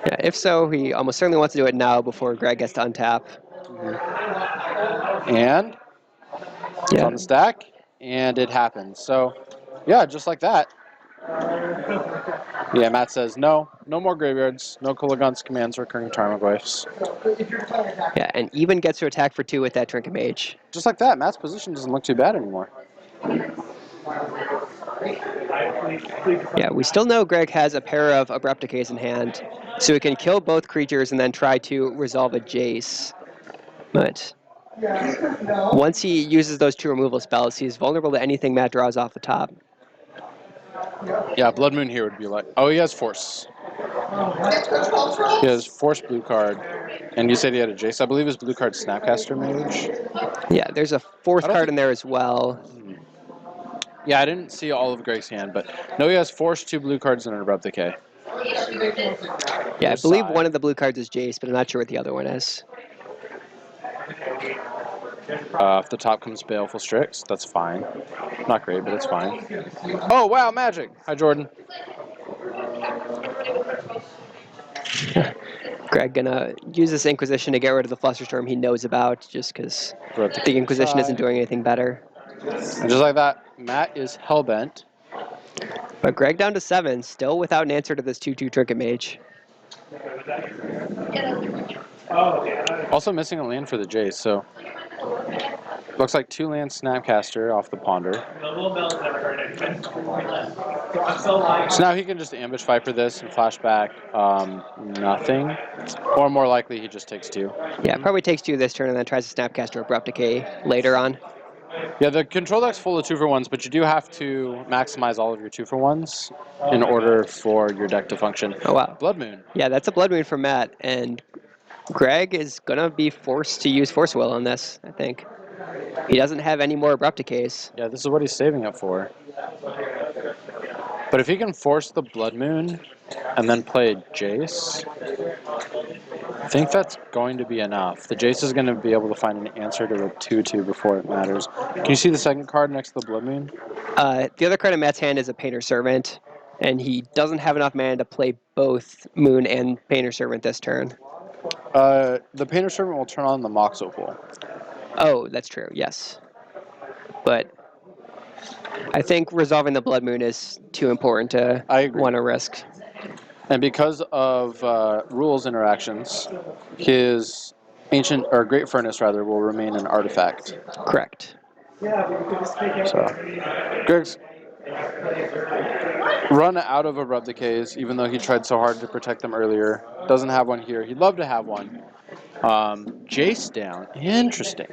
Yeah, if so, he almost certainly wants to do it now before Greg gets to untap. And it's on the stack, and it happens. So, yeah, just like that. Yeah, Matt says no more graveyards, no Kolaghan's Commands, recurring Tarmogoyfs. Yeah, and even gets to attack for 2 with that Trinket Mage. Just like that, Matt's position doesn't look too bad anymore. Yeah, we still know Greg has a pair of Abrupt Decays in hand, so he can kill both creatures and then try to resolve a Jace. But once he uses those 2 removal spells, he's vulnerable to anything Matt draws off the top. Yeah, Blood Moon here would be like... Oh, he has Force. He has Force blue card. And you said he had a Jace. I believe his blue card Snapcaster Mage. Yeah, there's a 4th card in there as well. Yeah, I didn't see all of Greg's hand, but no, he has Force, 2 blue cards, and an Abrupt Decay. Yeah, I believe one of the blue cards is Jace, but I'm not sure what the other one is. If the top comes Baleful Strix, that's fine. Not great, but it's fine. Oh, wow, Magic! Hi, Jordan. Greg gonna use this Inquisition to get rid of the Flusterstorm he knows about, just because the Inquisition isn't doing anything better. And just like that, Matt is hellbent. But Greg down to 7, still without an answer to this 2/2 Trinket Mage. Also missing a land for the Jace, so... Looks like 2 land Snapcaster off the Ponder. So now he can just ambush Viper this and flashback nothing. Or more likely, he just takes 2. Yeah, probably takes 2 this turn and then tries to Snapcaster Abrupt Decay later on. Yeah, the control deck's full of 2-for-1s, but you do have to maximize all of your 2-for-1s in order for your deck to function. Oh, wow. Blood Moon. Yeah, that's a Blood Moon from Matt, and Greg is going to be forced to use Force Will on this, I think. He doesn't have any more Abrupt Decays. Yeah, this is what he's saving it for. But if he can force the Blood Moon and then play Jace, I think that's going to be enough. The Jace is going to be able to find an answer to the 2/2 before it matters. Can you see the second card next to the Blood Moon? The other card in Matt's hand is a Painter Servant, and he doesn't have enough mana to play both Moon and Painter Servant this turn. The Painter Servant will turn on the Mox Opal. Oh, that's true, yes. But I think resolving the Blood Moon is too important to I agree. want to risk. And because of rules interactions, his ancient or Great Furnace rather will remain an artifact. Correct. So Greg's run out of Abrupt Decays, even though he tried so hard to protect them earlier. Doesn't have one here. He'd love to have one. Jace down. Interesting.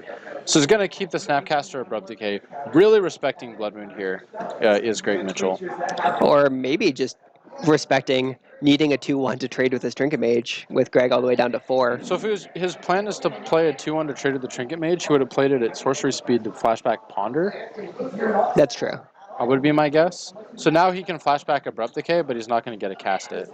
So he's going to keep the Snapcaster Abrupt Decay. Really respecting Blood Moon here is Greg Mitchell. Or maybe just respecting needing a 2/1 to trade with his Trinket Mage with Greg all the way down to 4. So if it was, his plan is to play a 2/1 to trade with the Trinket Mage, he would have played it at sorcery speed to flashback Ponder. That's true. Would be my guess. So now he can flashback Abrupt Decay, but he's not going to get to cast it.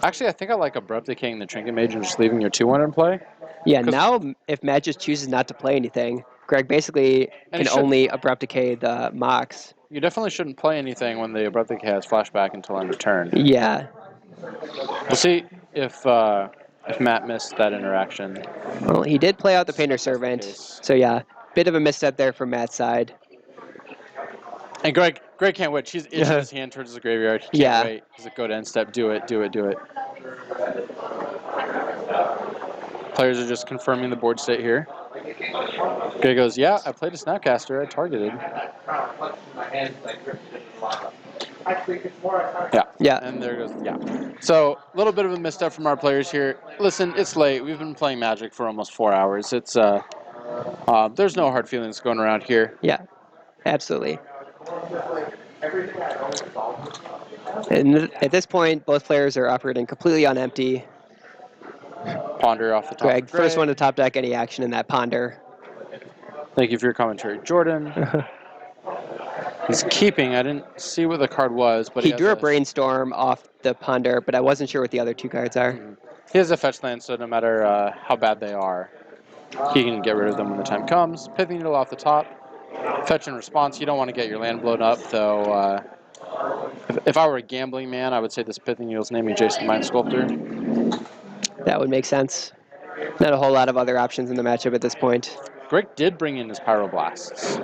Actually, I think I like Abrupt Decaying the Trinket Mage and just leaving your 2/1 in play. Yeah, now if Matt just chooses not to play anything, Greg basically can only Abrupt Decay the Mox. You definitely shouldn't play anything when the Abrupt Decay has flashback until end of turn. Yeah. We'll see if Matt missed that interaction. Well, he did play out the Painter Servant, so yeah, bit of a misstep there from Matt's side. And Greg can't wait. He's itching his hand towards the graveyard. He can't wait. He's like, go to end step, do it. Players are just confirming the board state here. Greg goes, yeah, I played a Snapcaster. I targeted. Yeah. And there goes, yeah. So a little bit of a misstep from our players here. Listen, it's late. We've been playing Magic for almost 4 hours. It's there's no hard feelings going around here. Yeah, absolutely. And at this point, both players are operating completely on empty. Ponder off the top. Greg, first one to top deck any action in that Ponder. Thank you for your commentary, Jordan. He's keeping. I didn't see what the card was, but he drew a Brainstorm off the Ponder, but I wasn't sure what the other 2 cards are. He has a fetch land, so no matter how bad they are, he can get rid of them when the time comes. Pithing Needle off the top. Fetch and response. You don't want to get your land blown up, though. If I were a gambling man, I would say this Pithing Needle's naming Jason the Mind Sculptor. That would make sense. Not a whole lot of other options in the matchup at this point. Greg did bring in his Pyroblasts.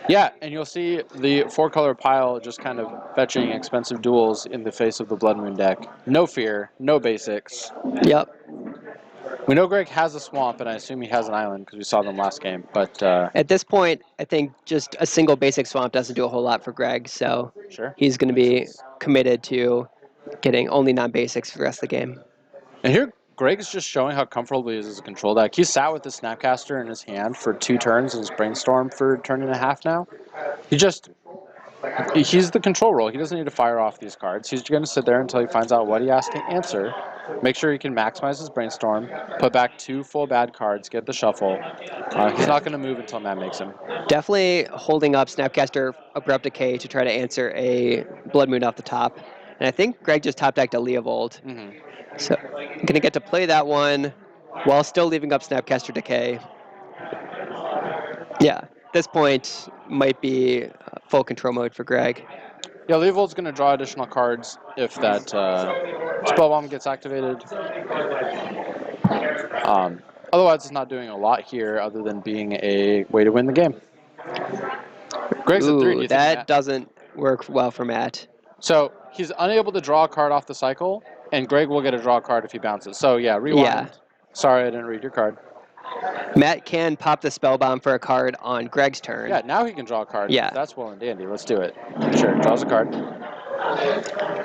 Yeah, and you'll see the 4-color pile just kind of fetching expensive duels in the face of the Blood Moon deck. No fear, no basics. Yep. We know Greg has a swamp, and I assume he has an island because we saw them last game. But at this point, I think just a single basic swamp doesn't do a whole lot for Greg, so he's going to be committed to getting only non-basics for the rest of the game. And here, Greg is just showing how comfortable he is as a control deck. He sat with the Snapcaster in his hand for 2 turns and his Brainstorm for a turn and a half now. He's the control role. He doesn't need to fire off these cards. He's going to sit there until he finds out what he has to answer, make sure he can maximize his Brainstorm, put back 2 full bad cards, get the shuffle. He's not going to move until Matt makes him. Definitely holding up Snapcaster Abrupt Decay to try to answer a Blood Moon off the top. And I think Greg just top decked a Leovold. So I'm going to get to play that one while still leaving up Snapcaster Decay. Yeah, at this point might be full control mode for Greg. Yeah, Leovold's going to draw additional cards if that Spell Bomb gets activated. Otherwise, it's not doing a lot here other than being a way to win the game. Greg's at 3. That doesn't work well for Matt. So he's unable to draw a card off the cycle, and Greg will get a draw card if he bounces. So yeah, rewind. Yeah. Sorry, I didn't read your card. Matt can pop the Spell Bomb for a card on Greg's turn. Yeah, now he can draw a card. Yeah. That's well and dandy. Let's do it. Sure, draws a card.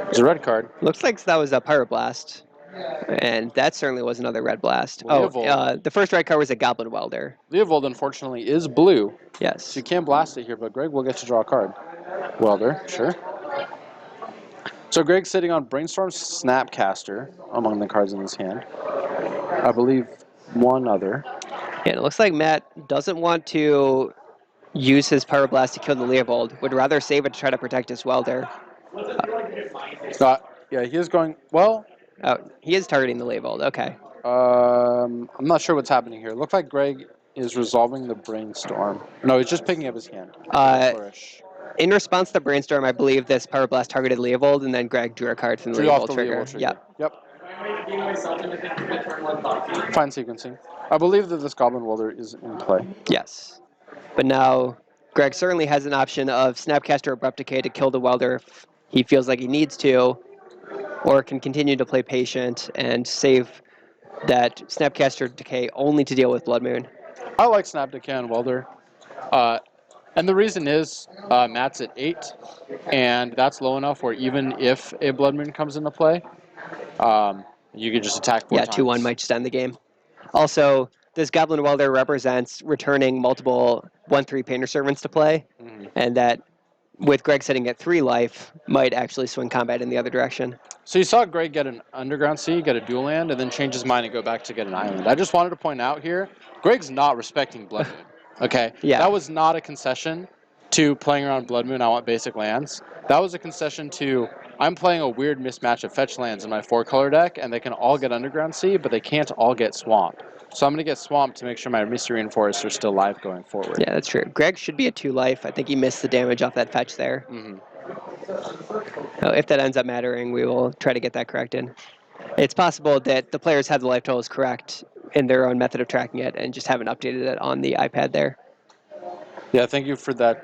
It's a red card. Looks like that was a Pyroblast. And that certainly was another red blast. Leovold. The first red card was a Goblin Welder. Leovold, unfortunately, is blue. Yes. So you can blast it here, but Greg will get to draw a card. Welder, sure. So Greg's sitting on Brainstorm Snapcaster among the cards in his hand. I believe one other. And it looks like Matt doesn't want to use his Power Blast to kill the Leovold. Would rather save it to try to protect his Welder. Yeah, he is going, well, Oh, he is targeting the Leovold. Okay. I'm not sure what's happening here. It looks like Greg is resolving the Brainstorm. No, he's just picking up his hand. Flourish. In response to Brainstorm, I believe this Power Blast targeted Leovold, and then Greg drew a card from the Drew off Leovold the trigger. Leovold trigger. Yep. Fine sequencing. I believe that this Goblin Welder is in play. Yes. But now Greg certainly has an option of Snapcaster Abrupt Decay to kill the Welder if he feels like he needs to, or can continue to play patient and save that Snapcaster Decay only to deal with Blood Moon. I like Snap Decay on Welder. And the reason is Matt's at 8, and that's low enough where even if a Blood Moon comes into play, you can just attack 4 times. 2-1 might just end the game. Also, this Goblin Welder represents returning multiple 1/3 Painter Servants to play, and that with Greg sitting at 3 life might actually swing combat in the other direction. So you saw Greg get an Underground Sea, get a dual land, and then change his mind and go back to get an island. I just wanted to point out here, Greg's not respecting Blood Moon. Okay? Yeah. That was not a concession to playing around Blood Moon, I want basic lands. That was a concession to, I'm playing a weird mismatch of fetch lands in my 4-color deck, and they can all get Underground Sea, but they can't all get Swamp. So I'm going to get Swamp to make sure my Mystery Rainforests are still live going forward. Yeah, that's true. Greg should be at 2 life. I think he missed the damage off that fetch there. So if that ends up mattering, we will try to get that corrected. It's possible that the players have the life totals correct in their own method of tracking it and just haven't updated it on the iPad there. Yeah, thank you for that.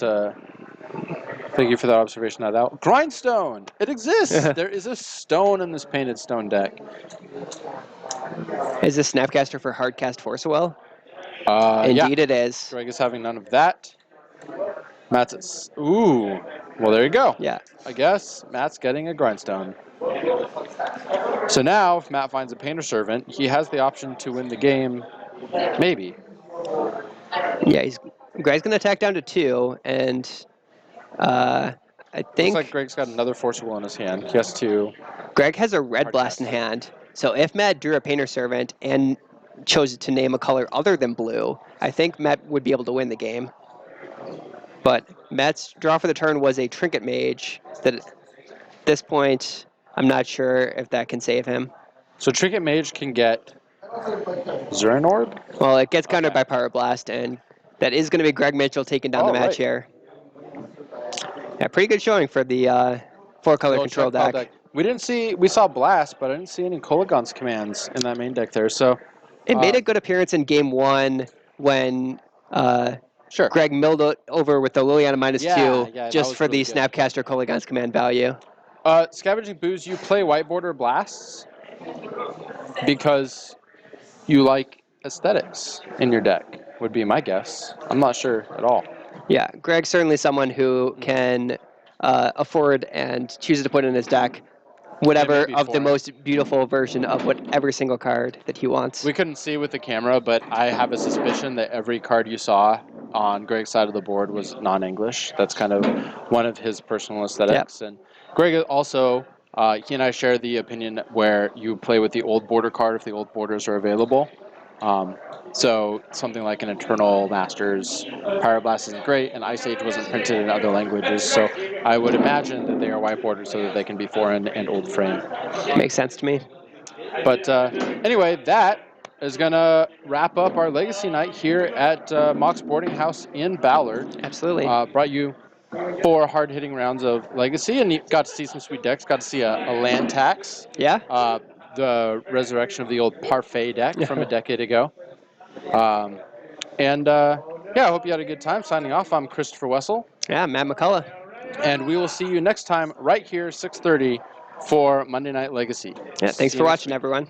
Thank you for that observation, out. Grindstone! It exists! There is a stone in this Painted Stone deck. Is this Snapcaster for Hardcast Forcewell? Yeah. Indeed it is. Greg is having none of that. Matt's at... Ooh. Well, there you go. Yeah. I guess Matt's getting a Grindstone. So now, if Matt finds a Painter Servant, he has the option to win the game. Maybe. Yeah, Greg's going to attack down to 2, and I think... Looks like Greg's got another Forcewell in his hand. He has to... Greg has a Red Blast in hand, so if Matt drew a Painter Servant and chose to name a color other than blue, I think Matt would be able to win the game. But Matt's draw for the turn was a Trinket Mage that at this point, I'm not sure if that can save him. So Trinket Mage can get Zuran Orb? Well, it gets countered by Power Blast, and that is going to be Greg Mitchell taking down the match here. Yeah, pretty good showing for the 4-color control deck. We saw Blast, but I didn't see any Kolaghan's commands in that main deck there, so... It made a good appearance in game 1 when Greg milled it over with the Liliana -2 just for the Snapcaster Kolaghan's command value. Scavenging Booze, you play White Border Blasts because you like aesthetics in your deck, would be my guess. I'm not sure at all. Yeah, Greg's certainly someone who can afford and choose to put in his deck whatever of the most beautiful version of whatever single card that he wants. We couldn't see with the camera, but I have a suspicion that every card you saw on Greg's side of the board was non-English. That's kind of one of his personal aesthetics. Yep. And Greg also, he and I share the opinion where you play with the old border card if the old borders are available. So something like an Eternal Masters, Pyroblast isn't great, and Ice Age wasn't printed in other languages. So I would imagine that they are white borders so that they can be foreign and old frame. Makes sense to me. But anyway, that is going to wrap up our Legacy Night here at Mox Boarding House in Ballard. Absolutely. Brought you 4 hard-hitting rounds of Legacy, and you got to see some sweet decks. Got to see a land tax. Yeah. The resurrection of the old Parfait deck from a decade ago. I hope you had a good time. Signing off, I'm Christopher Wessel. Yeah, Matt McCullough. And we will see you next time right here, 6:30, for Monday Night Legacy. Yeah, thanks for watching, everyone.